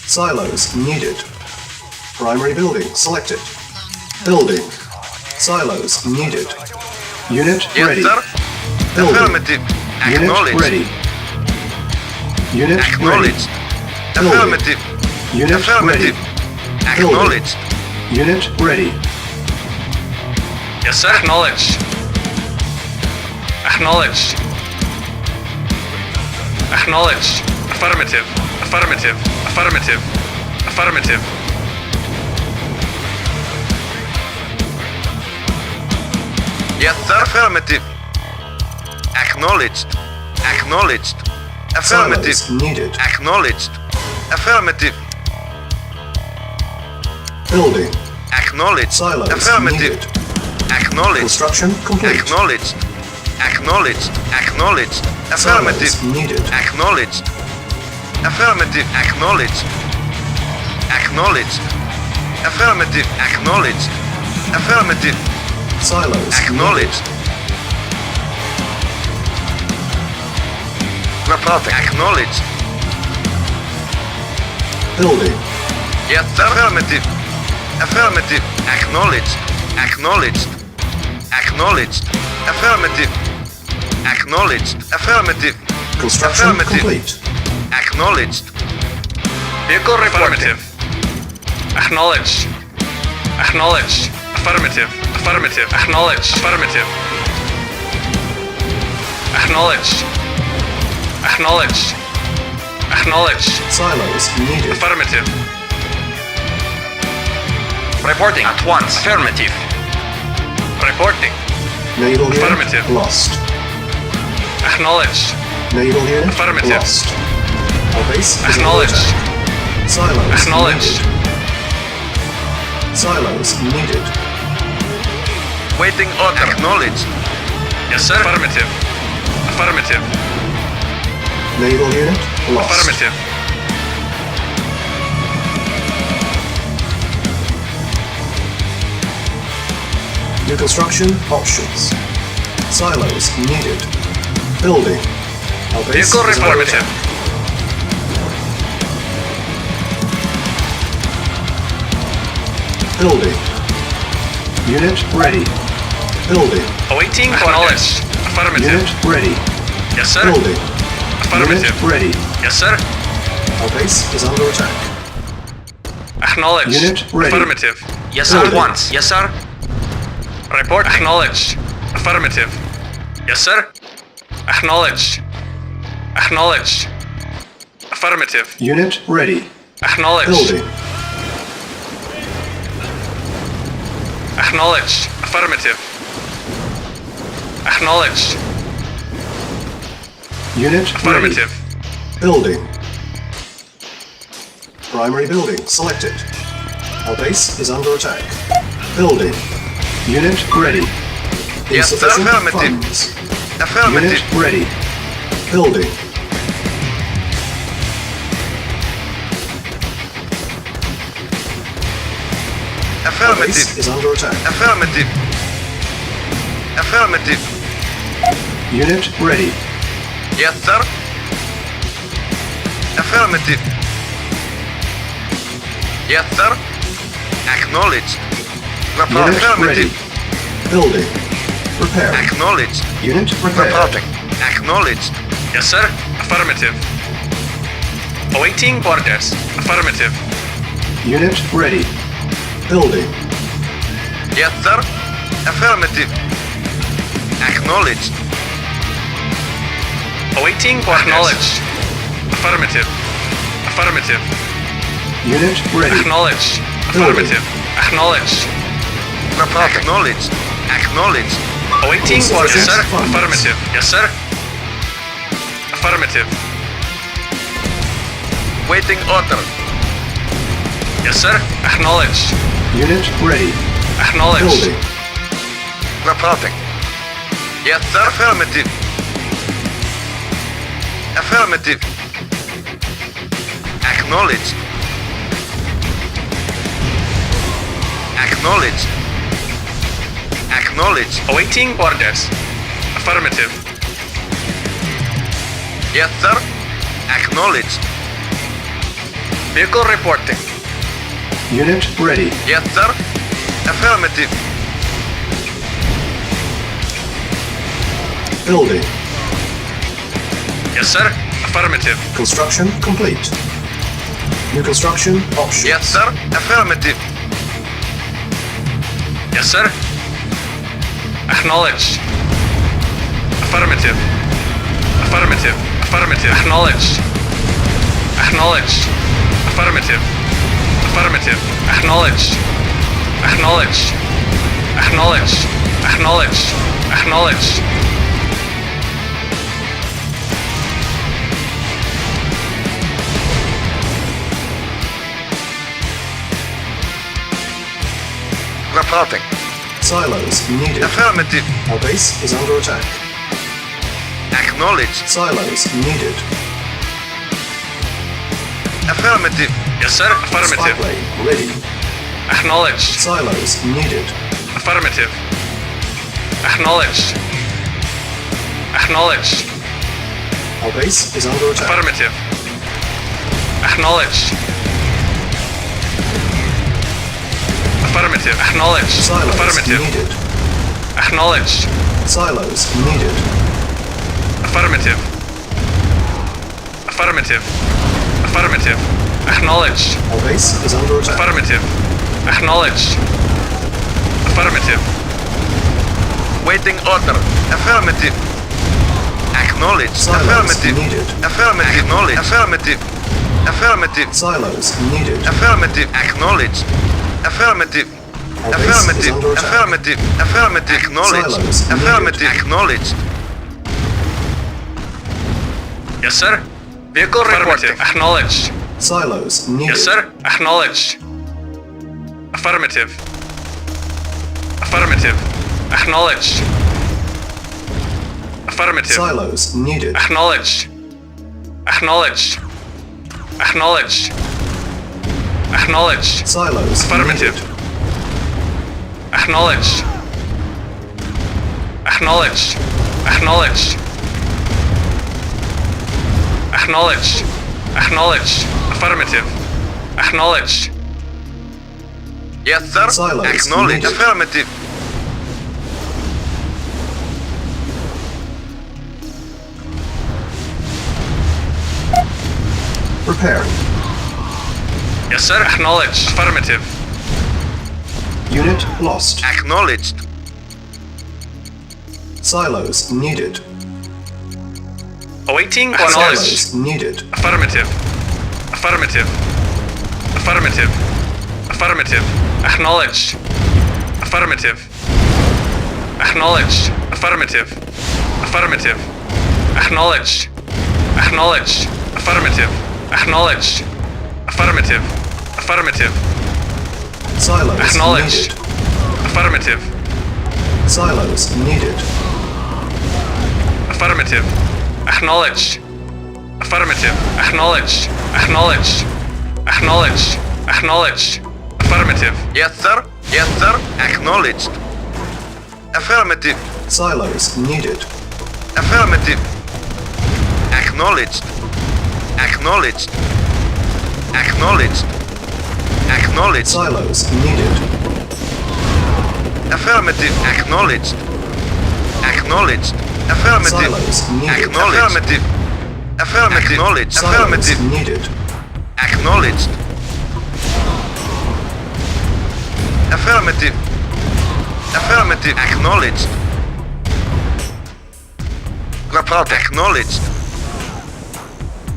Silos needed. Primary building selected. Building. Silos needed. Unit Yes, ready. sir. Building. Affirmative. Unit Acknowledged. ready. Unit Acknowledged. Building. Affirmative. ready. Unit Affirmative. ready. Acknowledged. Unit ready. Yes, sir. Acknowledged. Acknowledged. Acknowledged. Affirmative. Affirmative. Affirmative. Affirmative. Yes, sir. Affirmative. Acknowledged. Acknowledged. Affirmative. Silos needed. Acknowledged. Affirmative. Building. Acknowledged. Silos Affirmative. needed. Acknowledged. Construction complete. Acknowledged. Acknowledged. Acknowledged. Affirmative. Silos needed. Acknowledged. Affirmative. Acknowledged. Acknowledged. Affirmative. Acknowledged. Affirmative. Silos Acknowledged. Reporting. Acknowledged. Building. Yes, sir. Affirmative. Affirmative. Acknowledged. Acknowledged. Acknowledged. Affirmative. Acknowledged. Affirmative. Construction Affirmative. complete. Acknowledged. Vehicle affirmative. Acknowledged. Acknowledged. Affirmative. Affirmative. Acknowledged. Affirmative. Acknowledged. Acknowledged. Acknowledged. Silos needed. Affirmative. Reporting at once. Affirmative. Reporting. Naval unit Affirmative. lost. Acknowledged. Naval unit Affirmative. lost. Our base is under Acknowledged. attack. Silos Acknowledged. needed. Silos needed. Waiting order. Acknowledged. Yes, sir. Affirmative. Affirmative. Naval unit lost. Affirmative. New construction options. Silos needed. Building. Our base Vehicle is under affirmative. attack. Building. Unit ready. Building. Awaiting acknowledged. Affirmative. Unit ready. Yes, sir. Building. Affirmative. Unit ready. Yes, sir. Our base is under attack. Acknowledged. Unit ready. Affirmative. Yes, sir. At Building. once. Yes, sir. Report acknowledged. Affirmative. Yes, sir. Acknowledged. Acknowledged. Affirmative. Unit ready. Acknowledged. Building. Acknowledged. Affirmative. Acknowledged. Unit Affirmative. ready. Building. Primary building selected. Our base is under attack. Building. Unit ready. Yes, sir. Insufficient Affirmative. funds. Affirmative. Unit ready. Building. Our Affirmative. base is under attack. Affirmative. Affirmative. Unit ready. Yes, sir. Affirmative. Yes, sir. Acknowledged. Report. Unit ready. Affirmative. Building. Repair. Acknowledged. Unit repaired. Reporting. Acknowledged. Yes, sir. Affirmative. Awaiting orders. Affirmative. Unit ready. Building. Yes, sir. Affirmative. Acknowledged. Awaiting orders. Acknowledged. Affirmative. Affirmative. Unit ready. Acknowledged. Building. Affirmative. Acknowledged. Report. Acknowledged. Acknowledged. Awaiting orders, Insufficient sir. funds. Affirmative. Yes, sir. Affirmative. Waiting order. Yes, sir. Acknowledged. Unit ready. Acknowledged. Building. Reporting. Yes, sir. Affirmative. Affirmative. Acknowledged. Acknowledged. Acknowledged. Awaiting orders. Affirmative. Yes, sir. Acknowledged. Vehicle reporting. Unit ready. Yes, sir. Affirmative. Building. Yes, sir. Affirmative. Construction complete. New construction options. Yes, sir. Affirmative. Yes, sir. Acknowledged. Affirmative. Affirmative. Affirmative. Acknowledged. Acknowledged. Affirmative. Affirmative. Acknowledged. Acknowledged. Acknowledged. Acknowledged. Acknowledged. Reporting. Silos needed. Affirmative. Our base is under attack. Acknowledged. Silos needed. Affirmative. Yes, sir. Affirmative. Spy plane ready. Acknowledged. Silos needed. Affirmative. Acknowledged. Acknowledged. Our base is under attack. Affirmative. Acknowledged. Affirmative. Acknowledged. Silos Affirmative. needed. Acknowledged. Silos needed. Affirmative. Affirmative. Affirmative. Acknowledged. Our base is under attack. Affirmative. Acknowledged. Affirmative. Waiting order. Affirmative. Acknowledged. Silos Affirmative. needed. Affirmative. Acknowledged. Affirmative. Affirmative. Silos needed. Affirmative. Acknowledged. Affirmative. Our base is Affirmative. under attack. Affirmative. Affirmative. Acknowledged. Silos needed. Affirmative. Acknowledged. Yes, sir. Vehicle reporting. Acknowledged. Silos needed. Yes, sir. Acknowledged. Affirmative. Affirmative. Acknowledged. Affirmative. Silos needed. Acknowledged. Acknowledged. Acknowledged. Acknowledged. Silos Affirmative. needed. Acknowledged. Acknowledged. Acknowledged. Acknowledged. Acknowledged. Affirmative. Acknowledged. Yes, sir. Silos Acknowledged. needed. Affirmative. Preparing. Yes, sir. Acknowledged. Affirmative. Unit lost. Acknowledged. Silos needed. Awaiting. Acknowledged. Silos needed. Affirmative. Affirmative. Affirmative. Affirmative. Acknowledged. Affirmative. Acknowledged. Affirmative. Affirmative. Acknowledged. Acknowledged. Affirmative. Acknowledged. Affirmative. Affirmative. Silos Acknowledged. needed. Affirmative. Silos needed. Affirmative. Acknowledged. Affirmative. Acknowledged. Acknowledged. Acknowledged. Acknowledged. Affirmative. Yes, sir. Yes, sir. Acknowledged. Affirmative. Silos needed. Affirmative. Acknowledged. Acknowledged. Acknowledged. Acknowledged. Silos needed. Affirmative. Acknowledged. Acknowledged. Affirmative. Silos needed. Affirmative. Affirmative. Acknowledged. Silos Affirmative. needed. Acknowledged. Affirmative. Affirmative. Acknowledged. Report. Acknowledged.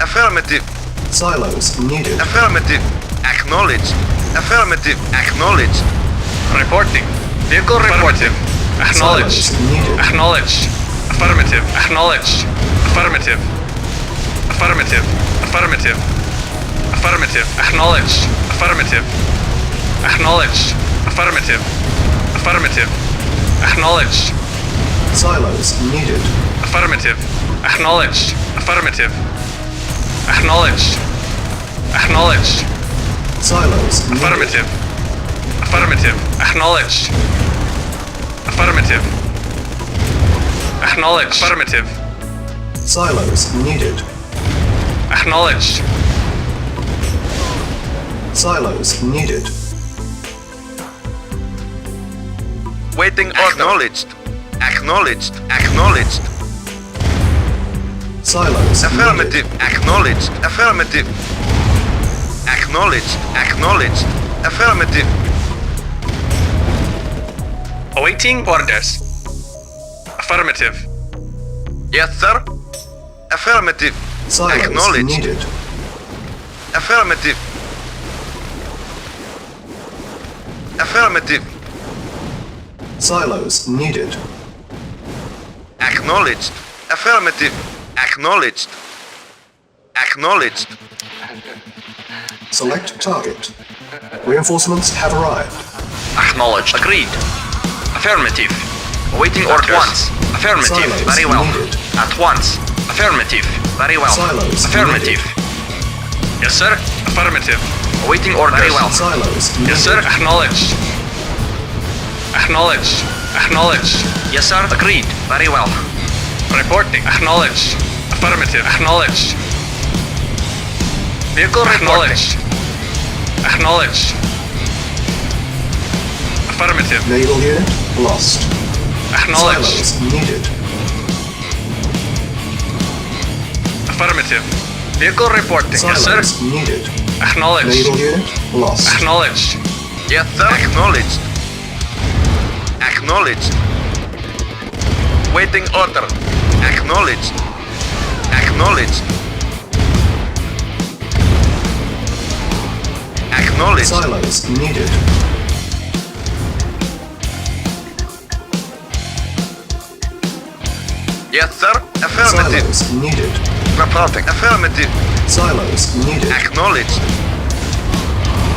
Affirmative. Silos needed. Affirmative. Acknowledged. Affirmative. Acknowledged. Reporting. Vehicle reporting. Acknowledged. Silos needed. Acknowledged. Affirmative. Acknowledged. Affirmative. Affirmative. Affirmative. Affirmative. Acknowledged. Affirmative. Acknowledged. Affirmative. Affirmative. Acknowledged. Silos needed. Affirmative. Acknowledged. Affirmative. Acknowledged. Acknowledged. Silos needed. Affirmative. Affirmative. Acknowledged. Affirmative. Acknowledged. Affirmative. Silos needed. Acknowledged. Silos needed. Waiting order. Acknowledged. Acknowledged. Acknowledged. Silos Affirmative. Acknowledged. Affirmative. Acknowledged. Acknowledged. Affirmative. Awaiting orders. Affirmative. Yes, sir. Affirmative. Silos Acknowledged. needed. Affirmative. Affirmative. Silos needed. Acknowledged. Affirmative. Acknowledged. Acknowledged. Select target. Reinforcements have arrived. Acknowledged. Agreed. Affirmative. Awaiting orders. At once. Affirmative. Silos Very well. needed. At once. Affirmative. Very well. Silos Affirmative. Yes, sir. Affirmative. Awaiting orders. Very well. Silos needed. Yes, sir. Acknowledged. Acknowledged. Acknowledged. Yes, sir. Agreed. Very well. Reporting. Acknowledged. Affirmative. Acknowledged. Vehicle acknowledged. Acknowledged. Affirmative. Naval unit lost. Acknowledged. Silos needed. Affirmative. Vehicle reporting. Yes, Silos sir. needed. Acknowledged. Naval unit lost. Acknowledged. Yes, sir. Acknowledged. Acknowledged. Waiting order. Acknowledged. Acknowledged. Acknowledged. Silos needed. Yes, sir. Affirmative. Silos needed. Reporting. Affirmative. Silos needed. Acknowledged.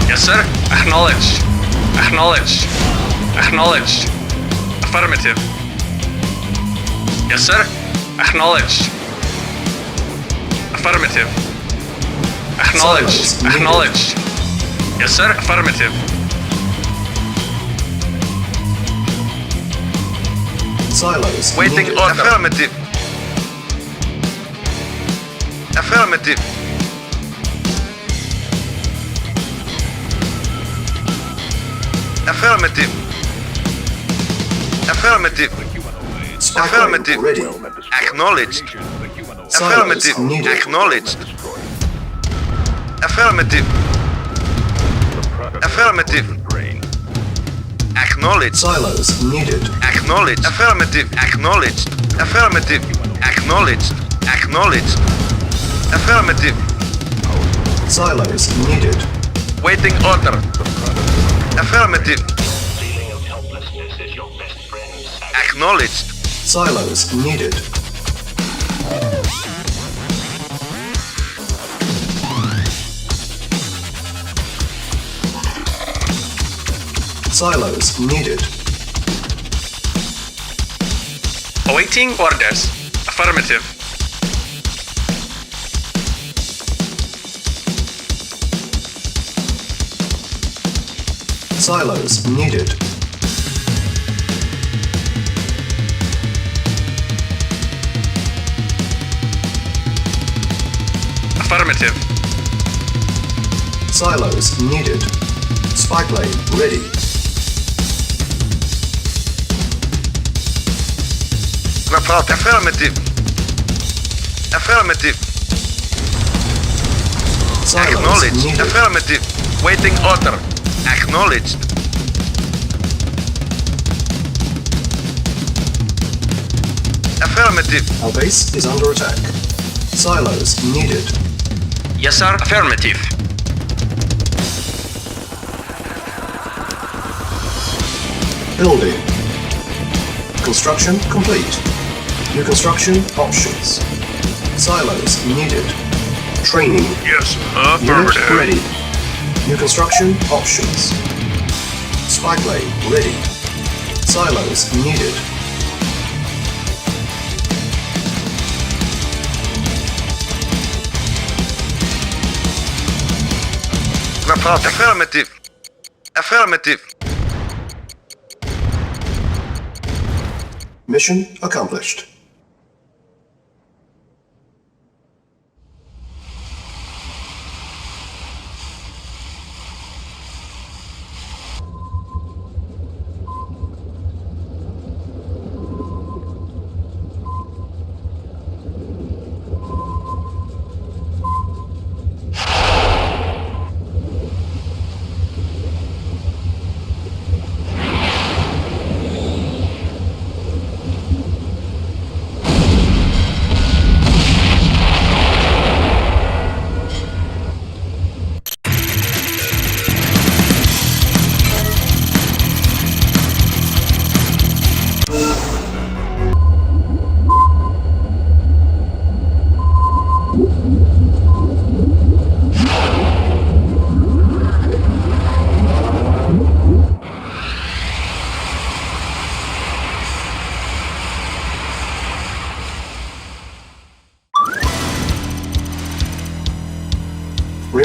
Yes, sir. Acknowledged. Acknowledged. Acknowledged. Affirmative. Yes, sir. Acknowledged. Affirmative. Acknowledged. Silos needed. Acknowledged. Yes, sir. Affirmative. Silos Waiting needed. order. Affirmative. Affirmative. Affirmative. Affirmative. Spy Affirmative. plane ready. Acknowledged. Silos Affirmative. needed. Acknowledged. Affirmative. Affirmative. Acknowledged. Silos needed. Acknowledged. Affirmative. Acknowledged. Affirmative. Acknowledged. Acknowledged. Affirmative. Silos needed. Waiting order. Affirmative. Acknowledged. Silos needed. Silos needed. Awaiting orders. Affirmative. Silos needed. Affirmative. Silos needed. Spy plane ready. Report. Affirmative. Affirmative. Silos Acknowledged. needed. Affirmative. Waiting order. Acknowledged. Affirmative. Our base is under attack. Silos needed. Yes, sir. Affirmative. Building. Construction complete. New construction options. Silos needed. Training. Yes, Unit affirmative. ready. New construction options. Spy plane ready. Silos needed. Report. Affirmative. Affirmative. Mission accomplished.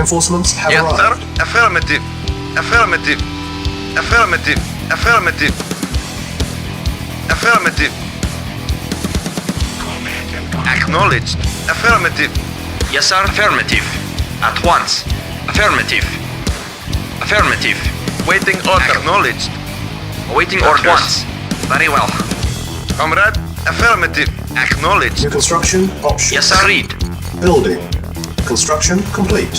Reinforcements have Yes, sir. arrived. Affirmative. Affirmative. Affirmative. Affirmative. Affirmative. Acknowledged. Affirmative. Yes, sir. Affirmative. At once. Affirmative. Affirmative. Waiting order. Acknowledged. Awaiting orders. At once. Very well. Comrade. Affirmative. Acknowledged. New construction options. Yes, sir. Agreed. Building. Construction complete.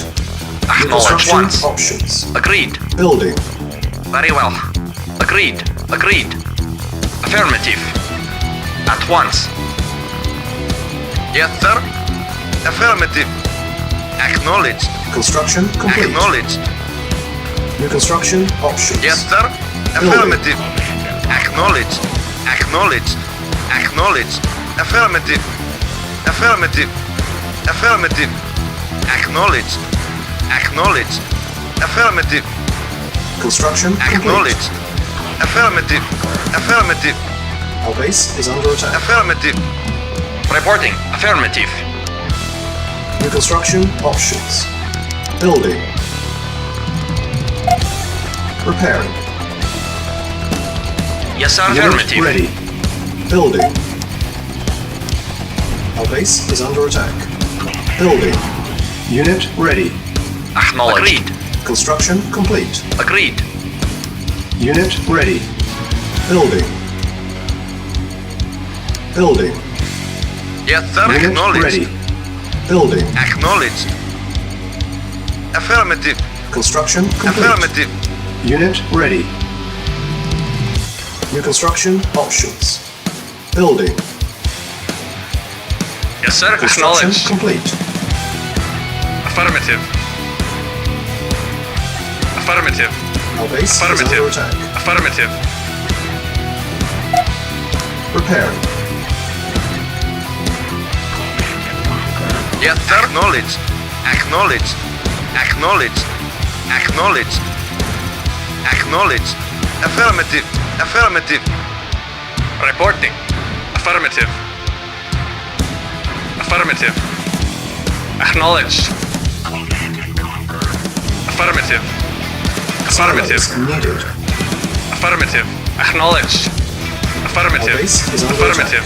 New Acknowledge construction once. options. Agreed. Building. Very well. Agreed. Agreed. Affirmative. At once. Yes, sir. Affirmative. Acknowledged. Construction complete. Acknowledged. New construction options. Yes, sir. Affirmative. Acknowledged. Acknowledged. Acknowledged. Affirmative. Affirmative. Affirmative. Acknowledged. Acknowledged. Affirmative. Construction complete. Acknowledged. Affirmative. Affirmative. Our base is under attack. Affirmative. Reporting. Affirmative. New construction options. Building. Repairing. Yes, sir. Unit Affirmative. ready. Building. Our base is under attack. Building. Unit ready. Acknowledged. Agreed. Construction complete. Agreed. Unit ready. Building. Building. Yes, sir. Unit Acknowledged. ready. Building. Acknowledged. Affirmative. Construction complete. Affirmative. Unit ready. New construction options. Building. Yes, sir. Construction Acknowledged. complete. Affirmative. Affirmative. Our base is Affirmative. under attack. Affirmative. Repairing. Yes, sir. Acknowledged. Acknowledged. Acknowledged. Acknowledged. Acknowledged. Affirmative. Affirmative. Reporting. Affirmative. Affirmative. Acknowledged. Affirmative. Affirmative. Silence needed. Affirmative. Acknowledged. Affirmative. Our base is under Affirmative.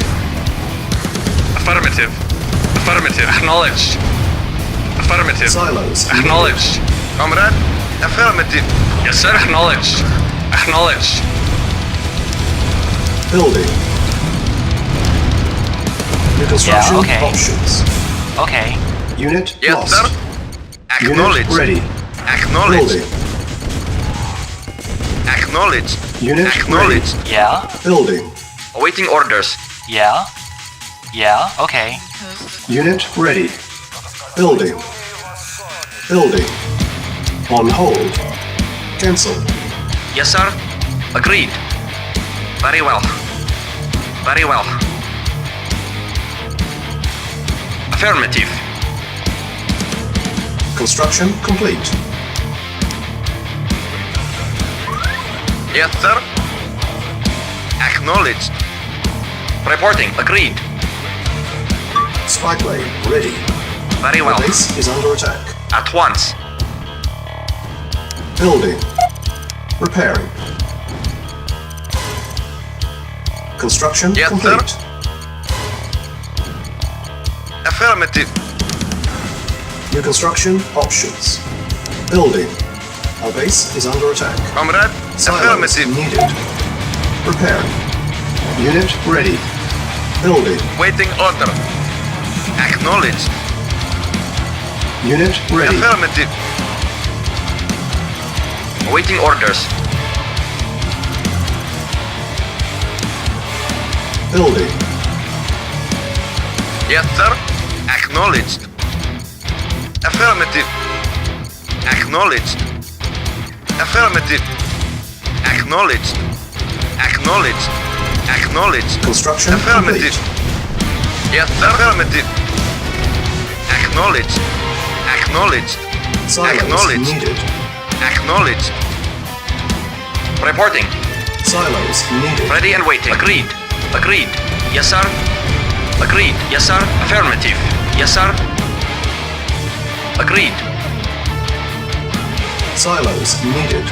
Affirmative. Affirmative. Acknowledged. Affirmative. Silos Acknowledged. Comrade. Affirmative. Yes, sir. Acknowledged. Acknowledged. Building. New construction okay. options. Okay. Unit Yes, lost. sir. Acknowledged. Unit ready. Acknowledged. Building. Acknowledged. Unit Acknowledged. Yeah? Building. Awaiting orders. Yeah? Yeah? Okay. Unit ready. Building. Building. On hold. Cancel. Yes, sir. Agreed. Very well. Very well. Affirmative. Construction complete. Yes, sir. Acknowledged. Reporting. Agreed. Spy plane ready. Very well. Our base is under attack. At once. Building. Repairing. Construction Yes, complete. sir. Affirmative. New construction options. Building. Our base is under attack. Comrade. Silos Affirmative. needed. Repairing. Unit ready. Building. Waiting order. Acknowledged. Unit ready. Affirmative. Awaiting orders. Building. Yes, sir. Acknowledged. Affirmative. Acknowledged. Affirmative. Acknowledged. Acknowledged. Acknowledged. Construction Affirmative. complete. Yes, sir. Affirmative. Acknowledged. Acknowledged. Silos Acknowledged. needed. Acknowledged. Reporting. Silos needed. Ready and waiting. Agreed. Agreed. Yes, sir. Agreed. Yes, sir. Affirmative. Yes, sir. Agreed. Silos needed.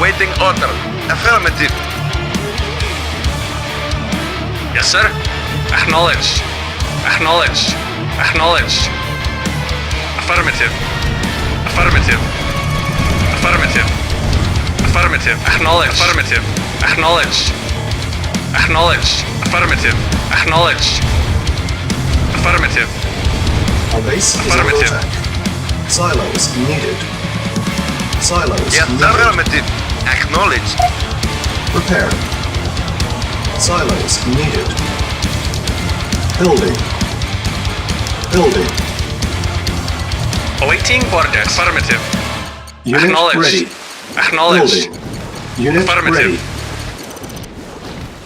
Waiting order. Affirmative. Yes, sir. Acknowledged. Acknowledged. Acknowledged. Affirmative. Affirmative. Affirmative. Affirmative. Acknowledged. Affirmative. Acknowledged. Acknowledged. Affirmative. Acknowledged. Affirmative. Our base is under Affirmative. attack. Silos needed. Silos Yes, needed. affirmative. Acknowledged. Prepare. Silos needed. Building. Building. Awaiting order. Affirmative. Unit Acknowledged. ready. Acknowledged. Building. Unit Affirmative. ready.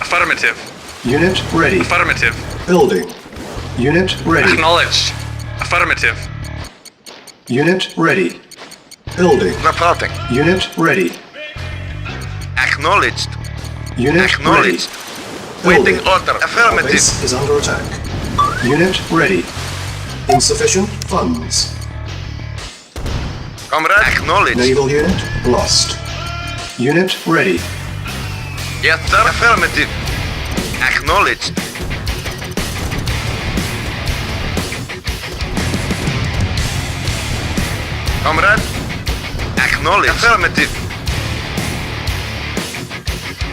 Affirmative. Unit ready. Affirmative. Building. Unit ready. Acknowledged. Affirmative. Unit ready. Building. Reporting. Unit ready. Acknowledged. Unit Acknowledged. ready. Waiting Building. order. Our Affirmative. base is under attack. Unit ready. Insufficient funds. Comrade. Acknowledged. Naval unit lost. Unit ready. Yes, sir. Affirmative. Acknowledged. Comrade. Acknowledged. Affirmative.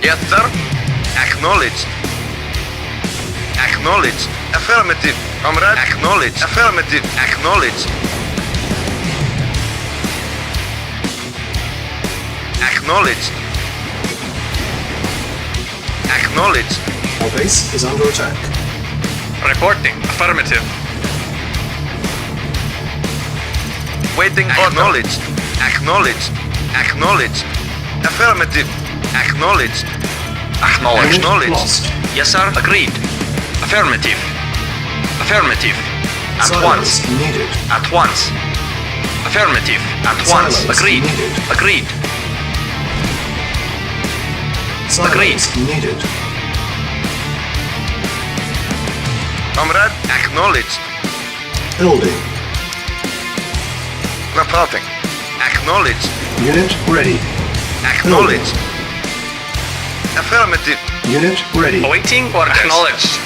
Yes, sir. Acknowledged. Acknowledged. Affirmative. Comrade. Acknowledged. Affirmative. Acknowledged. Acknowledged. Acknowledged. Our base is under attack. Reporting. Affirmative. Waiting. Acknowledged. Acknowledged. Acknowledged. Affirmative. Acknowledged. Acknowledged. Unit Acknowledged. lost. Yes, sir. Agreed. Affirmative. Affirmative. At Silos once. needed. At once. Affirmative. At once. Silos Agreed. needed. Agreed. Silos Agreed. needed. Comrade. Acknowledged. Building. Reporting. Acknowledged. Unit ready. Acknowledged. Affirmative. Unit ready. Awaiting orders. Acknowledged.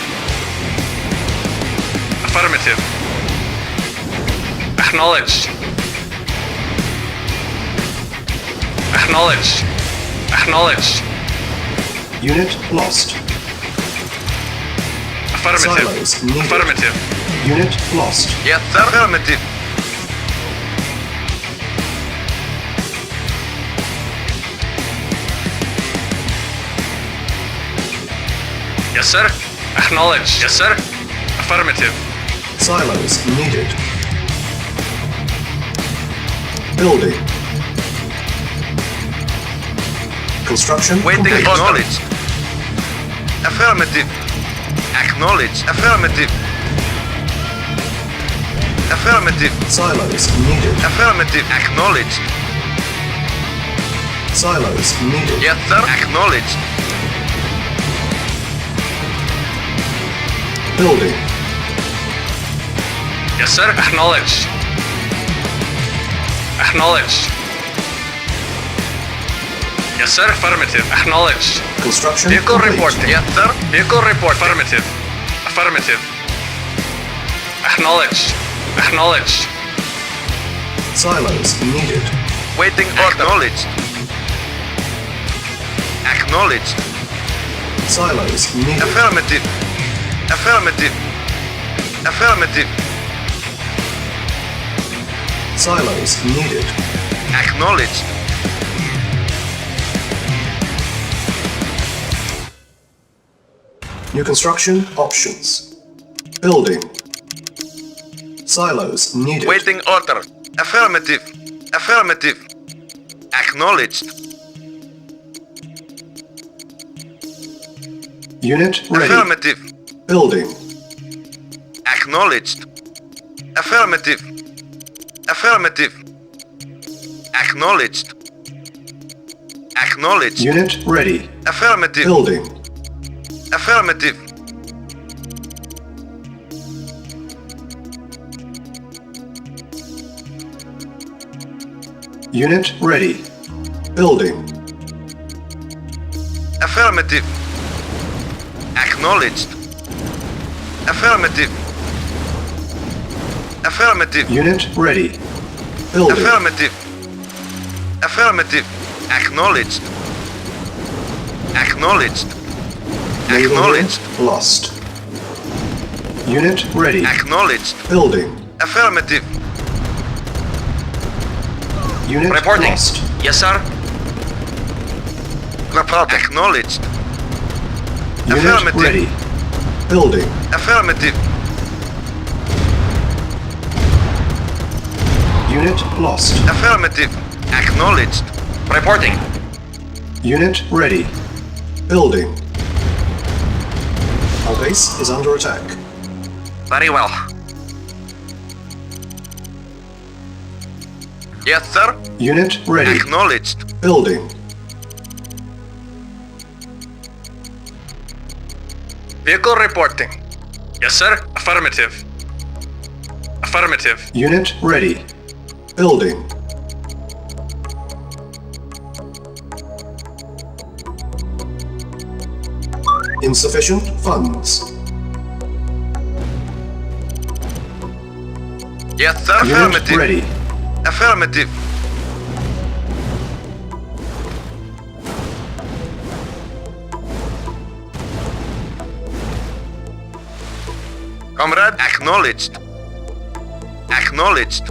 Affirmative. Acknowledged. Acknowledged. Acknowledged. Unit lost. Affirmative. Silos needed. Affirmative. Unit lost. Yes, sir. Affirmative. Yes, sir. Acknowledged. Yes, sir. Affirmative. Silos needed. Building. Construction Waiting. complete. Acknowledged. Affirmative. Acknowledged. Affirmative. Affirmative. Silos needed. Affirmative. Acknowledged. Silos needed. Yes, sir. Acknowledged. Building. Yes, sir. Acknowledged. Acknowledged. Yes, sir. Affirmative. Acknowledged. Construction Vehicle complete. report. Yes, sir. Vehicle report. Affirmative. Affirmative. Acknowledged. Acknowledged. Silos needed. Waiting order. Acknowledged. Acknowledged. Silos needed. Affirmative. Affirmative. Affirmative. Silos needed. Acknowledged. New construction options. Building. Silos needed. Waiting order. Affirmative. Affirmative. Acknowledged. Unit ready. Affirmative. Building. Acknowledged. Affirmative. Affirmative. Acknowledged. Acknowledged. Unit ready. Affirmative. Building. Affirmative. Unit ready. Building. Affirmative. Acknowledged. Affirmative. Affirmative. Unit ready. Building. Affirmative. Affirmative. Acknowledged. Acknowledged. Naval Acknowledged. unit lost. Unit ready. Acknowledged. Building. Affirmative. Unit Reporting. lost. Yes, sir. Reporting. Acknowledged. Unit Affirmative. ready. Building. Affirmative. Unit lost. Affirmative. Acknowledged. Reporting. Unit ready. Building. Our base is under attack. Very well. Yes, sir. Unit ready. Acknowledged. Building. Vehicle reporting. Yes, sir. Affirmative. Affirmative. Unit ready. Building. Insufficient funds. Yes, sir. Unit Affirmative. ready. Affirmative. Comrade, acknowledged. Acknowledged.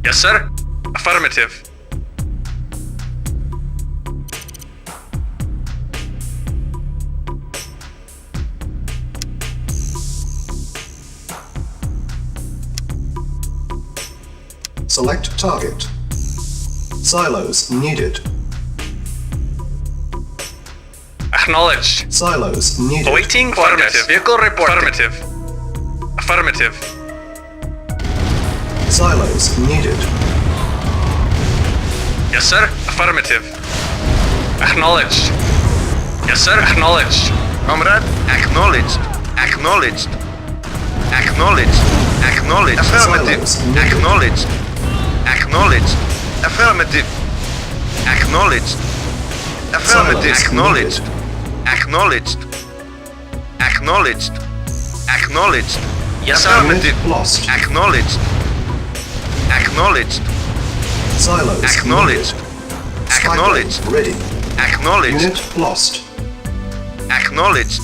Yes, sir. Affirmative. Select target. Silos needed. Acknowledged. Silos needed. Awaiting orders. Vehicle report. Affirmative. Affirmative. Silos needed. Yes, sir. Affirmative. Acknowledged. Yes, sir. Acknowledged. Comrade, acknowledged. Acknowledged. Acknowledged. Acknowledged. Affirmative. Silos needed. Acknowledged. Acknowledged. Affirmative. Acknowledged. Affirmative. Silos Acknowledged. Acknowledged. Acknowledged. Acknowledged. Yes, sir. Affirmative. Unit lost. Acknowledged. Acknowledged. Silos Acknowledged. needed. Acknowledged. Spy plane ready. Acknowledged. Unit lost. Acknowledged.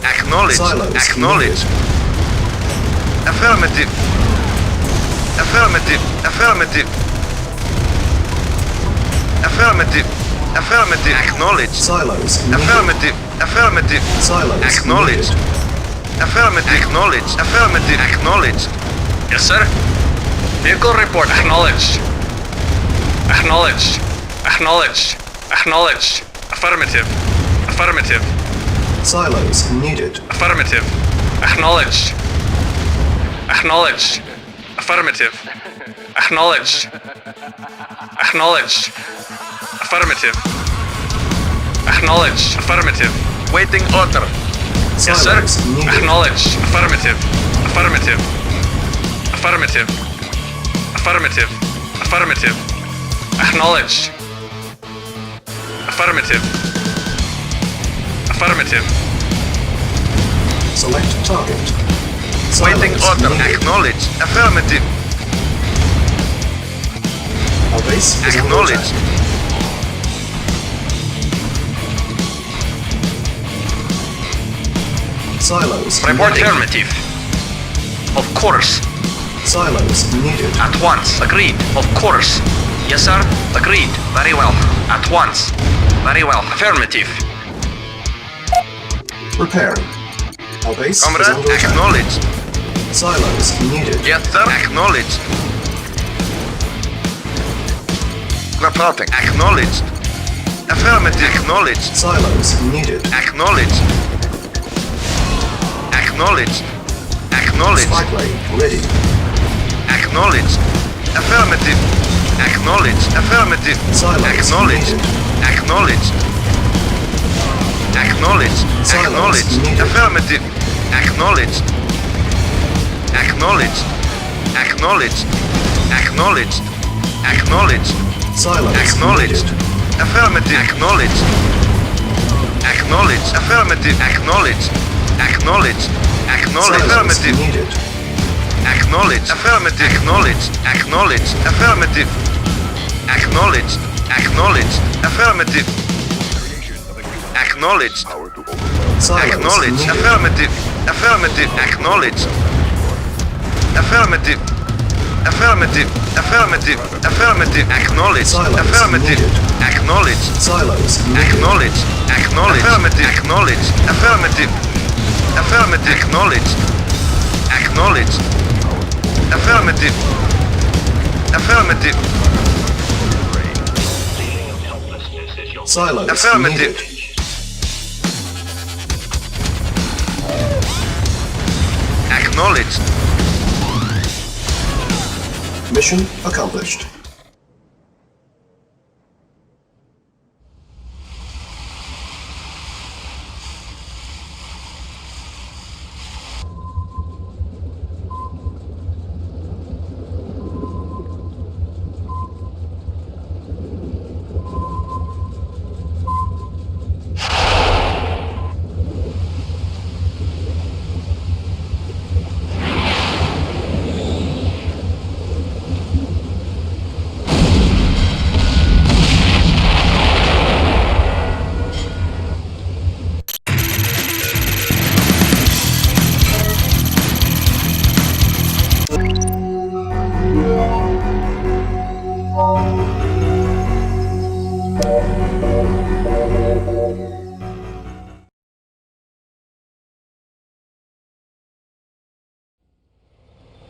Acknowledged. Silos Acknowledged. Affirmative. Affirmative. Affirmative. Affirmative. Affirmative. Acknowledged. Silos needed. Affirmative. Affirmative. Silos Acknowledged. needed. Affirmative. Acknowledged. Affirmative. Acknowledged. Yes, sir. Vehicle report. Acknowledged. Acknowledged. Acknowledged. Acknowledged. Affirmative. Affirmative. Silos needed. Affirmative. Acknowledged. Acknowledged. Affirmative. Acknowledged. Acknowledged. Affirmative. Acknowledged. Affirmative. Waiting order. Yes, sir. Silos needed. Acknowledged. Affirmative. Affirmative. Affirmative. Affirmative. Affirmative. Acknowledged. Affirmative. Affirmative. Select target. Waiting Silos order. needed. Acknowledged. Affirmative. Our base is under Acknowledged. attack. Silos Reporting. needed. Affirmative. Of course. Silos needed. At once. Agreed. Of course. Yes, sir. Agreed. Very well. At once. Very well. Affirmative. Repairing. Our base is Comrade, under attack. acknowledged. Silos needed. Yes, sir. Acknowledged. Reporting. Acknowledged. Affirmative. Acknowledged. Silos needed. Acknowledged. Acknowledged. Acknowledged. Spy plane ready. Acknowledged. Affirmative. Acknowledged. Affirmative. Acknowledged. Acknowledged. Acknowledged. Acknowledged. Affirmative. Acknowledged. Acknowledged. Acknowledged. Acknowledged. Acknowledged. Acknowledged. Affirmative. Acknowledged. Acknowledged. Affirmative. Acknowledged. Acknowledged. Acknowledged. Affirmative. Acknowledged. Affirmative. Acknowledged. Acknowledged. Affirmative. Acknowledged. Acknowledged. Affirmative. Acknowledged. Acknowledged. Affirmative. Affirmative. Acknowledged. Affirmative. Affirmative. Affirmative. Affirmative. Acknowledged. Affirmative. Acknowledged. Acknowledged. Acknowledged. Affirmative. Acknowledged. Affirmative. Affirmative. Acknowledged. Acknowledged. Affirmative. Affirmative. Silos Affirmative. needed. Acknowledged. Mission accomplished.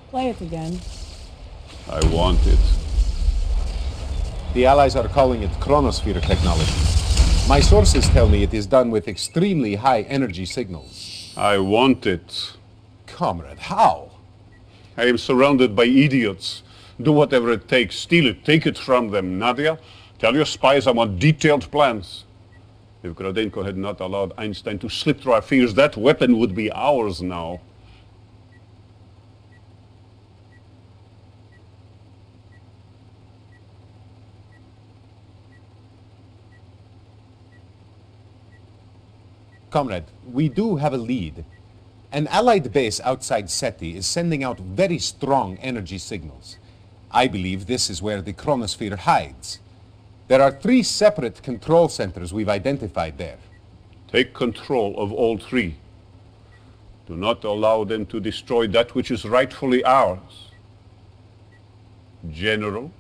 Play it again. I want it. The Allies are calling it chronosphere technology. My sources tell me it is done with extremely high energy signals. I want it. Comrade, how? I am surrounded by idiots. Do whatever it takes. Steal it. Take it from them. Nadia, tell your spies I want detailed plans. If Gradenko had not allowed Einstein to slip through our fingers, that weapon would be ours now. Comrade, we do have a lead. An Allied base outside SETI is sending out very strong energy signals. I believe this is where the chronosphere hides. There are 3 separate control centers we've identified there. Take control of all 3. Do not allow them to destroy that which is rightfully ours. General?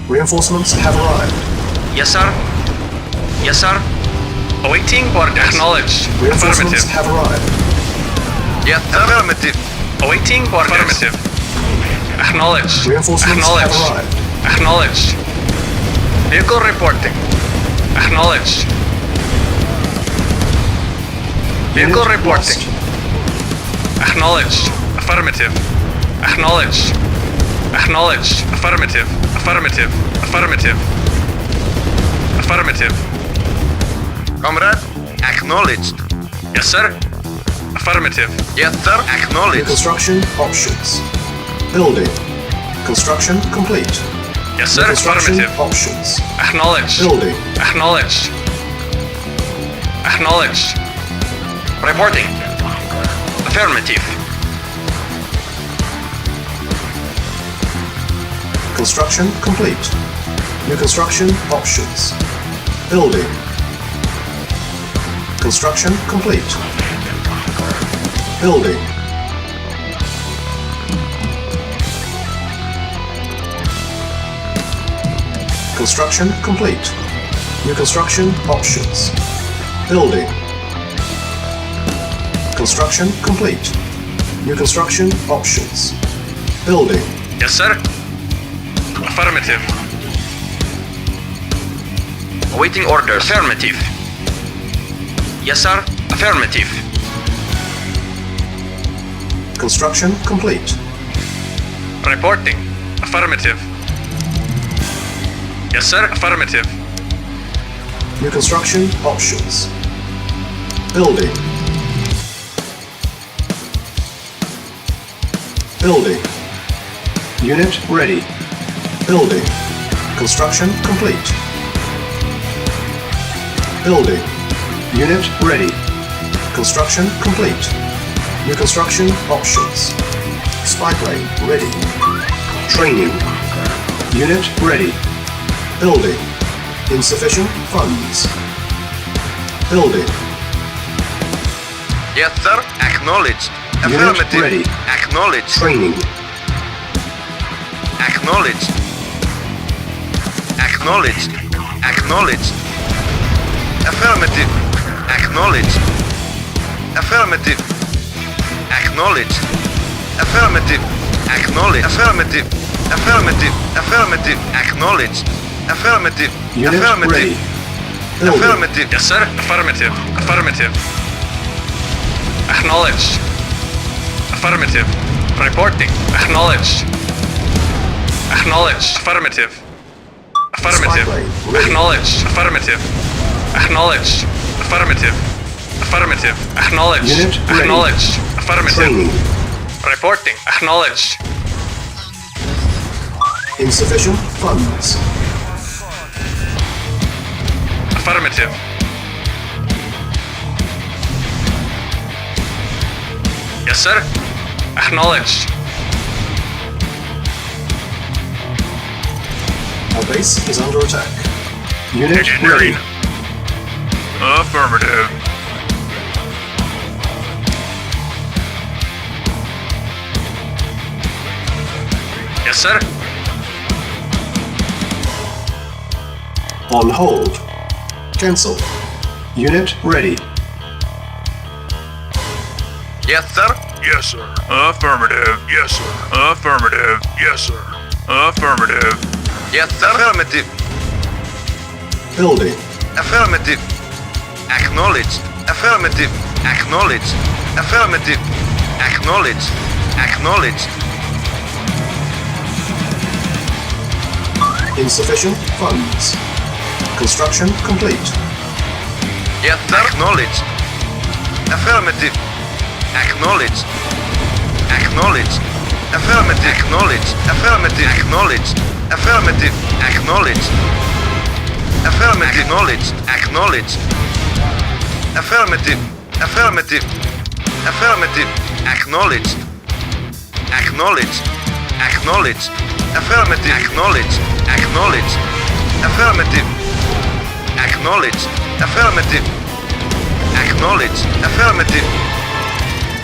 Reinforcements have arrived. Yes, sir. Yes, sir. Awaiting orders. Acknowledged. Reinforcements Affirmative. have arrived. Yes, sir. Affirmative. Awaiting orders. Affirmative. Acknowledged. Reinforcements have arrived. Acknowledged. Vehicle reporting. Acknowledged. Vehicle Unit reporting. lost. Acknowledged. Affirmative. Acknowledged. Acknowledged. Affirmative. Affirmative. Affirmative. Affirmative. Comrade, acknowledged. Yes, sir. Affirmative. Yes, sir. Acknowledged. Construction options. Building. Construction complete. Yes, sir. Construction Affirmative. options. Acknowledged. Building. Acknowledged. Acknowledged. Reporting. Affirmative. Construction complete. New construction options. Building. Construction complete. Building. Construction complete. New construction options. Building. Construction complete. New construction options. Building. Yes, sir. Affirmative. Awaiting order. Affirmative. Yes, sir. Affirmative. Construction complete. Reporting. Affirmative. Yes, sir. Affirmative. New construction options. Building. Building. Unit ready. Building. Construction complete. Building. Unit ready. Construction complete. New construction options. Spy plane ready. Training. Unit ready. Building. Insufficient funds. Building. Yes, sir. Acknowledged. Unit Affirmative. ready. Acknowledged. Training. Acknowledged. Acknowledged. Acknowledged. Affirmative. Acknowledged. Affirmative. Acknowledged. Affirmative. Acknowledged. Affirmative. Affirmative. Affirmative. Acknowledged. Affirmative. Unit Affirmative. ready. Building. Affirmative. Yes, sir. Affirmative. Affirmative. Acknowledged. Affirmative. Reporting. Acknowledged. Acknowledged. Affirmative. Affirmative. Spy plane ready. Acknowledged. Affirmative. Acknowledged. Affirmative. Affirmative. Acknowledged. Unit ready. Acknowledged. Affirmative. Training. Reporting. Acknowledged. Insufficient funds. Affirmative. Yes, sir. Acknowledged. Our base is under attack. Unit Engineering. ready. Affirmative. Yes, sir. On hold. Cancel. Unit ready. Yes, sir. Yes, sir. Affirmative. Yes, sir. Affirmative. Yes, sir. Affirmative. Yes, sir. Affirmative. Building. Affirmative. Acknowledged. Affirmative. Acknowledged. Affirmative. Acknowledged. Acknowledged. Insufficient funds. Construction complete. Yes, sir. Acknowledged. Affirmative. Acknowledged. Acknowledged. Affirmative. Acknowledged. Affirmative. Acknowledged. Affirmative. Acknowledged. Affirmative. Acknowledged. Acknowledged. Affirmative. Affirmative. Affirmative. Acknowledged. Acknowledged. Acknowledged. Affirmative. Acknowledged. Acknowledged. Affirmative. Acknowledged. Affirmative. Acknowledged. Affirmative.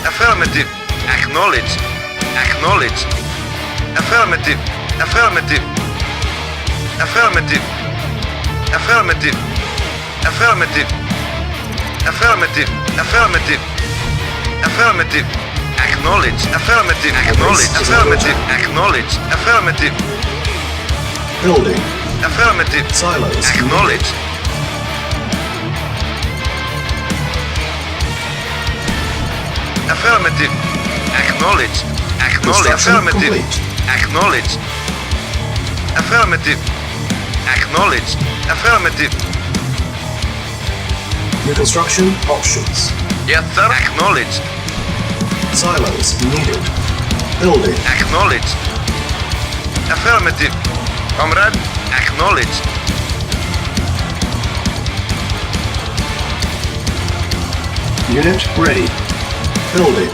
Affirmative. Acknowledged. Acknowledged. Affirmative. Affirmative. Affirmative. Affirmative. Affirmative. Affirmative. Affirmative. Affirmative. Acknowledged. Affirmative. Acknowledged. Affirmative. Acknowledged. Affirmative. Building. Affirmative. Silos. Acknowledged. Affirmative. Acknowledged. Acknowledged. Construction Affirmative. complete. Acknowledged. Affirmative. Acknowledged. Affirmative. New construction options. Yes, sir. Acknowledged. Silos needed. Building. Acknowledged. Affirmative. Comrade. Acknowledged. Unit ready. Building.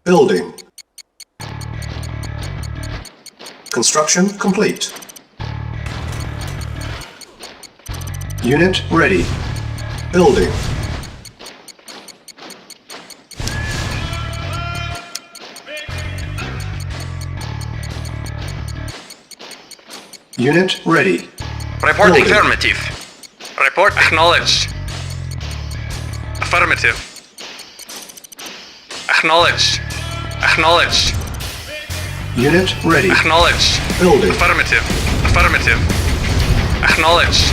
Building. Construction complete. Unit ready. Building. Unit ready. Reporting. Building. Affirmative. Report. Acknowledged. Affirmative. Acknowledged. Acknowledged. Unit ready. Acknowledged. Building. Affirmative. Affirmative. Acknowledged.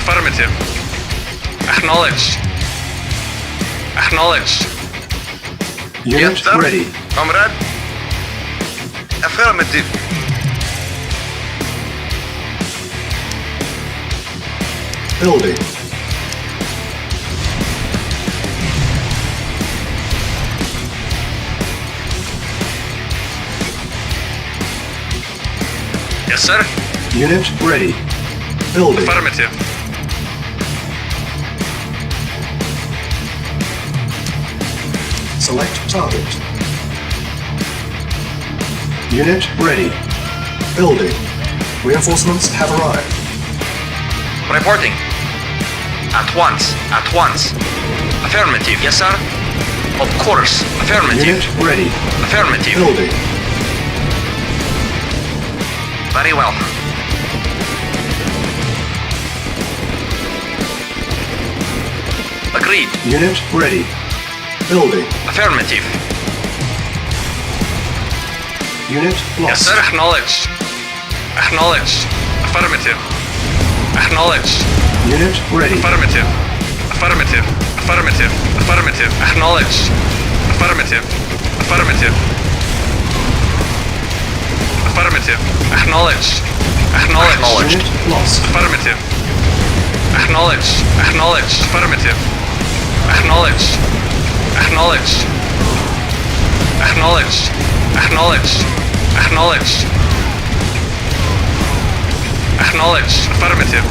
Affirmative. Acknowledged. Acknowledged. Unit Yes, sir. ready. Comrade. Affirmative. Building. Yes, sir. Unit ready. Building. Affirmative. Select target. Unit ready. Building. Reinforcements have arrived. Reporting. At once. At once. Affirmative. Yes, sir. Of course. Affirmative. Unit ready. Affirmative. Building. Very well. Agreed. Unit ready. Building. Affirmative. Unit Yes, lost. sir. Acknowledged. Acknowledged. Affirmative. Acknowledged. Unit ready. Affirmative. Affirmative. Affirmative. Affirmative. Acknowledged. Affirmative. Affirmative. Affirmative. Acknowledged. Acknowledged. Unit lost. Affirmative. Acknowledged. Acknowledged. Affirmative. Acknowledged. Acknowledged. Acknowledged. Acknowledged. Acknowledged. Acknowledged. Affirmative.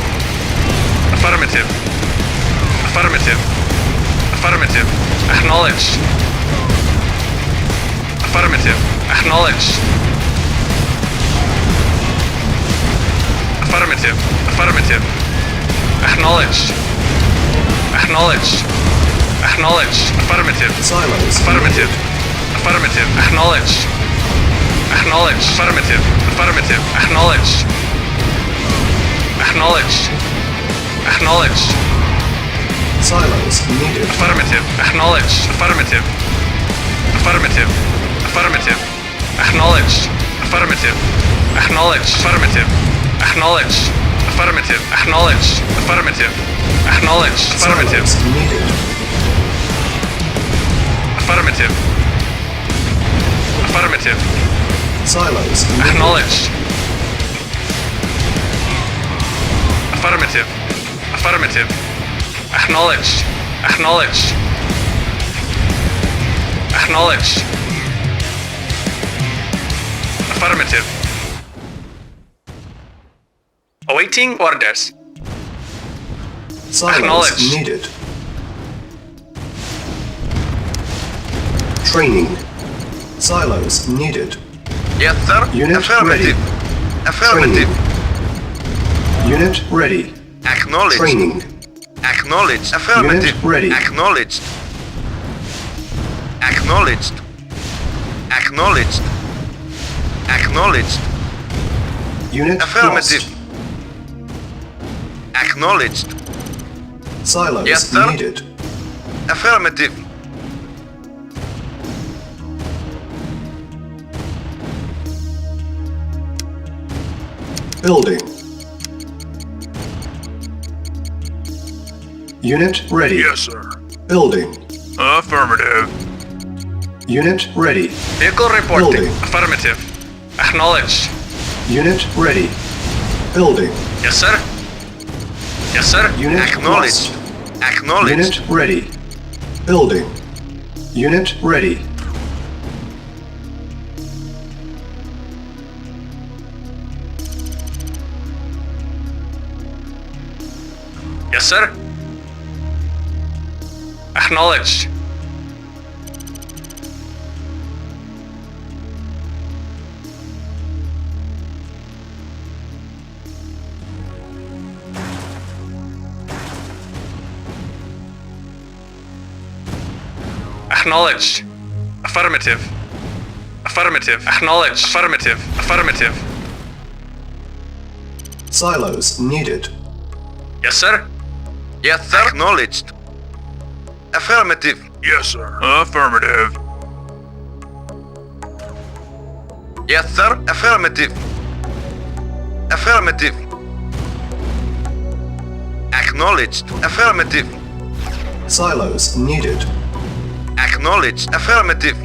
Affirmative. Affirmative. Affirmative. Acknowledged. Affirmative. Acknowledged. Affirmative. Affirmative. Acknowledged. Acknowledged. Acknowledged. Affirmative. Silos. Affirmative. Affirmative. Acknowledged. Acknowledged. Affirmative. Affirmative. Acknowledged. Acknowledged. Acknowledged. Silos needed. Affirmative. Acknowledged. Affirmative. Affirmative. Affirmative. Acknowledged. Affirmative. Acknowledged. Affirmative. Acknowledged. Affirmative. Acknowledged. Affirmative. Acknowledged. Affirmative. Silos needed. Affirmative. Affirmative. Silos needed. Acknowledged. Affirmative. Affirmative. Acknowledged. Acknowledged. Acknowledged. Affirmative. Awaiting orders. Silos Acknowledged. needed. Training. Silos needed. Yes, sir. Unit Affirmative. Affirmative. Unit ready. Acknowledged. Training. Acknowledged. Affirmative. Unit ready. Acknowledged. Acknowledged. Acknowledged. Acknowledged. Unit Affirmative. lost. Acknowledged. Silos Yes, sir. needed. Affirmative. Building. Unit ready. Yes, sir. Building. Affirmative. Unit ready. Vehicle reporting. Building. Affirmative. Acknowledged. Unit ready. Building. Yes, sir. Yes, sir. Unit Acknowledged. lost. Acknowledged. Unit ready. Building. Unit ready. Yes, sir. Acknowledged. Acknowledged. Affirmative. Affirmative. Acknowledged. Affirmative. Affirmative. Silos needed. Yes, sir. Yes, sir. Acknowledged. Affirmative. Yes, sir. Affirmative. Yes, sir. Affirmative. Affirmative. Acknowledged. Affirmative. Silos needed. Acknowledged. Affirmative.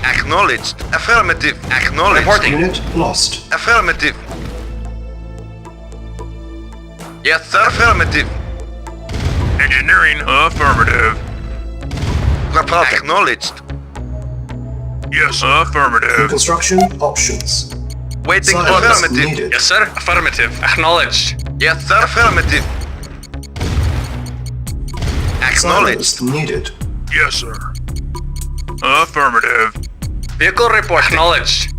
Acknowledged. Affirmative. Acknowledged. Reporting. Unit lost. Affirmative. Yes, sir. Affirmative. Engineering. Affirmative. Reporting. Acknowledged. Yes, sir. Affirmative. Construction options. Waiting. Silos Affirmative. needed. Yes, sir. Affirmative. Acknowledged. Yes, sir. Affirmative. Acknowledged. Silos needed. Yes, sir. Affirmative. Vehicle report. Acknowledged.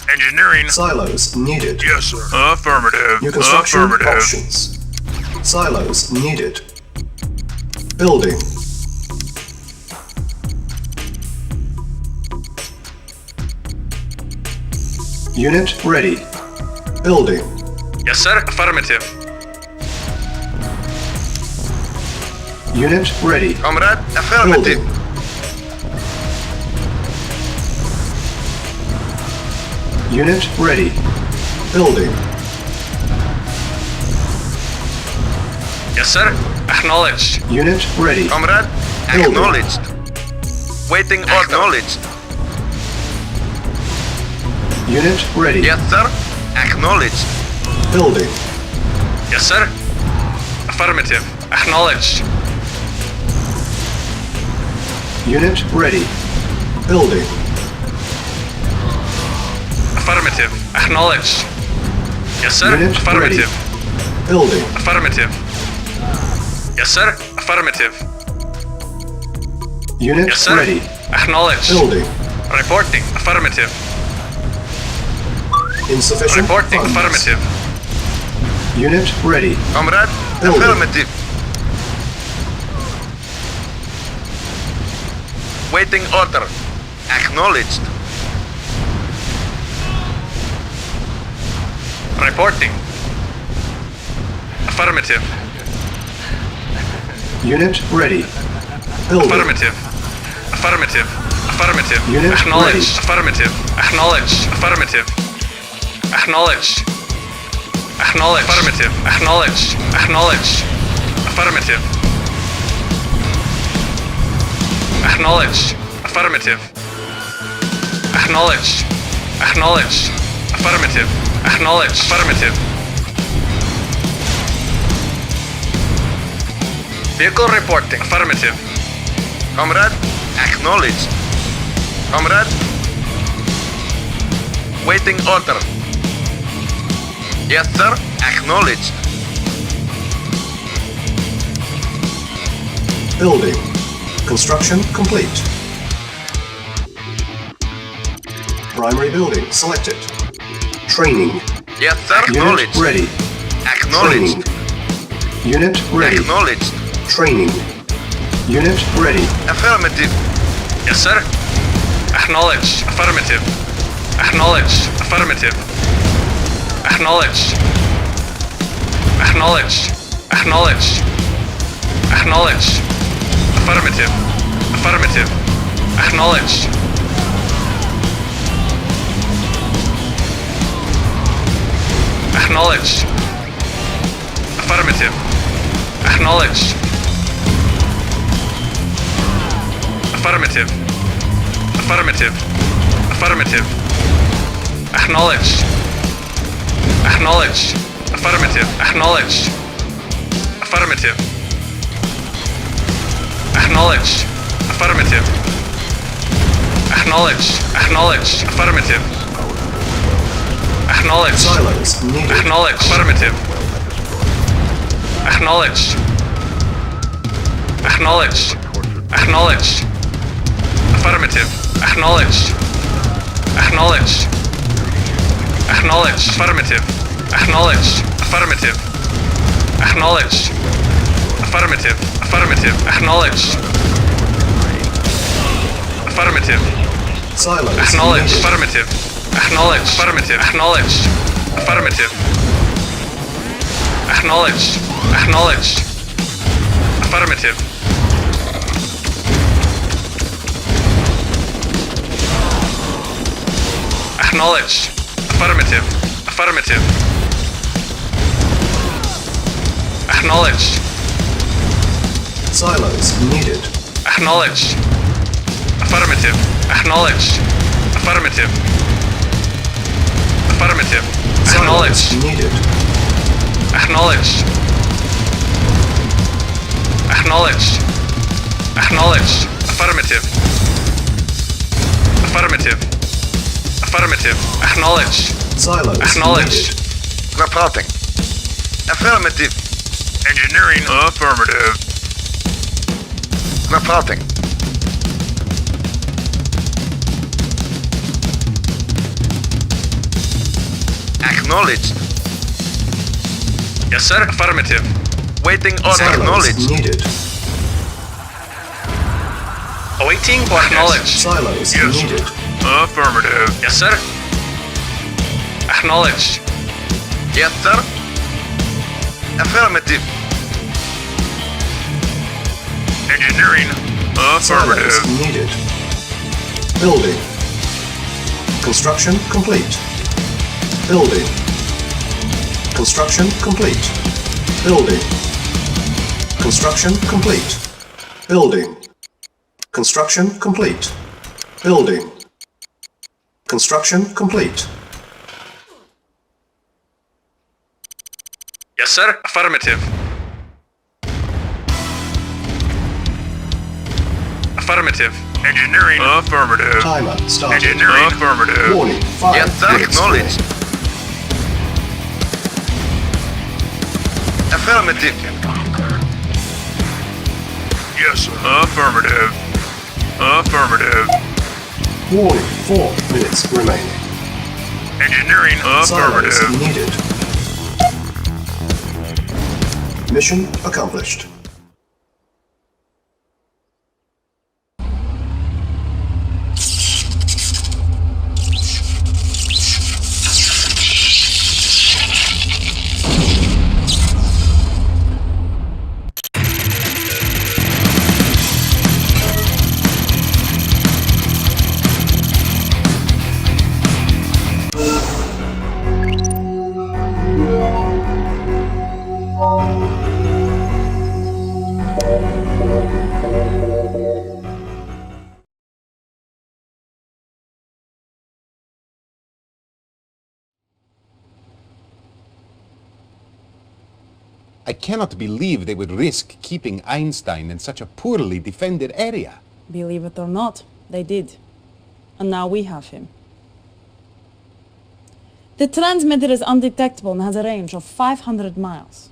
Engineering. Silos needed. Yes, sir. Affirmative. New construction Affirmative. options. Silos needed. Building. Unit ready. Building. Yes, sir. Affirmative. Unit ready. Comrade. Affirmative. Building. Unit ready. Building. Yes, sir. Acknowledged. Unit ready. Comrade. Building. Acknowledged. Waiting order. Acknowledged. Unit ready. Yes, sir. Acknowledged. Building. Yes, sir. Affirmative. Acknowledged. Unit ready. Building. Affirmative. Acknowledged. Yes, sir. Unit Affirmative. ready. Building. Affirmative. Yes, sir. Affirmative. Unit Yes, sir. ready. Acknowledged. Building. Reporting. Affirmative. Insufficient Reporting. funds. Affirmative. Unit ready. Comrade. Building. Affirmative. Waiting order. Acknowledged. Reporting. Affirmative. Unit ready. Building. Affirmative. Affirmative. Affirmative. Unit Acknowledged. ready. Affirmative. Acknowledged. Affirmative. Acknowledged. Acknowledged. Affirmative. Acknowledged. Acknowledged. Affirmative. Acknowledged. Affirmative. Acknowledged. Acknowledged. Affirmative. Acknowledged. Affirmative. Vehicle reporting. Affirmative. Comrade. Acknowledged. Comrade. Waiting order. Yes, sir. Acknowledged. Building. Construction complete. Primary building selected. Training. Yes, sir. Unit Acknowledged. ready. Acknowledged. Training. Unit ready. Acknowledged. Training. Unit ready. Affirmative. Yes, sir. Acknowledged. Affirmative. Acknowledged. Affirmative. Acknowledged. Acknowledged. Acknowledged. Acknowledged. Affirmative. Affirmative. Acknowledged. Acknowledged. Affirmative. Acknowledged. Affirmative. Affirmative. Affirmative. Acknowledged. Acknowledged. Affirmative. Acknowledged. Affirmative. Acknowledged. Affirmative. Acknowledged. Acknowledged. Affirmative. Acknowledged. Silos needed. Acknowledged. Affirmative. Acknowledged. Acknowledged. Acknowledged. Affirmative. Acknowledged. Acknowledged. Acknowledged. Affirmative. Acknowledged. Affirmative. Acknowledged. Affirmative. Affirmative. Acknowledged. Affirmative. Silos Acknowledged. needed. Affirmative. Acknowledged. Affirmative. Acknowledged. Affirmative. Acknowledged. Acknowledged. Affirmative. Acknowledged. Affirmative. Affirmative. Acknowledged. Silos needed. Acknowledged. Affirmative. Acknowledged. Affirmative. Affirmative. Acknowledged. Silos needed. Acknowledged. Acknowledged. Acknowledged. Affirmative. Affirmative. Affirmative. Acknowledged. Silos Acknowledged. needed. Reporting. Affirmative. Engineering. Affirmative. Reporting. Acknowledged. Yes, sir. Affirmative. Waiting on Silos acknowledged. needed. Awaiting orders. Acknowledged. Silos Yes. needed. Affirmative. Yes, sir. Acknowledged. Yes, sir. Affirmative. Engineering. Silos Affirmative. needed. Building. Construction complete. Building. Construction complete. Building. Construction complete. Building. Construction complete. Building. Construction complete. Yes, sir. Affirmative. Affirmative. Engineering. Affirmative. Timer started. Engineering. Affirmative. Warning. 5 Yes, sir. minutes Acknowledged. Affirmative. Yes, sir. Affirmative. Affirmative. Warning. 4 minutes remaining. Engineering. Silos Affirmative. needed. Mission accomplished. I cannot believe they would risk keeping Einstein in such a poorly defended area. Believe it or not, they did. And now we have him. The transmitter is undetectable and has a range of 500 miles.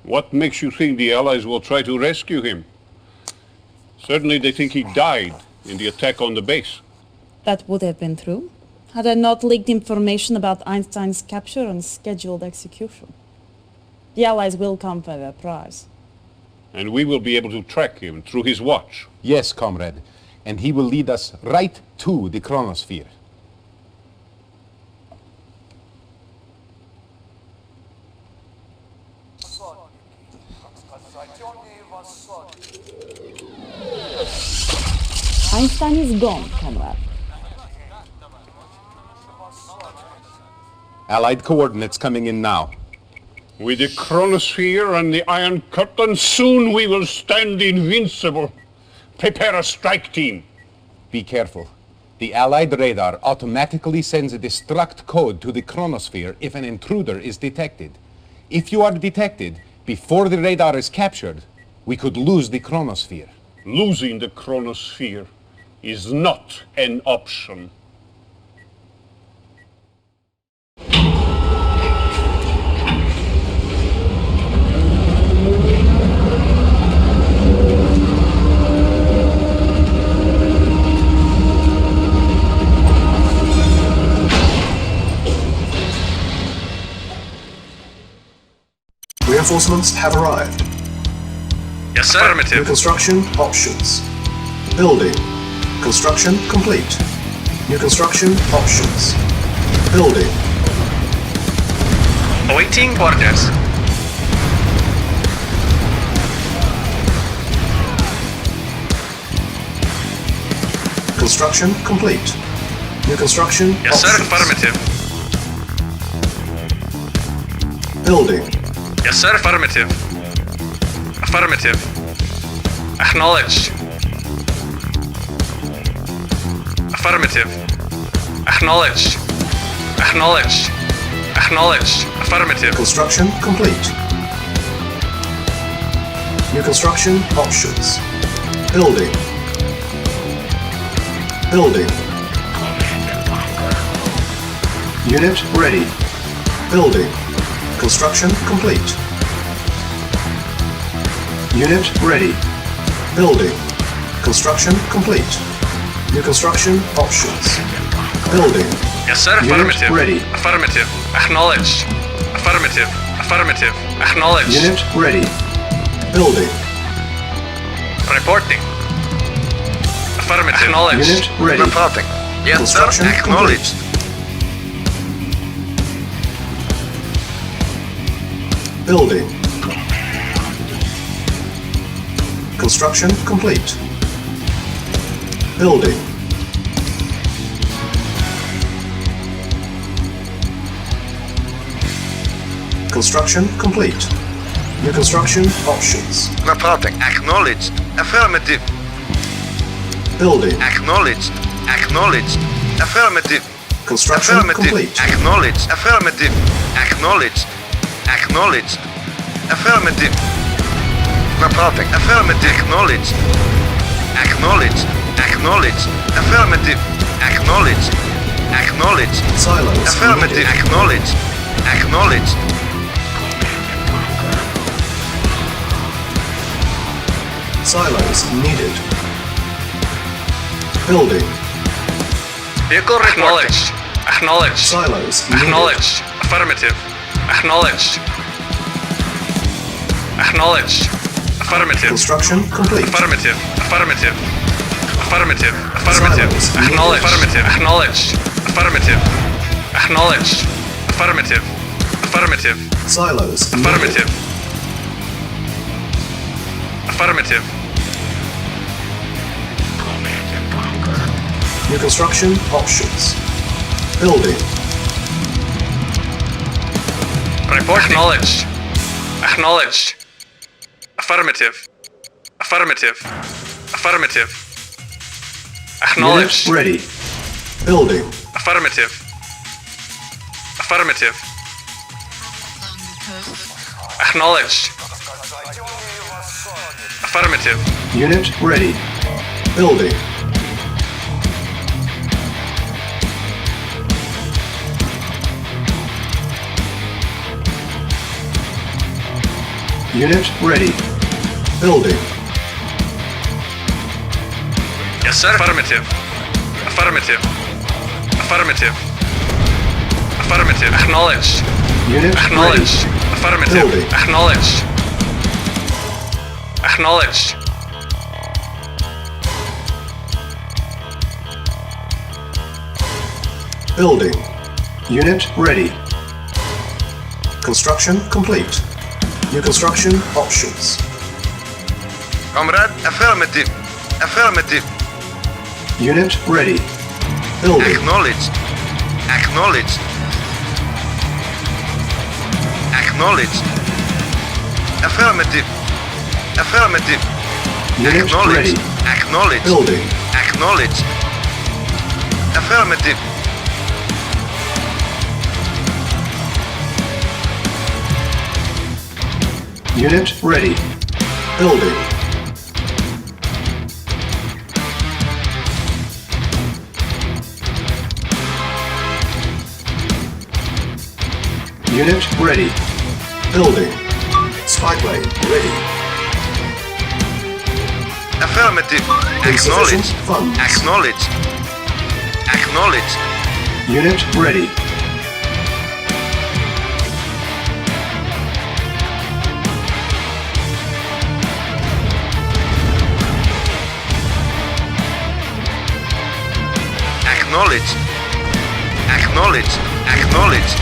What makes you think the Allies will try to rescue him? Certainly they think he died in the attack on the base. That would have been true, had I not leaked information about Einstein's capture and scheduled execution. The Allies will come for their prize. And we will be able to track him through his watch. Yes, comrade. And he will lead us right to the chronosphere. Einstein is gone, comrade. Allied coordinates coming in now. With the chronosphere and the Iron Curtain, soon we will stand invincible. Prepare a strike team. Be careful. The Allied radar automatically sends a destruct code to the chronosphere if an intruder is detected. If you are detected before the radar is captured, we could lose the chronosphere. Losing the chronosphere is not an option. Reinforcements have arrived. Yes, sir. New Affirmative. construction options. Building. Construction complete. New construction options. Building. Awaiting orders. Construction complete. New construction Yes, sir. options. Affirmative. Building. Yes, sir. Affirmative. Affirmative. Acknowledged. Affirmative. Acknowledged. Acknowledged. Acknowledged. Affirmative. Construction complete. New construction options. Building. Building. Unit ready. Building. Construction complete. Unit ready. Building. Construction complete. New construction options. Building. Yes, sir. Unit Affirmative. ready. Affirmative. Acknowledged. Affirmative. Affirmative. Acknowledged. Unit ready. Building. Reporting. Affirmative. Acknowledged. Unit ready. Reporting. Yes, sir. Construction Acknowledged. Building. Construction complete. Building. Construction complete. New construction options. Reporting. Acknowledged. Affirmative. Building. Acknowledged. Acknowledged. Affirmative. Construction Affirmative. complete. Acknowledged. Affirmative. Acknowledged. Acknowledged. Affirmative. Reporting. Affirmative. Acknowledged. Acknowledged. Acknowledged. Affirmative. Acknowledged. Acknowledged. Silos Affirmative. needed. Acknowledged. Acknowledged. Silos needed. Building. Vehicle acknowledged. Acknowledged. Silos needed. Acknowledged. Affirmative. Acknowledged. Acknowledged. Affirmative. Construction complete. Affirmative. Affirmative. Affirmative. Affirmative. Silence. Acknowledged. Affirmative. Acknowledged. Affirmative. Acknowledged. Affirmative. Affirmative. Silos needed. Affirmative. Affirmative. New construction options. Building. Report acknowledged. Acknowledged. Affirmative. Affirmative. Affirmative. Acknowledged. Unit ready. Building. Affirmative. Affirmative. Acknowledged. Affirmative. Unit ready. Building. Unit ready. Building. Yes, sir. Affirmative. Affirmative. Affirmative. Affirmative. Acknowledged. Unit Acknowledged. ready. Affirmative. Building. Acknowledged. Acknowledged. Building. Unit ready. Construction complete. New construction options. Comrade, affirmative. Affirmative. Unit ready. Building. Acknowledged. Acknowledged. Acknowledged. Affirmative. Affirmative. Unit Acknowledged. ready. Acknowledged. Building. Acknowledged. Affirmative. Unit ready. Building. Unit ready. Building. Spy plane ready. Affirmative. Insufficient Acknowledged. funds. Acknowledged. Acknowledged. Unit ready. Acknowledged. Acknowledged. Acknowledged.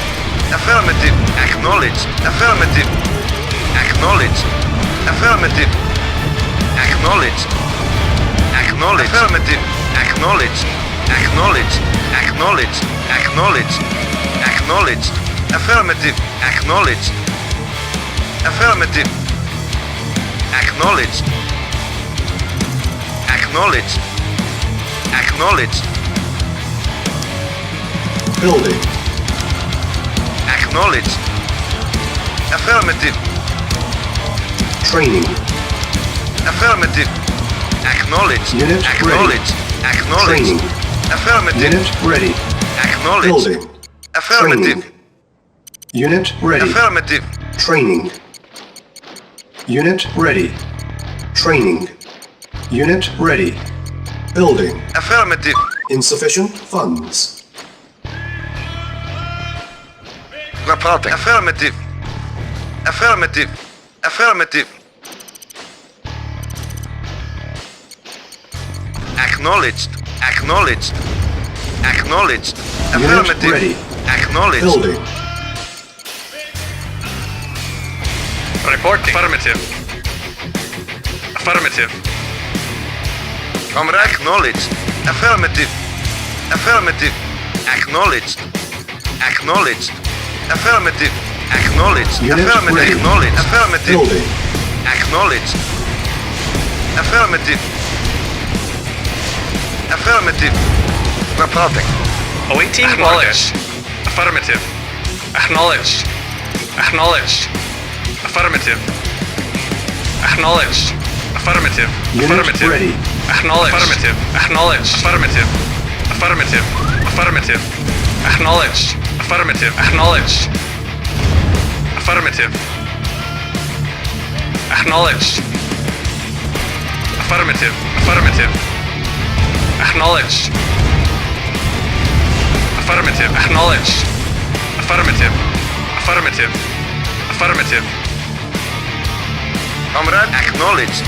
Affirmative. Acknowledged. Affirmative. Acknowledged. Affirmative. Acknowledged. Acknowledged. Affirmative. Acknowledged. Acknowledged. Acknowledged. Acknowledged. Acknowledged. Affirmative. Acknowledged. Affirmative. Acknowledged. Acknowledged. Acknowledged. Building. Acknowledged. Affirmative. Training. Affirmative. Acknowledged. Unit Acknowledged. Acknowledged. Training. Affirmative. Unit ready. Acknowledged. Building. Affirmative. Training. Unit ready. Affirmative. Training. Unit ready. Training. Unit ready. Building. Affirmative. Insufficient funds. Reporting. Affirmative. Affirmative. Affirmative. Acknowledged. Acknowledged. Acknowledged. Affirmative. Unit ready. Acknowledged. Building. Reporting. Affirmative. Affirmative. Comrade. Acknowledged. Affirmative. Affirmative. Acknowledged. Acknowledged. Affirmative. Acknowledged. Unit Affirmative. ready. Acknowledged. Affirmative. Building. Acknowledged. Affirmative. Affirmative. Reporting. Awaiting Acknowledged. orders. Affirmative. Acknowledged. Acknowledged. Affirmative. Acknowledged. Affirmative. Unit Affirmative. ready. Acknowledged. Affirmative. Acknowledged. Affirmative. Affirmative. Affirmative. Acknowledged. Affirmative. Acknowledged. Affirmative. Acknowledged. Affirmative. Affirmative. Acknowledged. Affirmative. Acknowledged. Affirmative. Affirmative. Affirmative. Comrade. Acknowledged.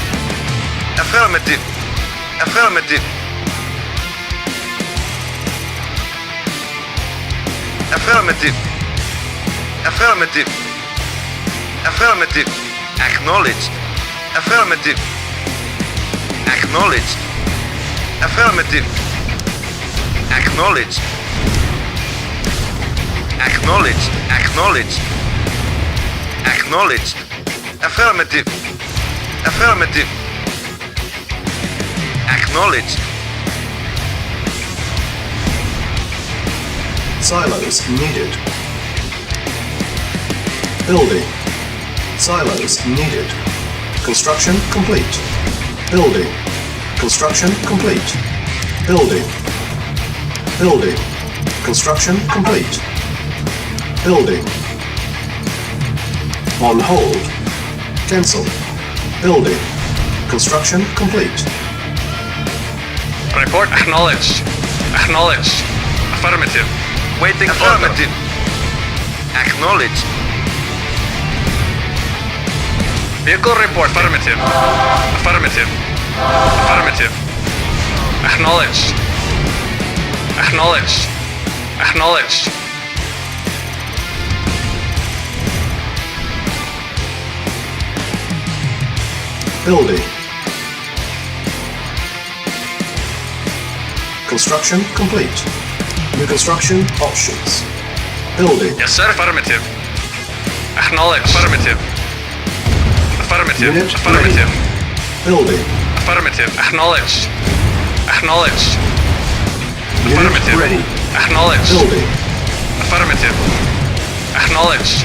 Affirmative. Affirmative. Affirmative. Affirmative. Affirmative. Acknowledged. Affirmative. Acknowledged. Affirmative. Acknowledged. Acknowledged. Acknowledged. Acknowledged. Affirmative. Affirmative. Acknowledged. Silos needed. Building. Silos needed. Construction complete. Building. Construction complete. Building. Building. Construction complete. Building. On hold. Cancel. Building. Construction complete. Report acknowledged. Acknowledged. Affirmative. Waiting. Affirmative. Acknowledged. Vehicle report. Affirmative. Affirmative. Affirmative. Acknowledged. Acknowledged. Acknowledged. Building. Construction complete. New construction options. Building. Yes, sir. Affirmative. Acknowledged. Affirmative. Affirmative. Unit Affirmative. ready. Building. Affirmative. Acknowledged. Acknowledged. Unit Affirmative. ready. Acknowledged. Building. Affirmative. Acknowledged.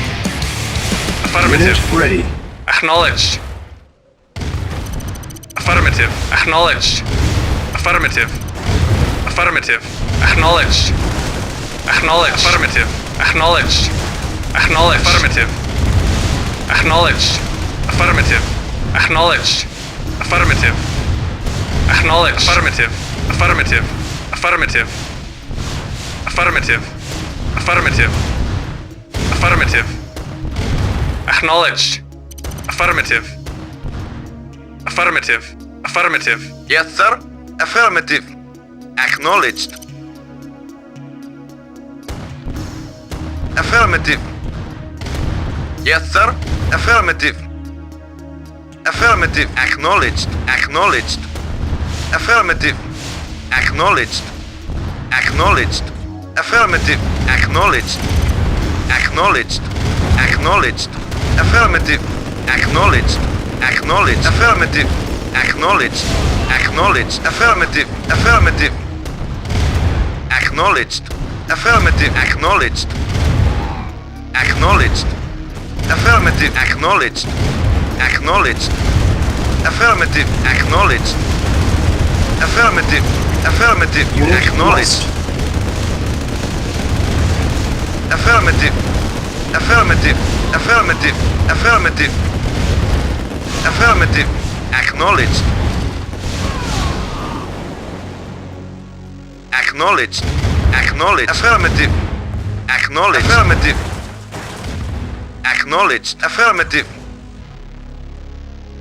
Affirmative. Unit ready. Acknowledged. Affirmative. Acknowledged. Affirmative. Affirmative. Acknowledged. Acknowledged. Affirmative. Acknowledged. Acknowledged. Affirmative. Acknowledged. Affirmative. Acknowledged. Affirmative. Acknowledged. Affirmative. Affirmative. Affirmative. Affirmative. Affirmative. Affirmative. Acknowledged. Affirmative. Affirmative. Affirmative. Yes, sir. Affirmative. Acknowledged. Affirmative. Yes, sir. Affirmative. Affirmative. Acknowledged. Acknowledged. Affirmative. Acknowledged. Acknowledged. Affirmative. Acknowledged. Acknowledged. Acknowledged. Affirmative. Acknowledged. Acknowledged. Affirmative. Acknowledged. Acknowledged. Affirmative. Affirmative. Acknowledged. Affirmative. Acknowledged. Acknowledged. Affirmative. Acknowledged. Acknowledged. Affirmative. Acknowledged. Affirmative. Affirmative. Unit Acknowledged. lost. Affirmative. Affirmative. Affirmative. Affirmative. Affirmative. Acknowledged. Acknowledged. Acknowledged. Affirmative. Acknowledged. Affirmative. Acknowledged. Affirmative.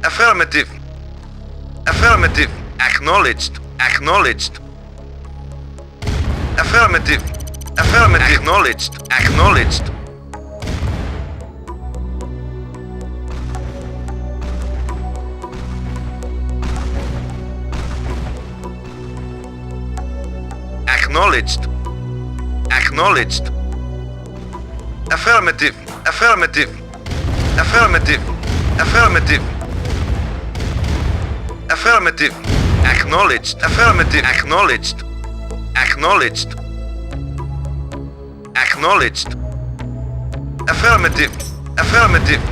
Affirmative. Affirmative. Acknowledged. Acknowledged. Affirmative. Affirmative. Acknowledged. Acknowledged. Acknowledged. Acknowledged. Affirmative. Affirmative. Affirmative. Affirmative. Affirmative. Acknowledged. Affirmative. Acknowledged. Acknowledged. Acknowledged. Affirmative. Affirmative.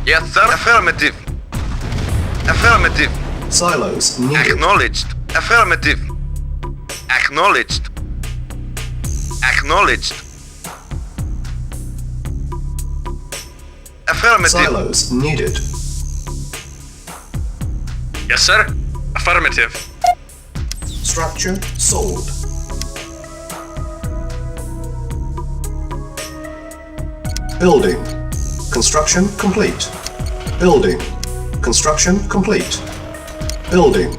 Yes, sir. Affirmative. Affirmative. Silos needed. Acknowledged. Affirmative. Acknowledged. Acknowledged. Affirmative. Silos needed. Yes, sir. Affirmative. Structure sold. Building. Construction complete. Building. Construction complete. Building.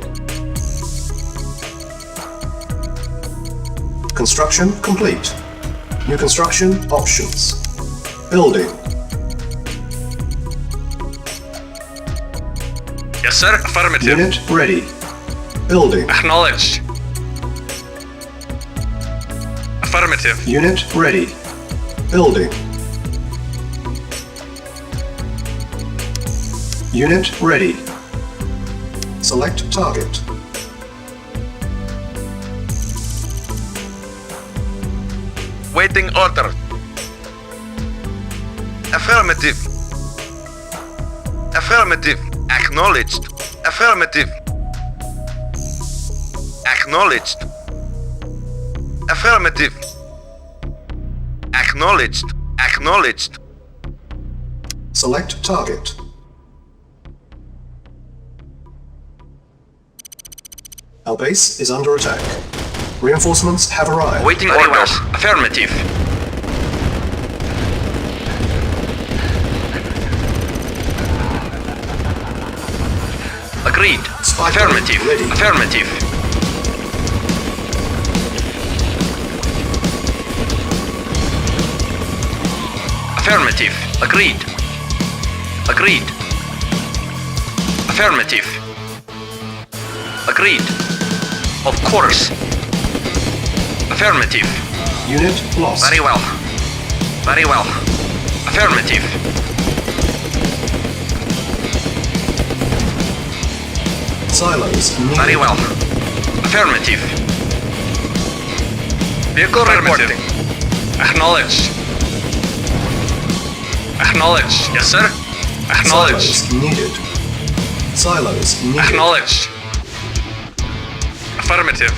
Construction complete. New construction options. Building. Yes, sir. Affirmative. Unit ready. Building. Acknowledged. Affirmative. Unit ready. Building. Unit ready. Select target. Waiting order. Affirmative. Affirmative. Acknowledged. Affirmative. Acknowledged. Affirmative. Acknowledged. Acknowledged. Select target. Our base is under attack. Reinforcements have arrived. Waiting orders. Affirmative. Agreed. Spy Affirmative. plane ready. Affirmative. Affirmative. Agreed. Agreed. Affirmative. Agreed. Of course. Affirmative. Unit lost. Very well. Very well. Affirmative. Silos needed. Very well. Affirmative. Vehicle reporting. Acknowledged. Acknowledged. Yes, sir. Acknowledged. Silos needed. Silos needed. Acknowledged. Affirmative.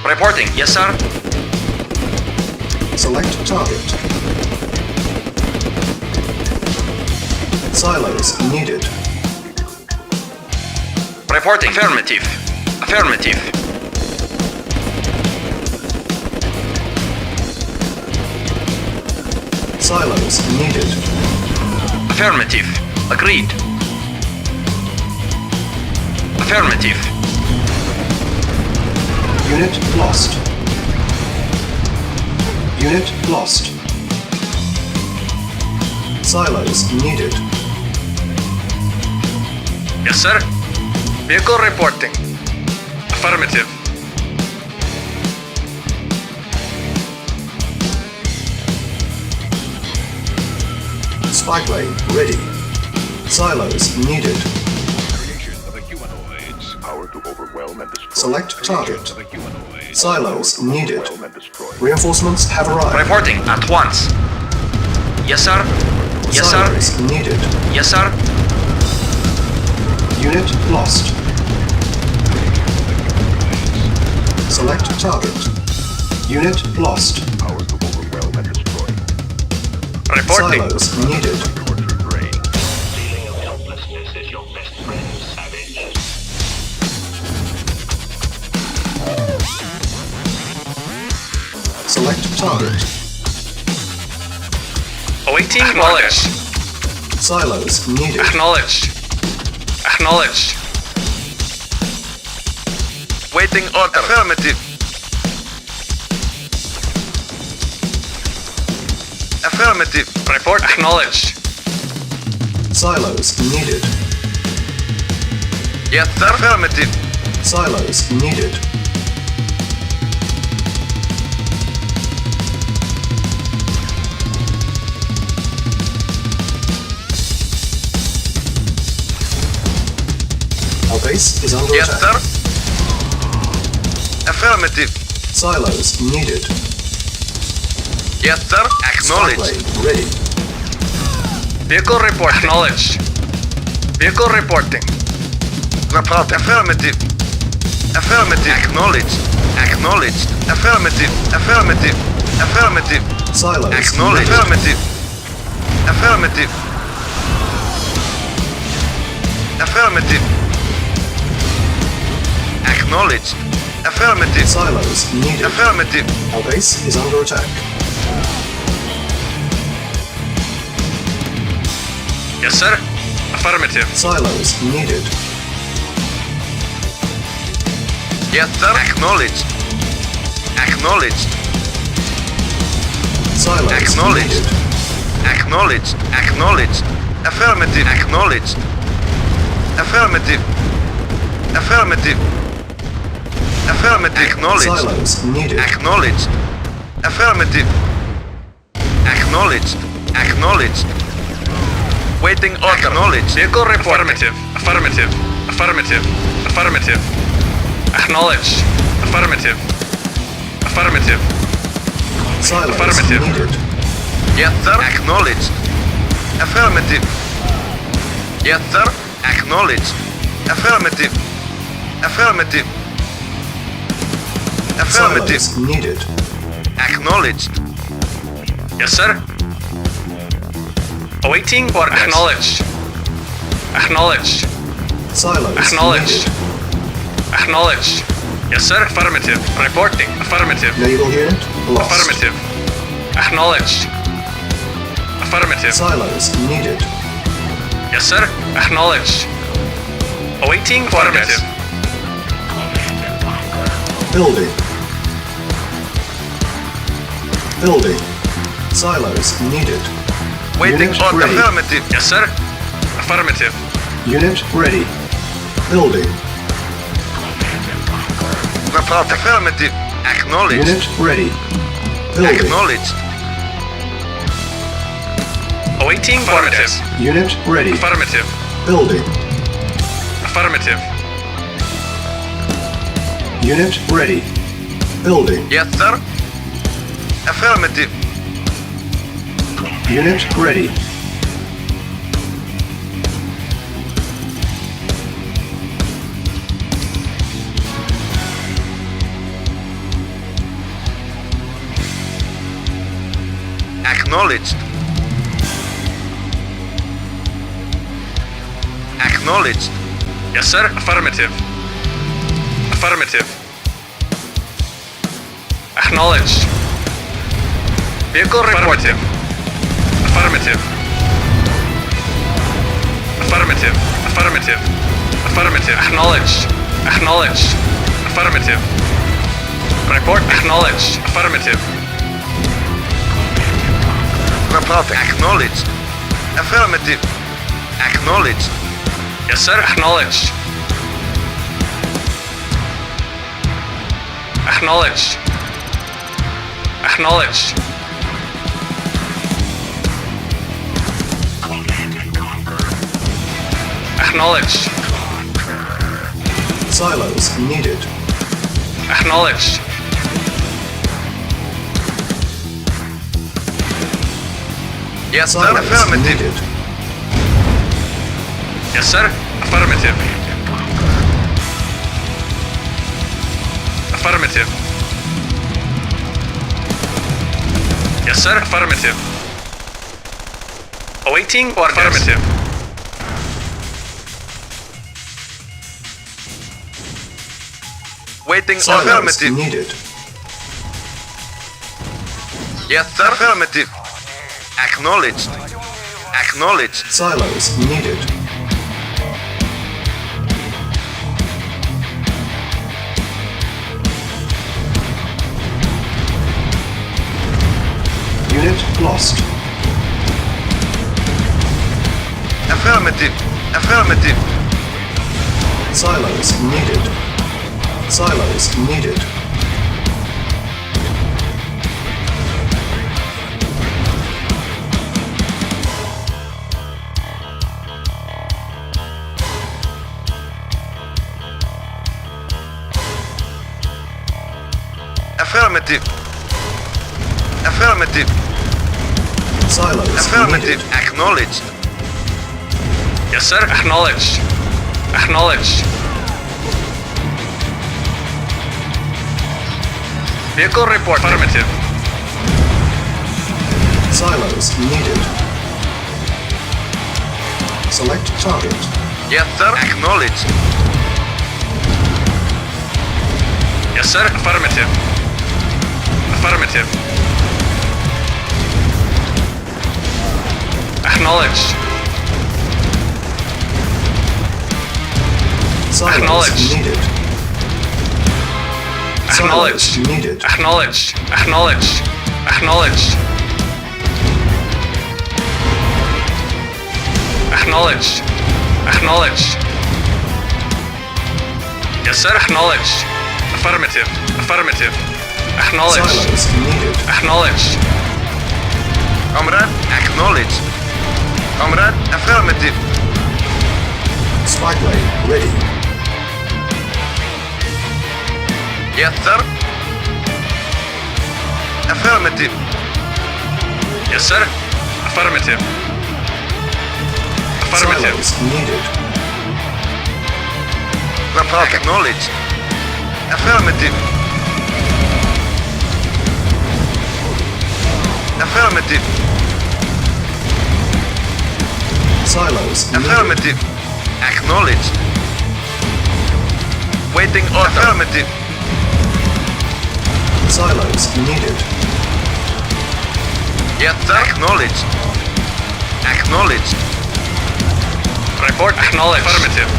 Reporting. Yes, sir. Select target. Silos needed. Reporting. Affirmative. Affirmative. Silos needed. Affirmative. Agreed. Affirmative. Unit lost. Unit lost. Silos needed. Yes, sir. Vehicle reporting. Affirmative. Spike lane ready. Silos needed. Select target. Silos needed. Reinforcements have arrived. Reporting at once. Yes, sir. Yes, sir. Silos needed. Yes, sir. Unit lost. Select target. Unit lost. Reporting. Silos needed. Select target. Awaiting acknowledged. Silos needed. Acknowledged. Acknowledged. Waiting order. Affirmative. Affirmative. Report acknowledged. Silos needed. Yes, sir. Affirmative. Silos needed. Our base is under yes, attack. Sir. Affirmative. Silos needed. Yes, sir. Acknowledged. Spike lane ready. Vehicle report. Acknowledged. Vehicle reporting. Report. Affirmative. Affirmative. Acknowledged. Acknowledged. Affirmative. Affirmative. Affirmative. Silos Acknowledged. needed. Affirmative. Affirmative. Affirmative. Acknowledged. Affirmative. Silos needed. Affirmative. Our base is under attack. Yes, sir. Affirmative. Silos needed. Yes, sir. Acknowledged. Acknowledged. Silos Acknowledged. needed. Acknowledged. Acknowledged. Affirmative. Acknowledged. Affirmative. Affirmative. Affirmative. Acknowledged. Silos needed. Acknowledged. Affirmative. Acknowledged. Acknowledged. Waiting order. Acknowledged. Vehicle report. Affirmative. Affirmative. Affirmative. Affirmative. Acknowledged. Affirmative. Affirmative. Silos Affirmative. needed. Yes, sir. Acknowledged. Affirmative. Yes, sir. Acknowledged. Affirmative. Affirmative. Affirmative. Silos needed. Acknowledged. Yes, sir. Awaiting for acknowledged. Acknowledged. Silos Acknowledged. needed. Acknowledged. Yes, sir. Affirmative. Reporting. Affirmative. Naval unit lost. Affirmative. Acknowledged. Affirmative. Silos needed. Yes, sir. Acknowledged. Awaiting affirmative. Building. Building. Silos needed. Waiting Unit on ready. affirmative. Yes, sir. Affirmative. Unit ready. Building. Report affirmative. Acknowledged. Unit ready. Building. Acknowledged. Awaiting affirmative. Unit ready. Affirmative. Building. Affirmative. Unit ready. Building. Yes, sir. Affirmative. Unit ready. Acknowledged. Acknowledged. Yes, sir. Affirmative. Affirmative. Acknowledged. Vehicle affirmative. Affirmative. Affirmative. Affirmative. Affirmative. Acknowledged. Acknowledged. Affirmative. Report acknowledged. Affirmative. Reporting. Acknowledged. Affirmative. Acknowledged. Yes, sir. Acknowledged. Acknowledged. Acknowledged. Acknowledged. Silos needed. Acknowledged. Yes, sir. Silos Affirmative. needed. Yes, sir. Affirmative. Affirmative. Yes, sir. Affirmative. Awaiting orders. Affirmative. Waiting. Silos Affirmative. needed. Yes, sir. Affirmative. Acknowledged. Acknowledged. Silos needed. Unit lost. Affirmative. Affirmative. Silos needed. Silos needed. Affirmative. Affirmative. Silos Affirmative. needed. Acknowledged. Yes, sir. Acknowledged. Acknowledged. Vehicle report. Affirmative. Silos needed. Select target. Yes, sir. Acknowledged. Yes, sir. Affirmative. Affirmative. Acknowledged. Silos Acknowledged. needed. Acknowledged. Silos needed. Acknowledged. Acknowledged. Acknowledged. Acknowledged. Acknowledged. Yes, sir. Acknowledged. Affirmative. Affirmative. Acknowledged. Silos needed. Acknowledged. Comrade, acknowledged. Comrade, affirmative. Spy plane ready. Yes, sir. Affirmative. Yes, sir. Affirmative. Affirmative. Silos needed. Report acknowledged. Affirmative. Affirmative. Silos needed. Affirmative. Acknowledged. Waiting order. Affirmative. Silos needed. Yes, sir. Acknowledged. Acknowledged. Report acknowledged. Affirmative.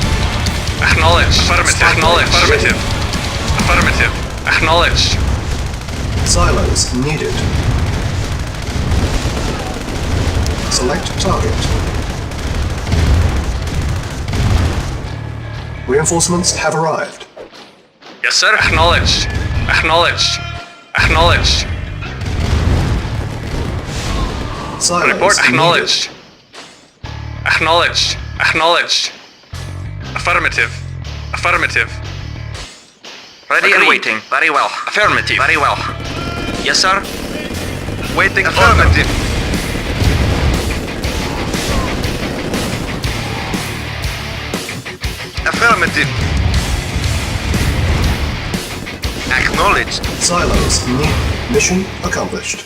Acknowledged. Affirmative. Acknowledged. Affirmative. Affirmative. Acknowledged. Silos needed. Select target. Reinforcements have arrived. Yes, sir. Acknowledged. Acknowledged. Acknowledged. Silos Report needed. acknowledged. Acknowledged. Acknowledged. Affirmative. Affirmative. Ready and waiting. Very well. Affirmative. Very well. Yes, sir. Waiting. Affirmative. Affirmative. Acknowledged. Silos need. Mission accomplished.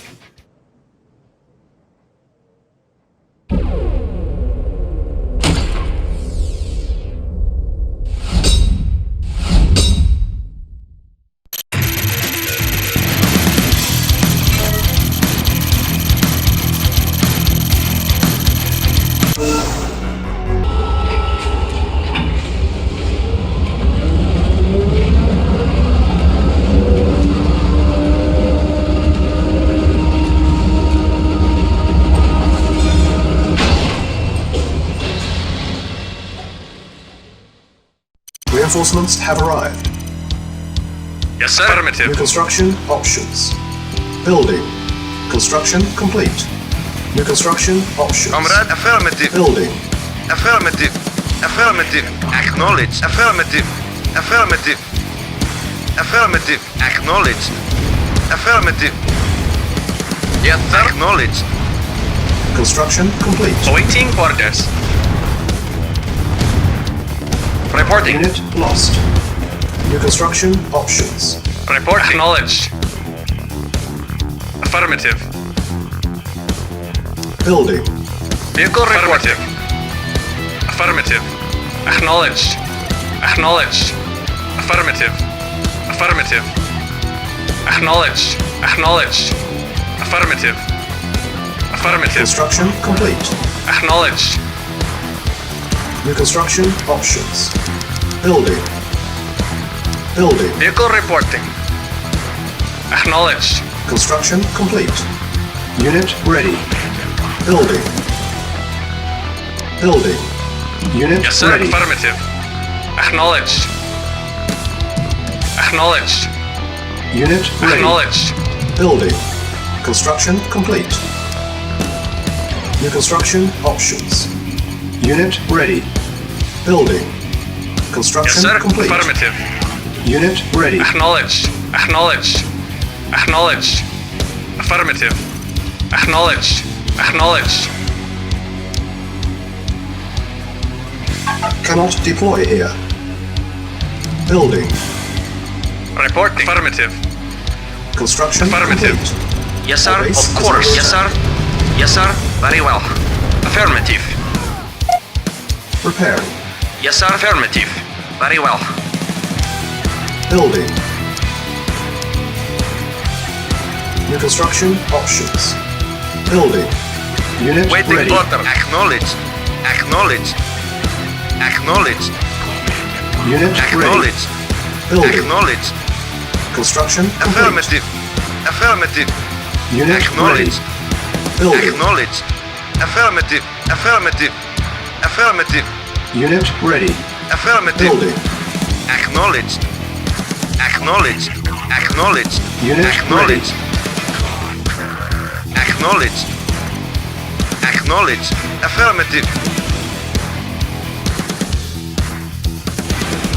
Reinforcements have arrived. Yes, sir. New Affirmative. construction options. Building. Construction complete. New construction options. Comrade, affirmative. Building. Affirmative. Affirmative. Acknowledged. Affirmative. Affirmative. Affirmative. Acknowledged. Affirmative. Yes, sir. Acknowledged. Construction complete. Awaiting orders. Reporting. Unit lost. New construction options. Report acknowledged. Affirmative. Building. Vehicle reporting. Affirmative. Acknowledged. Acknowledged. Affirmative. Affirmative. Acknowledged. Acknowledged. Affirmative. Affirmative. Construction complete. Acknowledged. New construction options. Building. Building. Vehicle reporting. Acknowledged. Construction complete. Unit ready. Building. Building. Unit Yes, sir. ready. Affirmative. Acknowledged. Acknowledged. Unit ready. Acknowledged. Building. Construction complete. New construction options. Unit ready. Building. Yes, Construction sir. complete. Affirmative. Unit ready. Acknowledged. Acknowledged. Acknowledged. Affirmative. Acknowledged. Acknowledged. Cannot deploy here. Building. Reporting. Affirmative. Construction Affirmative. complete. Yes, sir. Our base Of is course. under Yes, sir. Yes, sir. Very well. Affirmative. Preparing. Yes, sir. Affirmative. Very well. Building. New construction options. Building. Unit Waiting ready. order. Acknowledged. Acknowledged. Acknowledged. Unit ready. Acknowledged. Building. Acknowledged. Construction complete. Affirmative. Affirmative. Unit ready. Acknowledged. Building. Acknowledged. Affirmative. Affirmative. Affirmative. Unit ready. Affirmative. Building. Acknowledged. Acknowledged. Acknowledged. Unit Acknowledged. Acknowledged. Acknowledged. Affirmative.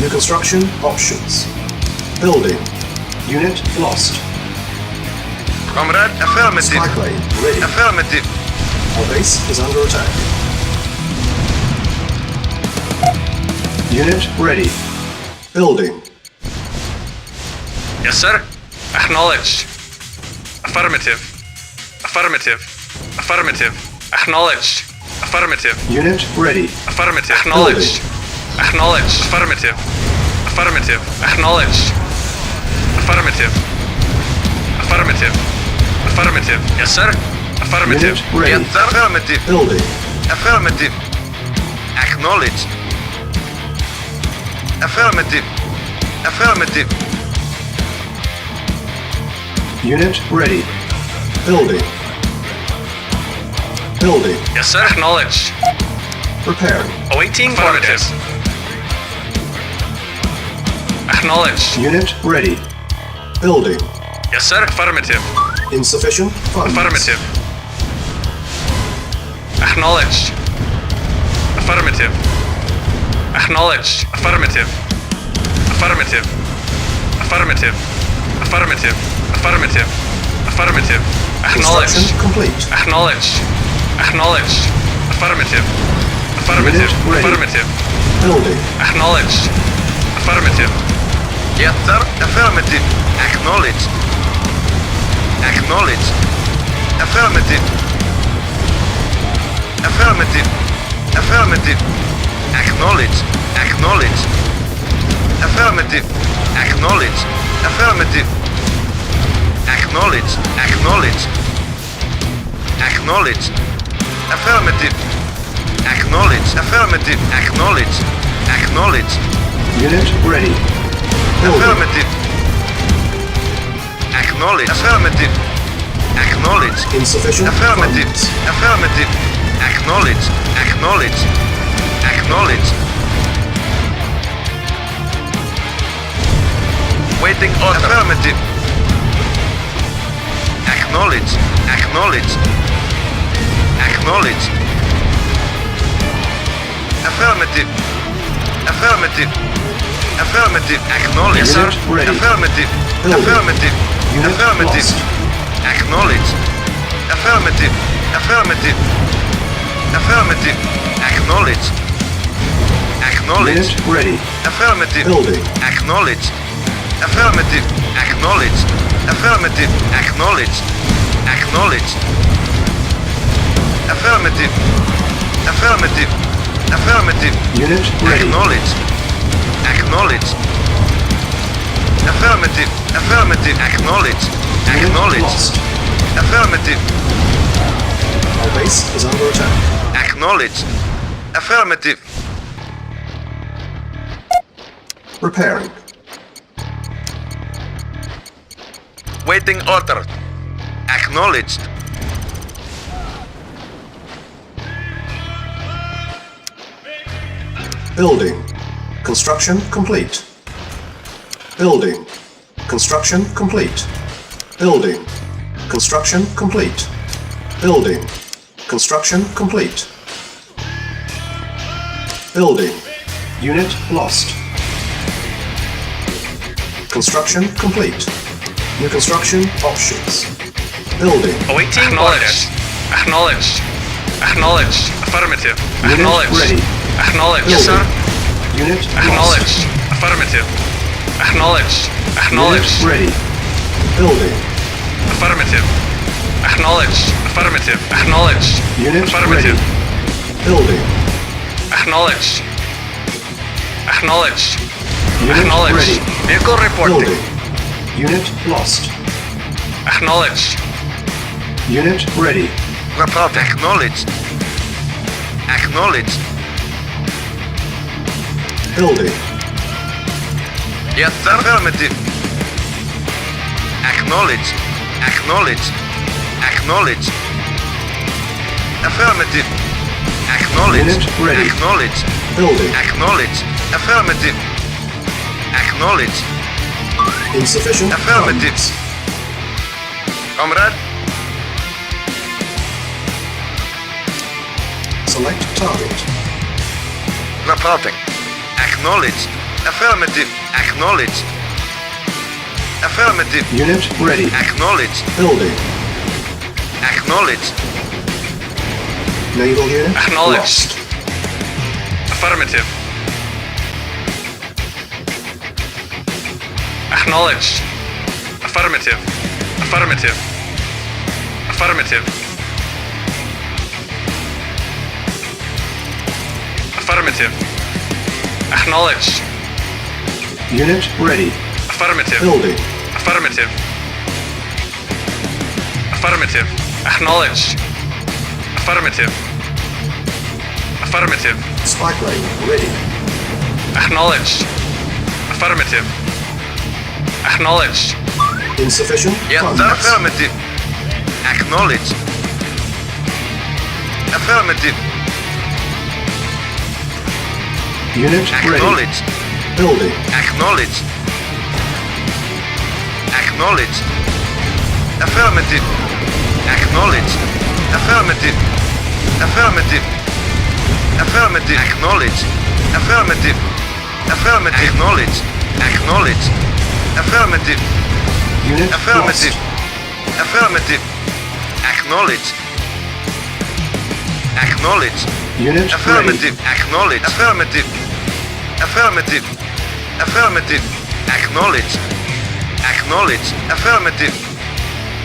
New construction options. Building. Unit lost. Comrade, affirmative. Spy plane ready. Affirmative. Our base is under attack. Unit ready. Building. Yes, sir. Acknowledged. Affirmative. Affirmative. Affirmative. Acknowledged. Affirmative. Unit ready. Affirmative. Acknowledged. Acknowledged. Affirmative. Affirmative. Acknowledged. Affirmative. Affirmative. Affirmative. Yes, sir. Affirmative. Unit ready. Yes, sir. Affirmative. Building. Affirmative. Acknowledged. Affirmative. Affirmative. Unit ready. Building. Building. Yes, sir. Acknowledged. Preparing. Awaiting orders. Acknowledged. Unit ready. Building. Yes, sir. Affirmative. Insufficient funds. Affirmative. Acknowledged. Affirmative. Acknowledged. Affirmative. Affirmative. Affirmative. Affirmative. Affirmative. Affirmative. Acknowledged. Construction complete. Acknowledged. Acknowledged. Affirmative. Affirmative. Unit ready. Affirmative. Building. Acknowledged. Affirmative. Yes, sir. Affirmative. Acknowledged. Acknowledged. Affirmative. Affirmative. Affirmative. Acknowledged. Acknowledged. Affirmative. Acknowledged. Affirmative. Acknowledged. Acknowledged. Acknowledged. Affirmative. Acknowledged. Affirmative. Acknowledged. Acknowledged. Unit ready. Building. Affirmative. Acknowledged. Affirmative. Acknowledged. Insufficient Affirmative. funds. Affirmative. Acknowledged. Acknowledged. Acknowledged. Waiting order. Affirmative. Acknowledged. Acknowledged. Acknowledged. Affirmative. Affirmative. Affirmative. Acknowledged. Yes, sir. Ready. Affirmative. Building. Affirmative. Unit Affirmative. lost. Acknowledged. Affirmative. Affirmative. Affirmative. Acknowledged. Acknowledged. Unit ready. Affirmative. Building. Acknowledged. Affirmative. Acknowledged. Affirmative. Acknowledged. Acknowledged. Affirmative. Affirmative. Affirmative. Unit ready. Acknowledged. Acknowledged. Affirmative. Affirmative. Acknowledged. Unit Acknowledged. lost. Affirmative. Our base is under attack. Acknowledged. Affirmative. Repairing. Waiting order. Acknowledged. Building. Construction complete. Building. Construction complete. Building. Construction complete. Building. Construction complete. Building. Unit lost. Construction complete. New construction options. Building. Awaiting orders. Acknowledged. Acknowledged. Affirmative. Unit Acknowledged. ready. Acknowledged. Yes, sir. Unit Acknowledged. Affirmative. Acknowledged. lost. Acknowledged. Unit ready. Building. Affirmative. Acknowledged. Affirmative. Acknowledged. Unit Affirmative. ready. Building. Acknowledged. Acknowledged. Unit Acknowledged. ready. Vehicle reporting. Building. Unit lost. Acknowledged. Unit ready. Report. Acknowledged. Acknowledged. Building. Yes, sir. Affirmative. Acknowledged. Acknowledged. Acknowledged. Affirmative. Acknowledged. Unit ready. Acknowledged. Building. Acknowledged. Affirmative. Acknowledged. Insufficient Affirmative. funds. Comrade. Select target. Reporting. Acknowledged. Affirmative. Acknowledged. Affirmative. Unit ready. Acknowledged. Building. Acknowledged. Naval unit Acknowledged. lost. Affirmative. Acknowledged. Affirmative. Affirmative. Affirmative. Affirmative. Acknowledged. Unit ready. Affirmative. Building. Affirmative. Affirmative. Acknowledged. Affirmative. Affirmative. Spy plane ready. Acknowledged. Affirmative. Acknowledged. Insufficient Yes, funds. sir. Affirmative. Acknowledged. Affirmative. Unit ready. Acknowledged. Building. Acknowledged. Acknowledged. Affirmative. Acknowledged. Affirmative. Affirmative. Affirmative. Acknowledged. Affirmative. Affirmative. Acknowledged. Acknowledged. Affirmative. Unit Affirmative. lost. Affirmative. Acknowledged. Acknowledged. Unit Affirmative. Acknowledged. Affirmative. Affirmative. Affirmative. Acknowledged. Acknowledged. Affirmative.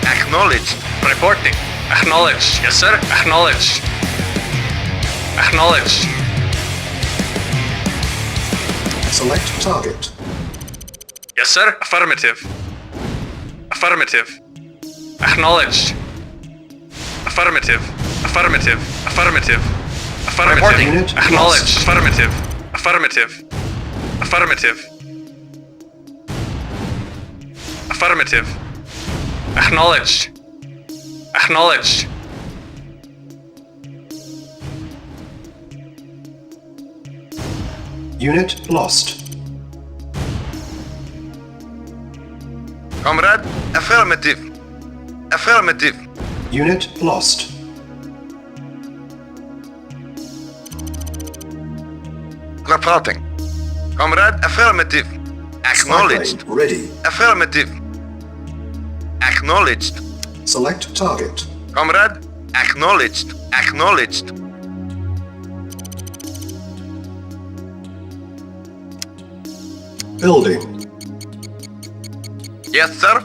Acknowledged. Reporting. Acknowledged. Yes, sir. Acknowledged. Acknowledged. ready. Select target. Yes, sir. Affirmative. Affirmative. Acknowledged. Affirmative. Affirmative. Affirmative. Affirmative. Reporting. Unit Acknowledged. lost. Affirmative. Affirmative. Affirmative. Affirmative. Acknowledged. Acknowledged. Unit lost. Comrade, affirmative. Affirmative. Unit lost. Reporting. Comrade, affirmative. Acknowledged. Spy plane ready. Affirmative. Acknowledged. Select target. Comrade, acknowledged. Acknowledged. Building. Yes, sir.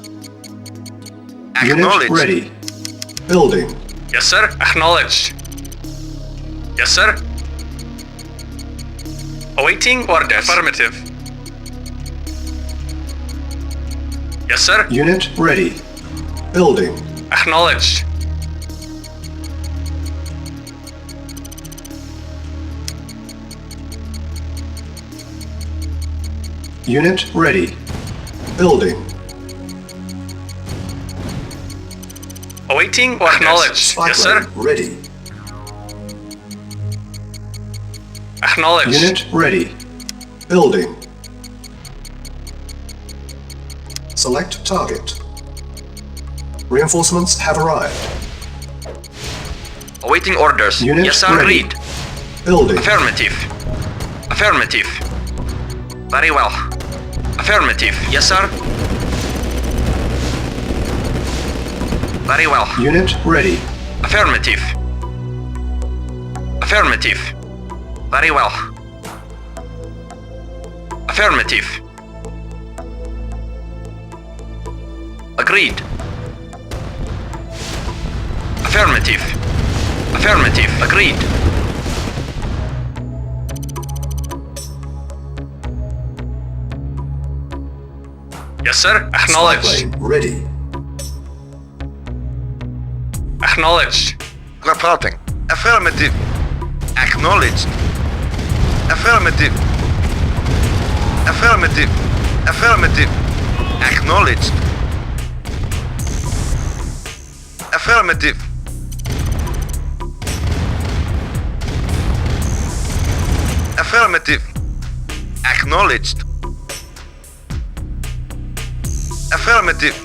Unit Acknowledged. ready. Building. Yes, sir. Acknowledged. Yes, sir. Awaiting orders. Affirmative. Yes, sir. Unit ready. Building. Acknowledged. Unit ready. Building. Awaiting orders. Acknowledged. Spy Yes, sir. plane ready. Acknowledged. Unit ready. Building. Select target. Reinforcements have arrived. Awaiting orders. Unit Yes, sir. ready. Agreed. Building. Affirmative. Affirmative. Very well. Affirmative. Yes, sir. Very well. Unit ready. Affirmative. Affirmative. Very well. Affirmative. Agreed. Affirmative. Affirmative. Agreed. Yes, sir. Spy Acknowledged. plane ready. Acknowledged. Reporting. Affirmative. Acknowledged. Affirmative. Affirmative. Affirmative. Acknowledged. Affirmative. Affirmative. Acknowledged. Affirmative.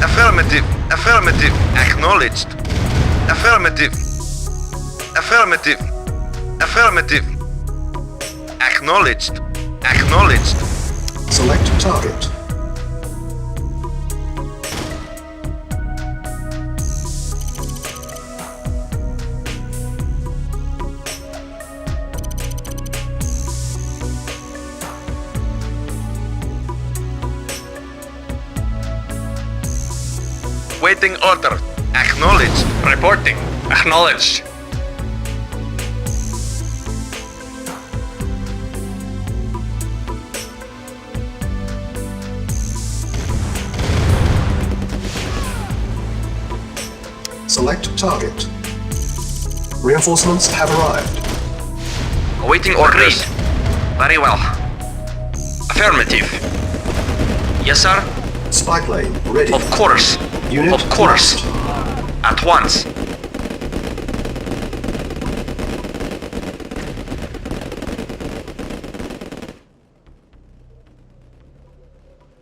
Affirmative. Affirmative. Acknowledged. Affirmative. Affirmative. Affirmative. Acknowledged. Acknowledged. Select target. Waiting order. Acknowledged. Reporting. Acknowledged. Select target. Reinforcements have arrived. Awaiting orders. Very well. Affirmative. Yes, sir. Spy plane ready. Of course. Unit Of course. lost. At once.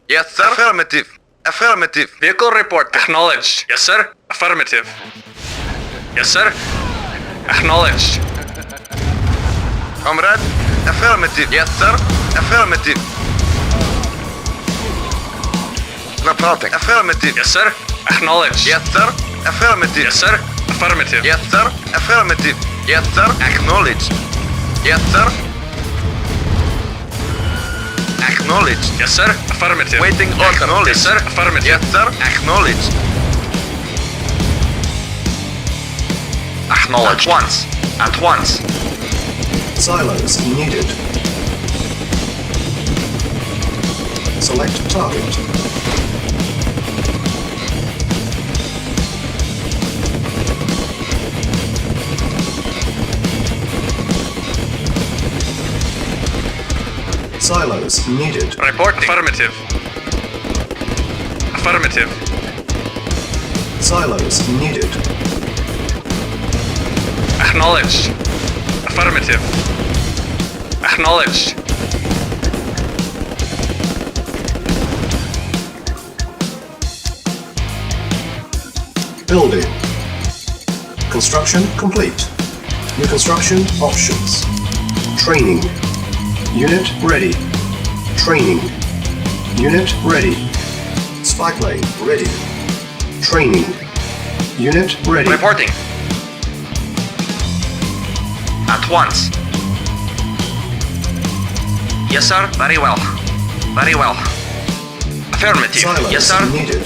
Yes, sir. Affirmative. Affirmative. Vehicle report. Acknowledged. Yes, sir. Affirmative. Yes, sir. Acknowledged. Comrade. Affirmative. Yes, sir. Affirmative. Reporting. Affirmative. Yes, sir. Acknowledged. Yes, sir. Affirmative. Yes, sir. Affirmative. Yes, sir. Affirmative. Yes, sir. Acknowledged. Yes, sir. Acknowledged. Yes, sir. Affirmative. Waiting order. Acknowledged. Yes, sir. Affirmative. Yes, sir. Acknowledged. Acknowledged. At once. At once. Silos needed. Select target. Silos needed. Reporting. Affirmative. Affirmative. Silos needed. Acknowledged. Affirmative. Acknowledged. Building. Construction complete. New construction options. Training. Unit ready. Training. Unit ready. Spy plane ready. Training. Unit ready. Reporting. At once. Yes, sir. Very well. Very well. Affirmative. Silos Yes, sir. needed.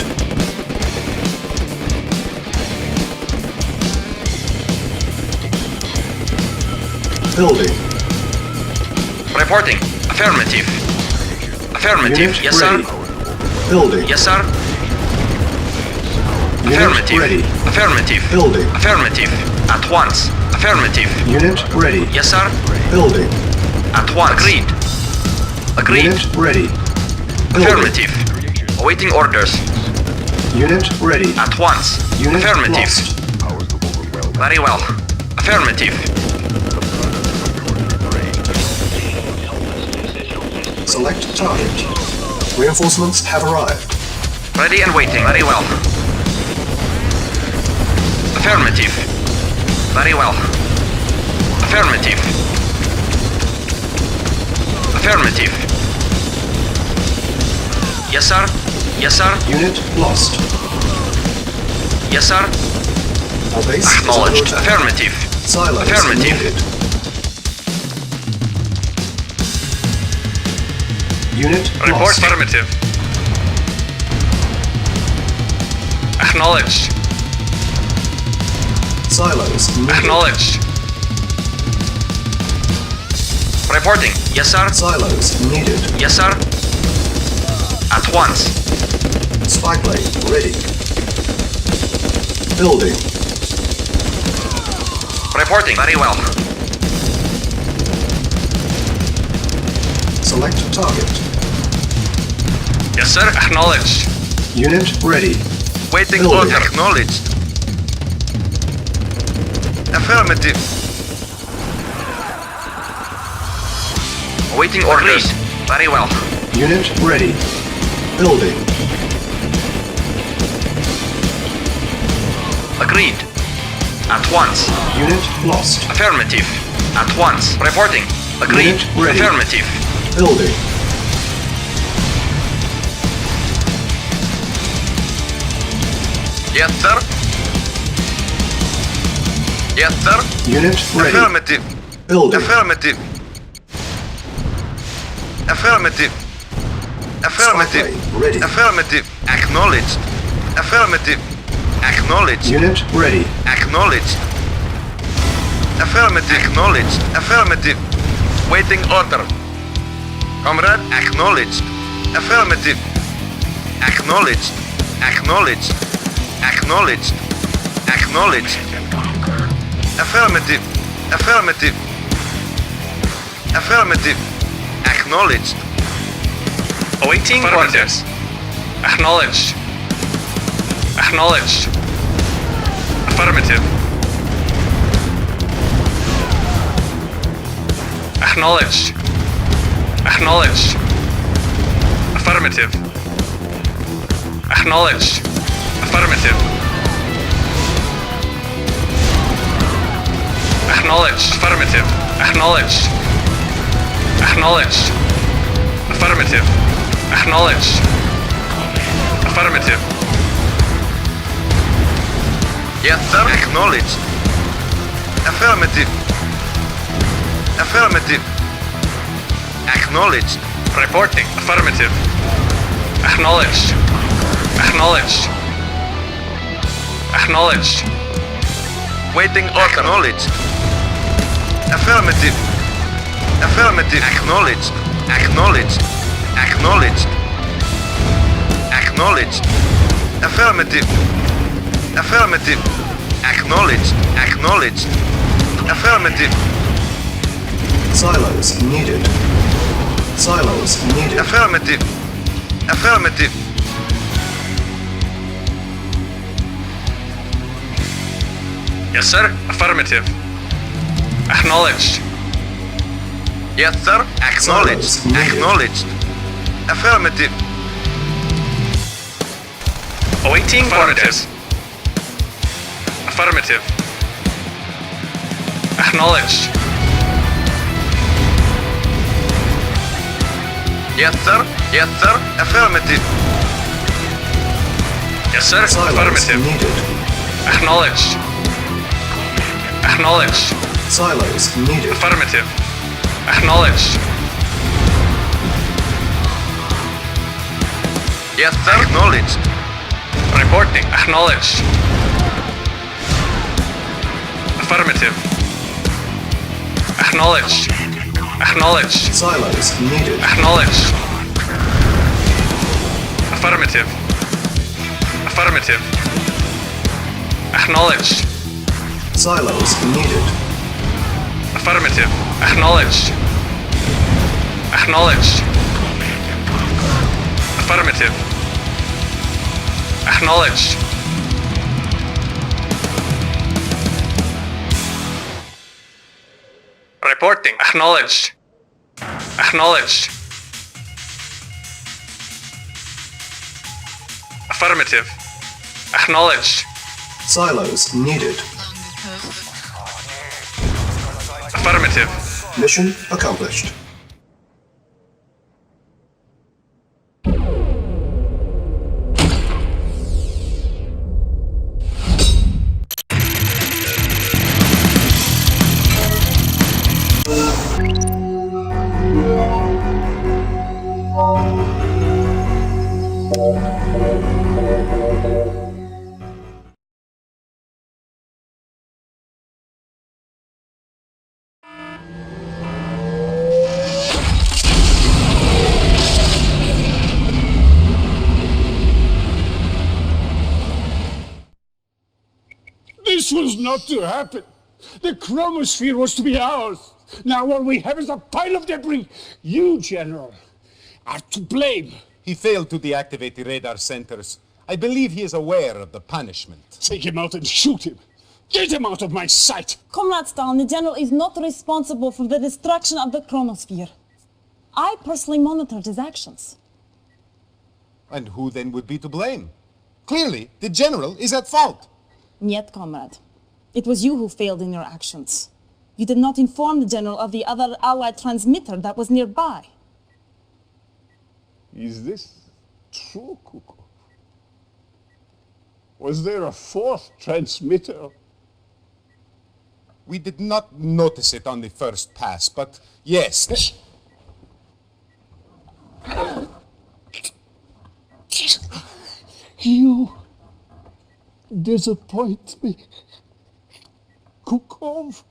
Building. Reporting. Affirmative. Affirmative. Unit Yes, ready. sir. Building. Yes, sir. Unit Affirmative. ready. Affirmative. Building. Affirmative. At once. Affirmative. Unit ready. Yes, sir. Building. At once. Agreed. Agreed. Unit ready. Building. Affirmative. Awaiting orders. Unit ready. At once. Unit Affirmative. lost. Very well. Affirmative. Select target. Reinforcements have arrived. Ready and waiting. Very well. Affirmative. Very well. Affirmative. Affirmative. Yes, sir. Yes, sir. Unit lost. Yes, sir. Our base is under Acknowledged. attack. Affirmative. Silos Affirmative. needed. Unit Report lost. affirmative. Acknowledged. Silos needed. Acknowledged. Reporting. Yes, sir. Silos needed. Yes, sir. At once. Spy plane ready. Building. Reporting. Very well. Select target. Yes, sir. Acknowledged. Unit ready. Waiting Building. order. Acknowledged. Affirmative. Awaiting orders. Very well. Unit ready. Building. Agreed. At once. Unit lost. Affirmative. At once. Reporting. Agreed. Unit ready. Affirmative. Building. Yes, sir. Yes, sir. Unit ready. Affirmative. Building. Affirmative. Affirmative. Affirmative. Spy plane ready. Affirmative. Acknowledged. Affirmative. Acknowledged. Unit ready. Acknowledged. Affirmative. Acknowledged. Affirmative. Waiting order. Comrade. Acknowledged. Affirmative. Acknowledged. Acknowledged. Acknowledged. Acknowledged. Affirmative. Affirmative. Affirmative. Acknowledged. Awaiting orders. Acknowledged. Acknowledged. Affirmative. Acknowledged. Acknowledged. Affirmative. Acknowledged. Affirmative. Acknowledged. Affirmative. Acknowledged. Acknowledged. Affirmative. Acknowledged. Affirmative. Yes, sir. Acknowledged. Affirmative. Affirmative. Acknowledged. Reporting. Affirmative. Acknowledged. Acknowledged. Acknowledged. Waiting order. Acknowledged. Affirmative. Affirmative. Acknowledged. Acknowledged. Acknowledged. Acknowledged. Affirmative. Affirmative. Acknowledged. Acknowledged. Affirmative. Silos needed. Silos needed. Affirmative. Affirmative. Yes, sir. Affirmative. Acknowledged. Yes, sir. Acknowledged. Silos needed. Acknowledged. Affirmative. Awaiting orders. Affirmative. Acknowledged. Yes, sir. Yes, sir. Affirmative. Yes, sir. Silos Affirmative. needed. Acknowledged. Acknowledged. Silos needed. Affirmative. Acknowledged. Yes, sir. Acknowledged. Reporting. Acknowledged. Affirmative. Acknowledged. Acknowledged. Silos needed. Acknowledged. Affirmative. Affirmative. Acknowledged. Silos needed. Affirmative. Acknowledged. Acknowledged. Affirmative. Acknowledged. Reporting. Acknowledged. Acknowledged. Affirmative. Acknowledged. Silos needed. Affirmative. Mission accomplished. This was not to happen. The chromosphere was to be ours. Now all we have is a pile of debris. You, General, are to blame. He failed to deactivate the radar centers. I believe he is aware of the punishment. Take him out and shoot him. Get him out of my sight. Comrade Stalin, the General is not responsible for the destruction of the chromosphere. I personally monitored his actions. And who then would be to blame? Clearly, the General is at fault. Niet, comrade. It was you who failed in your actions. You did not inform the General of the other Allied transmitter that was nearby. Is this true, Kukov? Was there a fourth transmitter? We did not notice it on the first pass, but yes. You disappoint me, Kukov.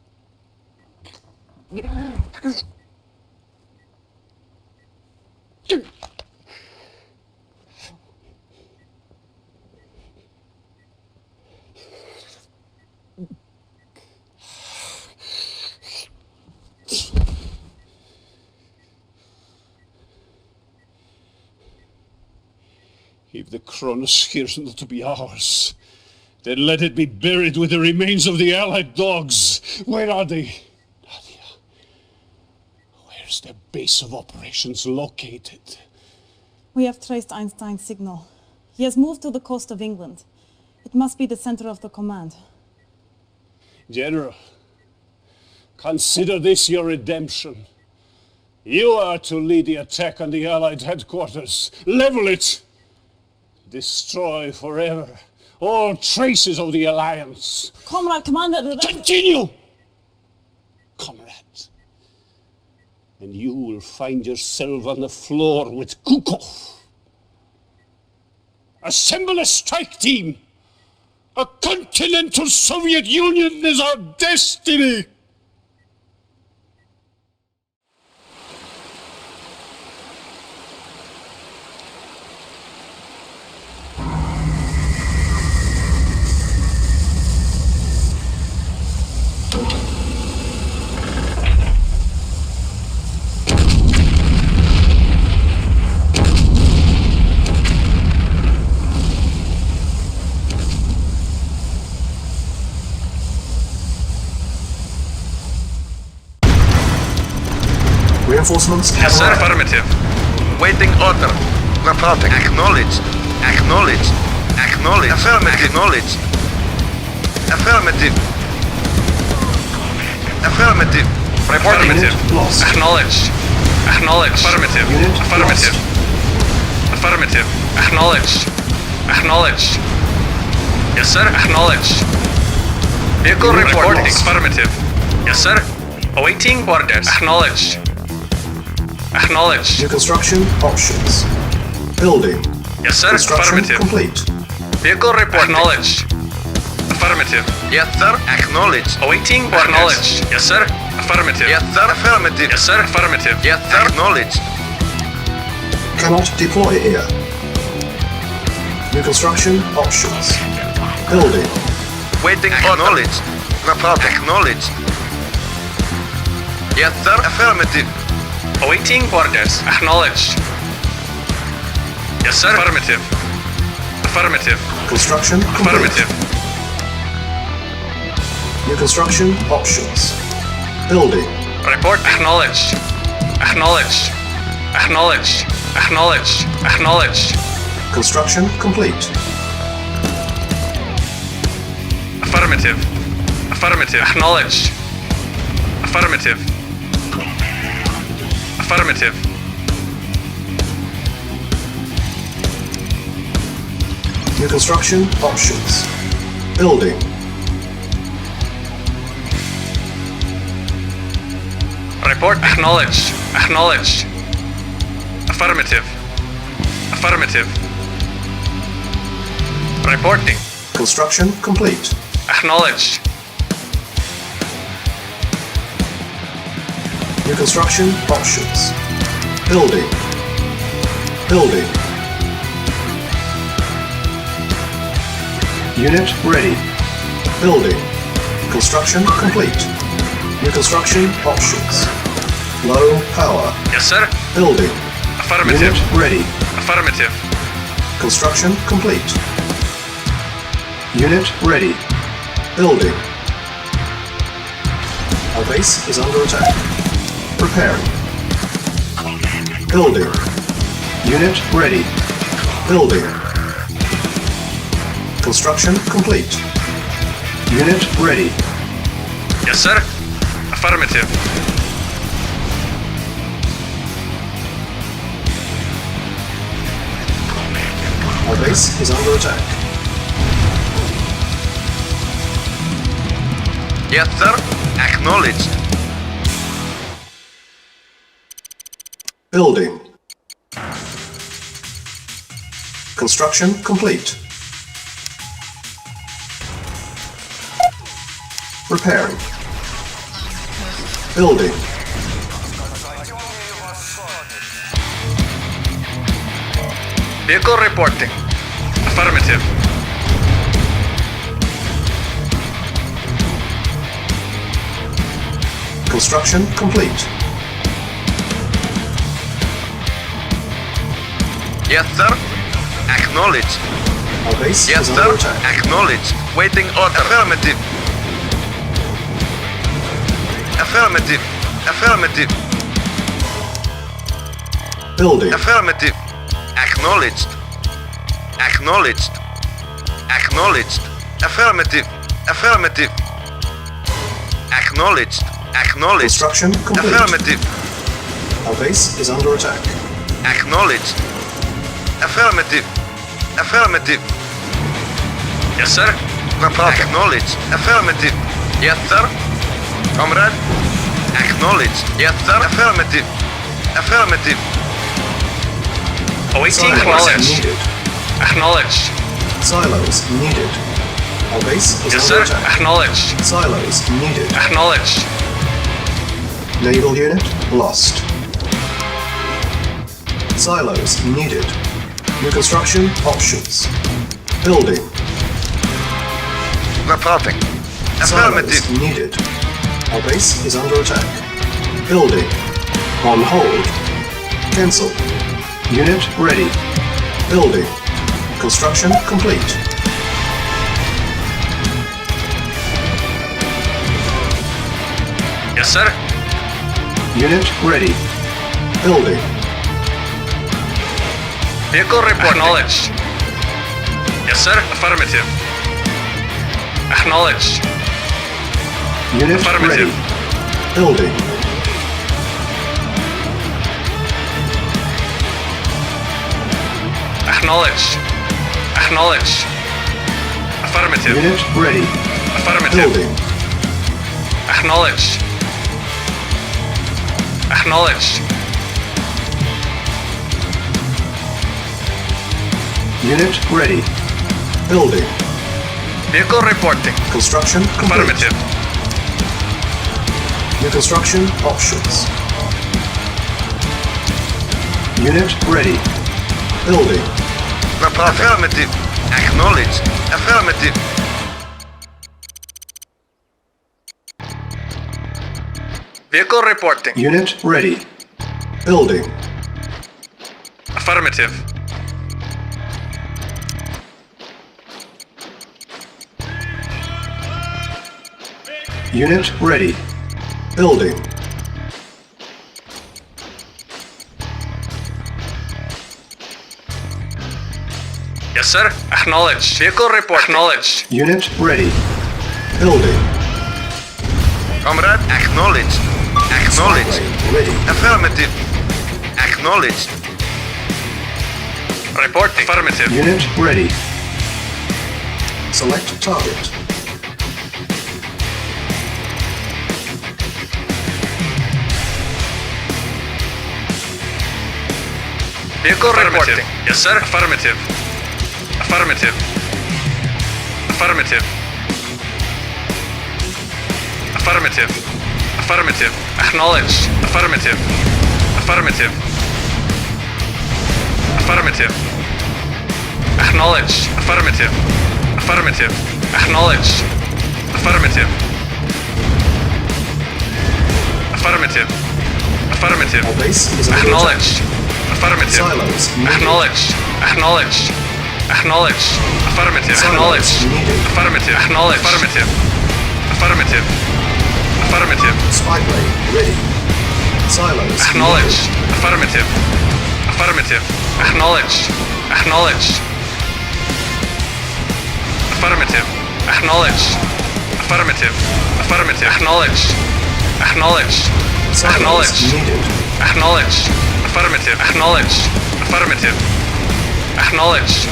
If the chronosphere is not to be ours, then let it be buried with the remains of the Allied dogs. Where are they? Nadia, where's their base of operations located? We have traced Einstein's signal. He has moved to the coast of England. It must be the center of the command. General, consider this your redemption. You are to lead the attack on the Allied headquarters. Level it! Destroy forever all traces of the Alliance. Comrade, Commander... Continue! Comrade. And you will find yourself on the floor with Kukov. Assemble a strike team! A continental Soviet Union is our destiny! Reinforcements have Yes, sir. arrived. Affirmative. Waiting order. Reporting. Acknowledged. Acknowledged. Acknowledged. Affirmative. Acknowledged. Affirmative. Affirmative. Reporting. Unit lost. Acknowledged. Acknowledged. Affirmative. Unit Affirmative. lost. Affirmative. Acknowledged. Acknowledged. Yes, sir. Acknowledged. Vehicle Unit reporting. lost. Affirmative. Yes, sir. Awaiting orders. Acknowledged. Acknowledged. New construction options. Building. Yes, sir. Construction Affirmative. complete. Vehicle report. Acknowledged. Affirmative. Yes, sir. Acknowledged. Awaiting orders. Acknowledged. Yes, sir. Affirmative. Yes, sir. Affirmative. Yes, sir. Affirmative. Yes, sir. Acknowledged. Cannot deploy here. New construction options. Building. Waiting. Acknowledged. No problem. Acknowledged. Yes, sir. Affirmative. Awaiting orders. Acknowledged. Yes, sir. Affirmative. Affirmative. Construction complete. Affirmative. New construction options. Building. Report acknowledged. Acknowledged. Acknowledged. Acknowledged. Acknowledged. Construction complete. Affirmative. Affirmative. Acknowledged. Affirmative. Affirmative. New construction options. Building. Report acknowledged. Acknowledged. Affirmative. Affirmative. Reporting. Construction complete. Acknowledged. New construction options. Building. Building. Unit ready. Building. Construction complete. New construction options. Low power. Yes, sir. Building. Affirmative. Unit ready. Affirmative. Construction complete. Unit ready. Building. Our base is under attack. Preparing. Building. Unit ready. Building. Construction complete. Unit ready. Yes, sir. Affirmative. Our base is under attack. Yes, sir. Acknowledged. Building. Construction complete. Repairing. Building. Vehicle reporting. Affirmative. Construction complete. Yes, sir. Acknowledged. Our base Yes, is sir. under attack. Acknowledged. Waiting order. Affirmative. Affirmative. Affirmative. Building. Affirmative. Acknowledged. Acknowledged. Acknowledged. Affirmative. Affirmative. Acknowledged. Acknowledged. Construction complete. Affirmative. Our base is under attack. Acknowledged. Affirmative. Affirmative. Yes, sir. No problem. Acknowledged. Affirmative. Yes, sir. Comrade. Acknowledged. Yes, sir. Affirmative. Affirmative. Awaiting Silos orders. needed. Acknowledged. Silos needed. Our base is Yes, under sir. attack. Acknowledged. Silos needed. Acknowledged. Naval unit lost. Silos needed. New construction options. Building. No problem. Affirmative. Silos needed. Our base is under attack. Building. On hold. Cancel. Unit ready. Building. Construction complete. Yes, sir. Unit ready. Building. Vehicle report. Acknowledged. Yes, sir. Affirmative. Acknowledged. Unit Affirmative. ready. Building. Acknowledged. Acknowledged. Affirmative. Unit ready. Affirmative. Building. Acknowledged. Acknowledged. Unit ready. Building. Vehicle reporting. Construction complete. Affirmative. New construction options. Unit ready. Building. Affirmative. Acknowledged. Affirmative. Vehicle reporting. Unit ready. Building. Affirmative. Unit ready. Building. Yes, sir. Acknowledged. Vehicle report. Acknowledged. Unit ready. Building. Comrade, acknowledged. Acknowledged. Spy ready. Affirmative. Acknowledged. Reporting. Affirmative. Unit ready. Select target. Vehicle reporting. Yes, sir. Affirmative. Affirmative. Affirmative. Affirmative. Affirmative. Acknowledged. Affirmative. Affirmative. Affirmative. Acknowledged. Affirmative. Affirmative. Acknowledged. Affirmative. Affirmative. Affirmative. Our base is under Acknowledged. Affirmative. Silos needed. Acknowledged. Acknowledged. Acknowledged. Affirmative. Acknowledged. Silos needed. Affirmative. Acknowledged. Affirmative. Affirmative. Affirmative. Spy plane ready. Silos Acknowledged. Affirmative. Affirmative. Acknowledged. Acknowledged. Affirmative. Acknowledged. Affirmative. Affirmative. Acknowledged. Acknowledged. Silos Acknowledged. needed. Acknowledged. Affirmative. Acknowledged. Affirmative. Acknowledged.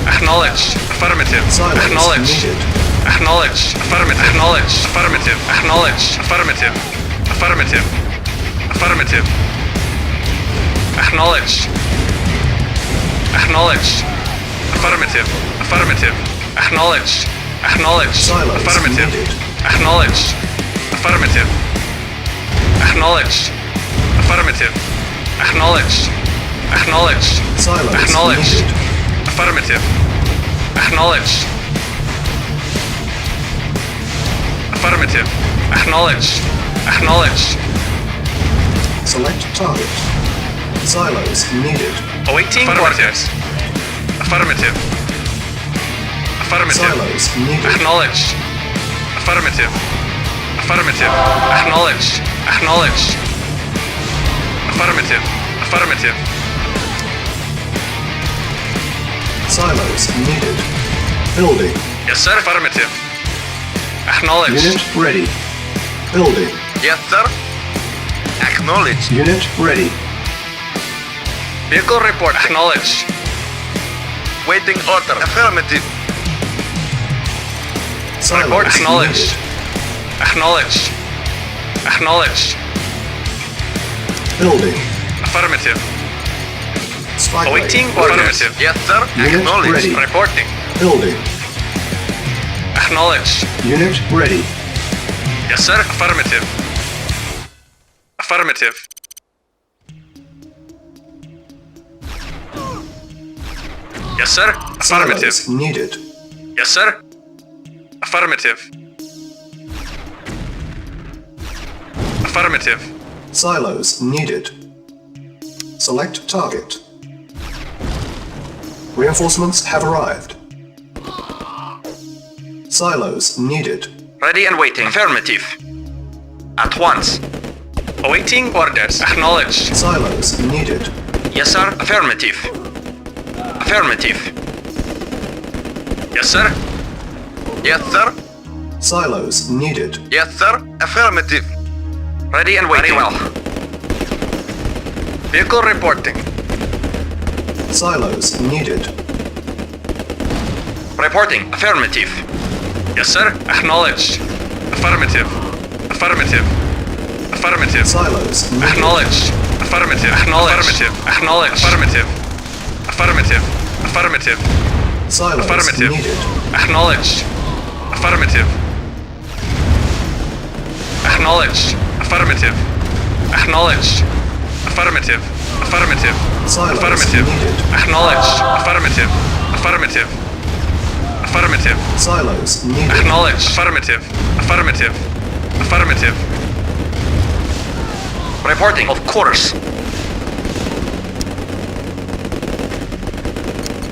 Acknowledged. Affirmative. Silos Acknowledged. needed. Acknowledged. Affirmative. Acknowledged. Affirmative. Acknowledged. Affirmative. Affirmative. Affirmative. Acknowledged. Acknowledged. Affirmative. Affirmative. Acknowledged. Acknowledged. Silos Affirmative. needed. Acknowledged. Affirmative. Acknowledged. Affirmative. Acknowledged. Acknowledged. Silos Acknowledged. needed. Affirmative. Acknowledged. Affirmative. Acknowledged. Acknowledged. Select target. Silos needed. Awaiting orders. Affirmative. Affirmative. Silos needed. Acknowledged. Affirmative. Affirmative. Acknowledged. Acknowledged. Affirmative. Affirmative. Silos needed. Building. Yes, sir. Affirmative. Acknowledged. Unit ready. Building. Yes, sir. Acknowledged. Unit ready. Vehicle report. Acknowledged. Waiting order. Affirmative. Silos Report. Acknowledged. needed. Acknowledged. Acknowledged. Building. Affirmative. Spy plane Awaiting ready. orders. Yes, sir. Unit Acknowledged. ready. Reporting. Building. Acknowledged. Unit ready. Yes, sir. Affirmative. Affirmative. Yes, sir. Affirmative. Silos needed. Yes, sir. Affirmative. Affirmative. Silos needed. Select target. Reinforcements have arrived. Silos needed. Ready and waiting. Affirmative. At once. Awaiting orders. Acknowledged. Silos needed. Yes, sir. Affirmative. Affirmative. Yes, sir. Yes, sir. Silos needed. Yes, sir. Affirmative. Ready and waiting. Very well. Vehicle reporting. Silos needed. Reporting. Affirmative. Yes, sir. Acknowledged. Affirmative. Affirmative. Affirmative. Silos needed. Acknowledged. Affirmative. Acknowledged. Acknowledged. Affirmative. Affirmative. Affirmative. Silos Affirmative. needed. Acknowledged. Affirmative. Acknowledged. Affirmative. Acknowledged. Affirmative. Affirmative. Silos Affirmative. needed. Acknowledged. Affirmative. Affirmative. Affirmative. Silos needed. Acknowledged. Affirmative. Affirmative. Affirmative. Reporting. Of course.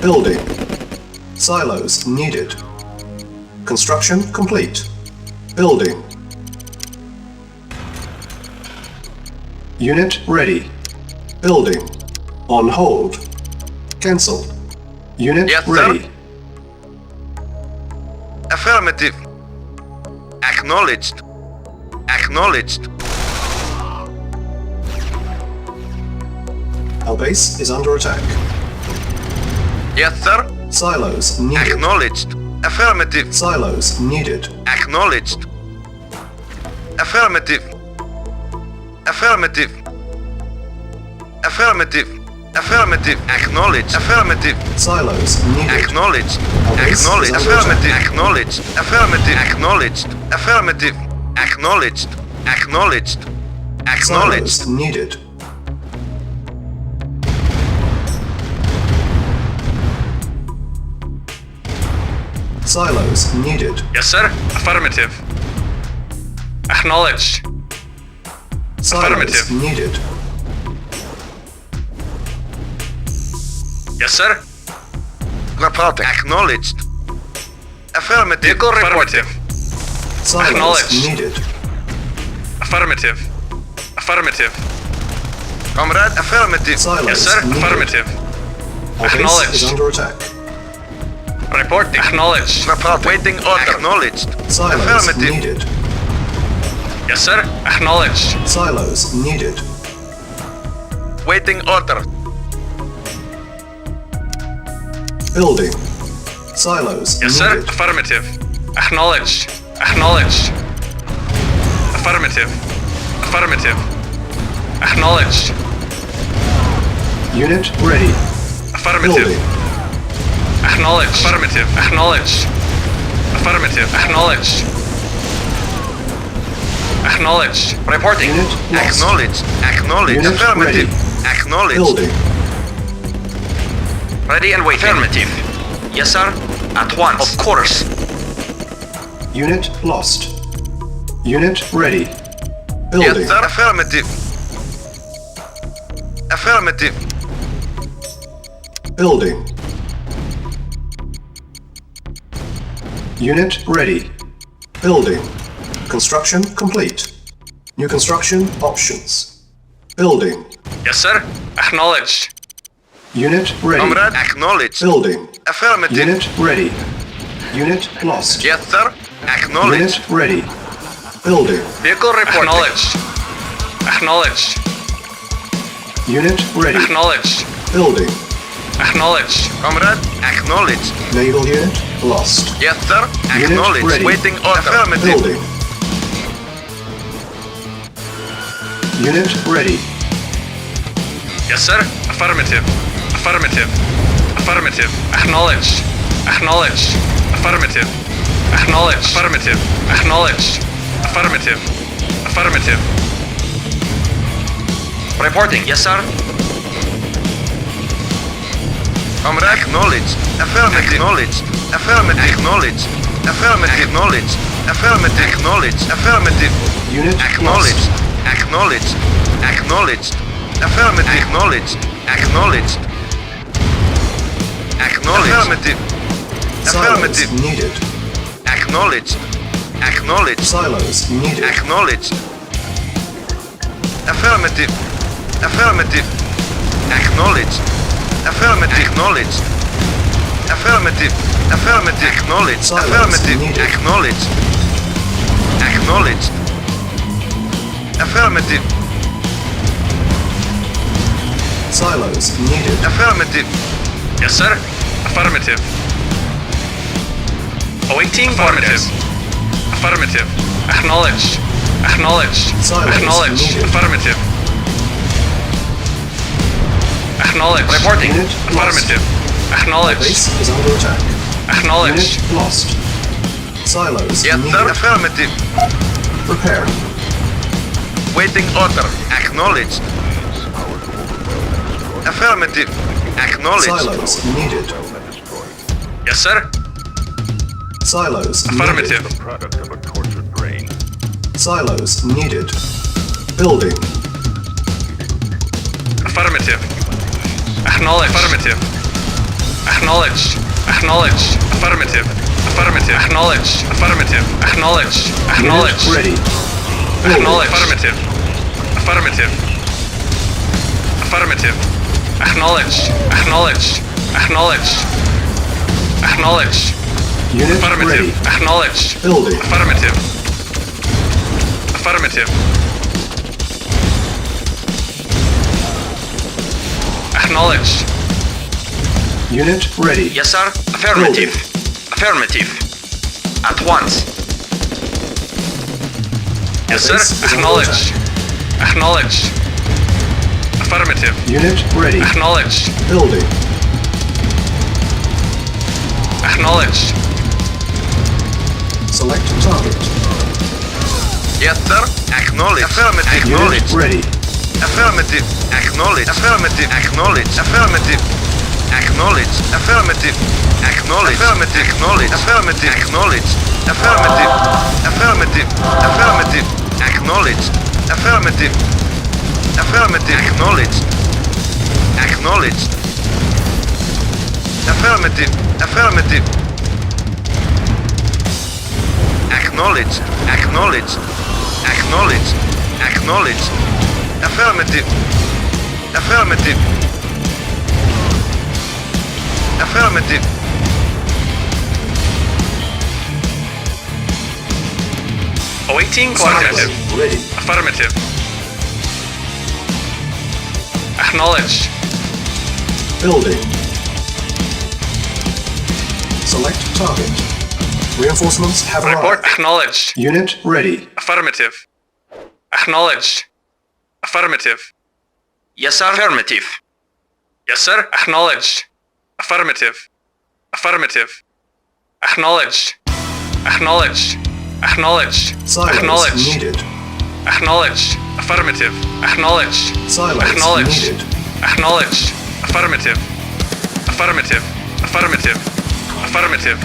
Building. Silos needed. Construction complete. Building. Unit ready. Building. On hold. Cancel. Unit Yes, sir. ready. Affirmative. Acknowledged. Acknowledged. Our base is under attack. Yes, sir. Silos needed. Acknowledged. Affirmative. Silos needed. Acknowledged. Affirmative. Affirmative. Affirmative. Affirmative. Acknowledged. Affirmative. Silos needed. Acknowledged. Our base Acknowledged. is under Affirmative. attack. Acknowledged. Affirmative. Acknowledged. Affirmative. Acknowledged. Acknowledged. Acknowledged. Silos needed. Silos needed. Yes, sir. Affirmative. Acknowledged. Silos Affirmative. needed. Yes, sir. Reporting. Acknowledged. Affirmative. Vehicle affirmative. Silos Acknowledged. needed. Affirmative. Affirmative. Comrade, affirmative. Silos yes, sir. needed. Affirmative. Our base Acknowledged. is under attack. Reporting. Acknowledged. Report. Waiting order. Acknowledged. Silos Affirmative. needed. Yes, sir. Acknowledged. Silos needed. Waiting order. Building. Silos Yes, sir. needed. Affirmative. Acknowledged. Acknowledged. Affirmative. Affirmative. Acknowledged. Unit ready. Affirmative. Building. Acknowledged. Affirmative. Acknowledged. Affirmative. Acknowledged. Acknowledged. Reporting. Unit lost. Acknowledged. Acknowledged. Unit Affirmative. ready. Acknowledged. Building. Ready and waiting. Affirmative. Yes, sir. At once. Of course. Unit lost. Unit ready. Building. Yes, sir. Affirmative. Affirmative. Building. Unit ready. Building. Construction complete. New construction options. Building. Yes, sir. Acknowledged. Unit ready. Comrade, acknowledged. Building. Affirmative. Unit ready. Unit lost. Yes, sir. Acknowledged. Unit ready. Building. Vehicle reporting. Acknowledged. Acknowledged. Unit ready. Acknowledged. Building. Acknowledged. Comrade, acknowledged. Naval unit lost. Yes, sir. Unit Acknowledged. ready. Waiting order. Affirmative. Building. Unit ready. Yes, sir. Affirmative. Affirmative. Affirmative. Acknowledged. Acknowledged. Affirmative. Acknowledged. Affirmative. Acknowledged. Affirmative. Affirmative. Reporting. Yes, sir. Comrade. Acknowledged. Affirmative. Acknowledged. Affirmative. Acknowledged. Affirmative. Acknowledged. Affirmative. Acknowledged. Affirmative. Unit Acknowledged. lost. Acknowledged. Acknowledged. Affirmative. Acknowledged. Acknowledged. Acknowledged. Affirmative. Affirmative. Silos needed. Acknowledged. Acknowledged. Silos needed. Acknowledged. Affirmative. Affirmative. Acknowledged. Affirmative. Acknowledged. Affirmative. Affirmative. Acknowledged. Silence Affirmative. needed. Acknowledged. Acknowledged. Affirmative. Silos needed. Affirmative. Yes, sir. Affirmative. Awaiting orders. Affirmative. Acknowledged. Acknowledged. Silence Acknowledged. needed. Affirmative. Acknowledged. Reporting. Unit lost. Affirmative. Our Acknowledged. base is under attack. Acknowledged. Unit lost. Silos Yes, needed. sir. Affirmative. Repair. Waiting order. Acknowledged. Affirmative. Acknowledged. Silos needed. Yes, sir. Silos Affirmative. needed. Product of a tortured brain. Silos needed. Building. Affirmative. Acknowledged. Affirmative. Acknowledged. Acknowledged. Affirmative. Affirmative. Acknowledged. Affirmative. Acknowledged. Acknowledged. Unit ready. Acknowledged. Affirmative. Affirmative. Affirmative. Acknowledged. Acknowledged. Acknowledged. Acknowledged. Unit Affirmative. ready. Acknowledged. Building. Affirmative. Affirmative. Acknowledged. Unit ready. Yes, sir. Affirmative. Affirmative. At once. Yes, Our base sir. is under Acknowledged. Acknowledged. Affirmative. Unit ready. Acknowledged. Building. Acknowledged. Select target. Yes, sir. Acknowledge. Affirmative. Unit Acknowledge. ready. Affirmative. Acknowledge. Affirmative. Acknowledge. Affirmative. Acknowledge. Affirmative. Acknowledge. Affirmative. Acknowledge. Affirmative. Acknowledge. Affirmative. Affirmative. Affirmative. Acknowledge. Affirmative. Affirmative. Acknowledge. Acknowledge. Affirmative. Affirmative. Acknowledge. Acknowledge. Acknowledge. Acknowledge. Affirmative. Affirmative. Affirmative. Awaiting Silos coordinates. ready. Affirmative. Acknowledged. Building. Select target. Reinforcements have Report arrived. acknowledged. Unit ready. Affirmative. Acknowledged. Affirmative. Yes, sir. Affirmative. Yes, sir. Acknowledged. Affirmative. Affirmative. Acknowledged. Acknowledged. Acknowledged. Silos Acknowledged. needed. Acknowledged. Affirmative. Acknowledged. Silos Acknowledged. needed. Acknowledged. Affirmative. Affirmative. Affirmative. Affirmative.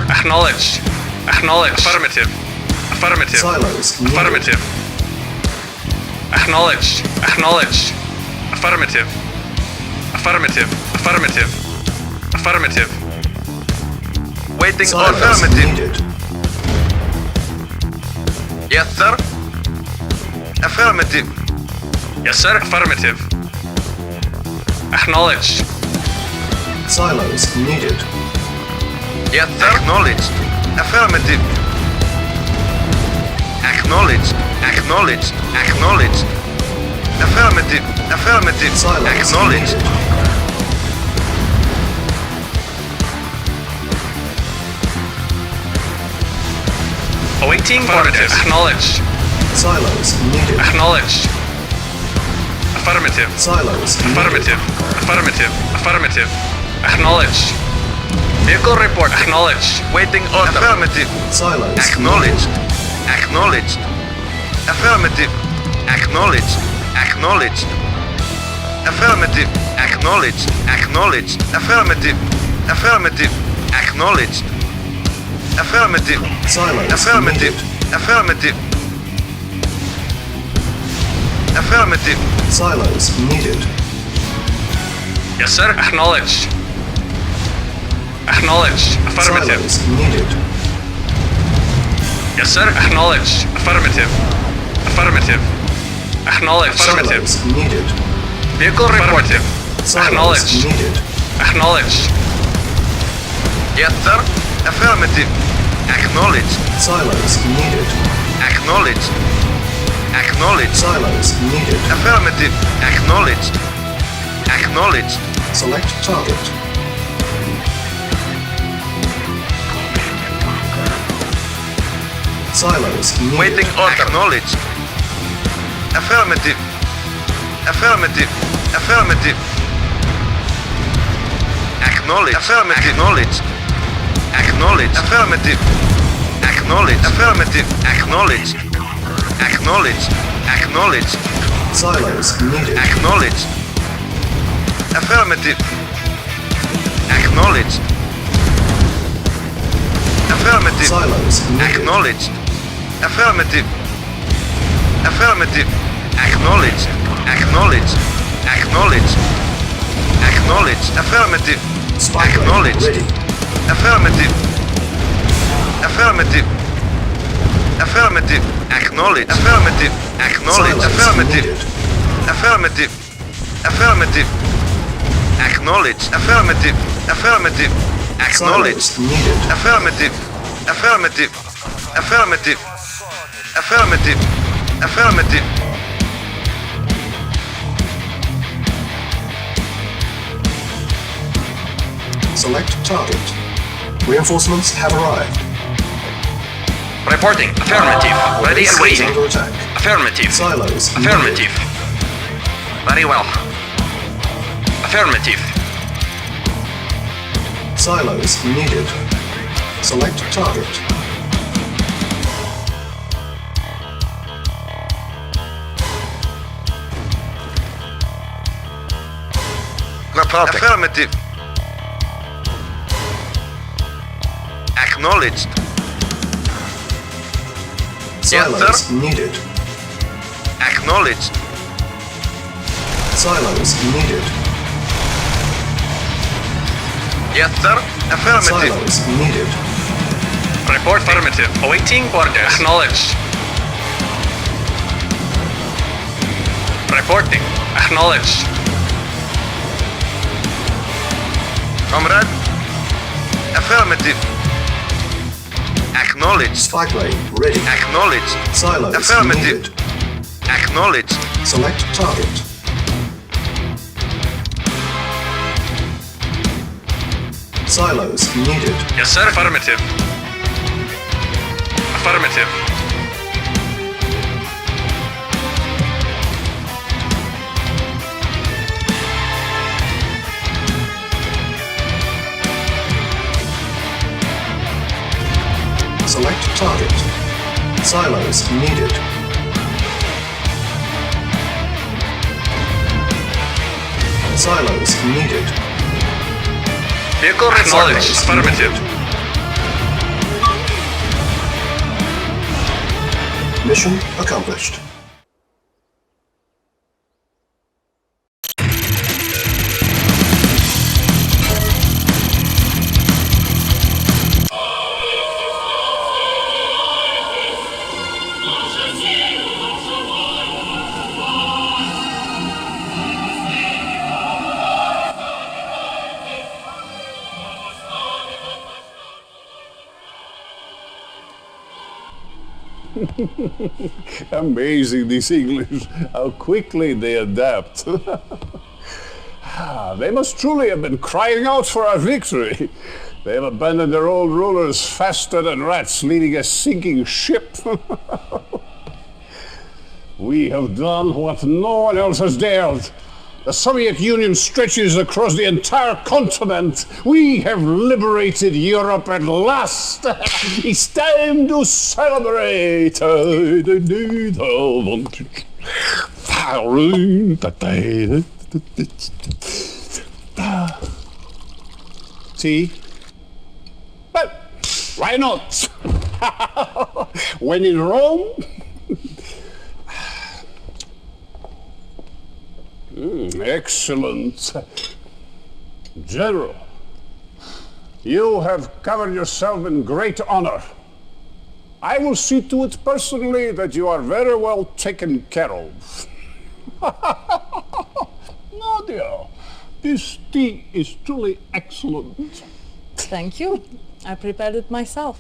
Acknowledged. Acknowledged. Affirmative. Affirmative. Silos needed. Affirmative. Acknowledged. Acknowledged. Affirmative. Affirmative. Affirmative. Affirmative. Waiting Silos affirmative. needed. Yes, sir. Affirmative. Yes, sir. Affirmative. Acknowledged. Silos needed. Yes, sir. Acknowledged. Affirmative. Acknowledged. Acknowledged. Acknowledged. Affirmative. Affirmative. Silos Acknowledged. needed. Awaiting coordinates. Acknowledged. Silos needed. Acknowledged. Affirmative. Silos needed. Affirmative. Affirmative. Affirmative. Acknowledged. Vehicle report. Acknowledged. Waiting order. Affirmative. Silos Acknowledged. Acknowledged. Affirmative. Acknowledged. Acknowledged. Affirmative. Acknowledged. Acknowledged. Affirmative. Affirmative. Acknowledged. Affirmative. Silos Affirmative. needed. Affirmative. Affirmative. Silos needed. Yes, sir. Acknowledged. Acknowledged. Affirmative. Silos needed. Yes, sir. Acknowledged. Affirmative. Affirmative. Acknowledged. Affirmative. Silos needed. Vehicle report. Silos Acknowledged. needed. Acknowledged. Yes, sir. Affirmative. Acknowledged. Silos needed. Acknowledged. Acknowledged. Silos needed. Affirmative. Acknowledged. Acknowledged. Select target. Silos needed. Waiting order. Acknowledged. Affirmative. Affirmative. Affirmative. Acknowledged. Affirmative. Acknowledged. Acknowledged. Affirmative. Acknowledged. Affirmative. Acknowledged. Acknowledged. Acknowledged. Silos needed. Acknowledged. Affirmative. Acknowledged. Affirmative. Silos needed. Acknowledged. Affirmative. Affirmative. Acknowledged. Acknowledged. Acknowledged. Acknowledged. Affirmative. Spy plane Acknowledged. ready. Affirmative. Affirmative. Affirmative. Acknowledged. Affirmative. Acknowledged. Silos Affirmative. needed. Affirmative. Affirmative. Acknowledged. Affirmative. Affirmative. Acknowledged. Silos needed. Affirmative. Affirmative. Affirmative. Affirmative. Affirmative. Select target. Reinforcements have arrived. Reporting. Affirmative. Ready and Base is waiting. under attack. Affirmative. Silos Affirmative. Very well. Affirmative. needed. Silos needed. Select target. Reporting. Affirmative. Acknowledged. Silos Yes, sir. needed. Acknowledged. Silos needed. Yes, sir. Affirmative. Silos needed. Report affirmative. Awaiting orders. Acknowledged. Reporting. Acknowledged. Comrade. Affirmative. Acknowledged. Spy plane ready. Acknowledged. Silos Affirmative. needed. Acknowledged. Select target. Silos needed. Yes, sir. Affirmative. Affirmative. Select target. Silos needed. Silos needed. Vehicle acknowledged. Affirmative. Mission accomplished. Amazing, these English, how quickly they adapt. They must truly have been crying out for our victory. They have abandoned their old rulers faster than rats leading a sinking ship. We have done what no one else has dared. The Soviet Union stretches across the entire continent. We have liberated Europe at last. It's time to celebrate. See? Well, why not? When in Rome. Excellent. General, you have covered yourself in great honor. I will see to it personally that you are very well taken care of. Nadia, this tea is truly excellent. Thank you. I prepared it myself.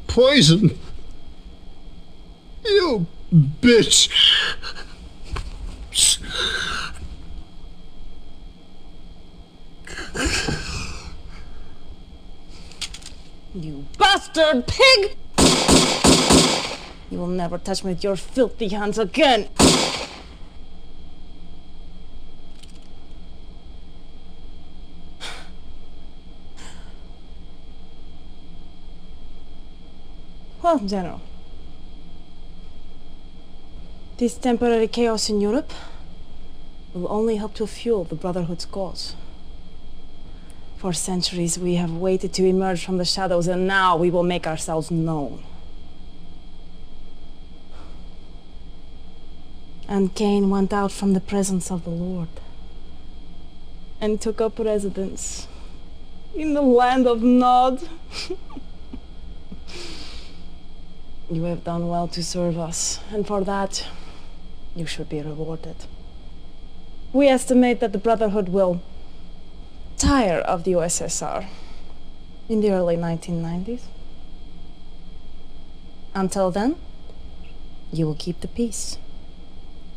Poison! You bitch! You bastard pig! You will never touch me with your filthy hands again! Well, General, this temporary chaos in Europe will only help to fuel the Brotherhood's cause. For centuries we have waited to emerge from the shadows, and now we will make ourselves known. And Cain went out from the presence of the Lord and took up residence in the land of Nod. You have done well to serve us, and for that, you should be rewarded. We estimate that the Brotherhood will tire of the USSR in the early 1990s. Until then, you will keep the peace.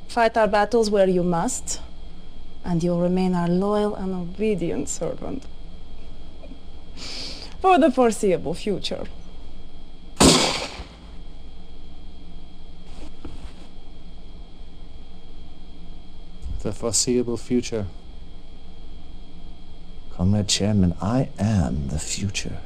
Fight our battles where you must, and you'll remain our loyal and obedient servant for the foreseeable future. The foreseeable future. Comrade Chairman, I am the future.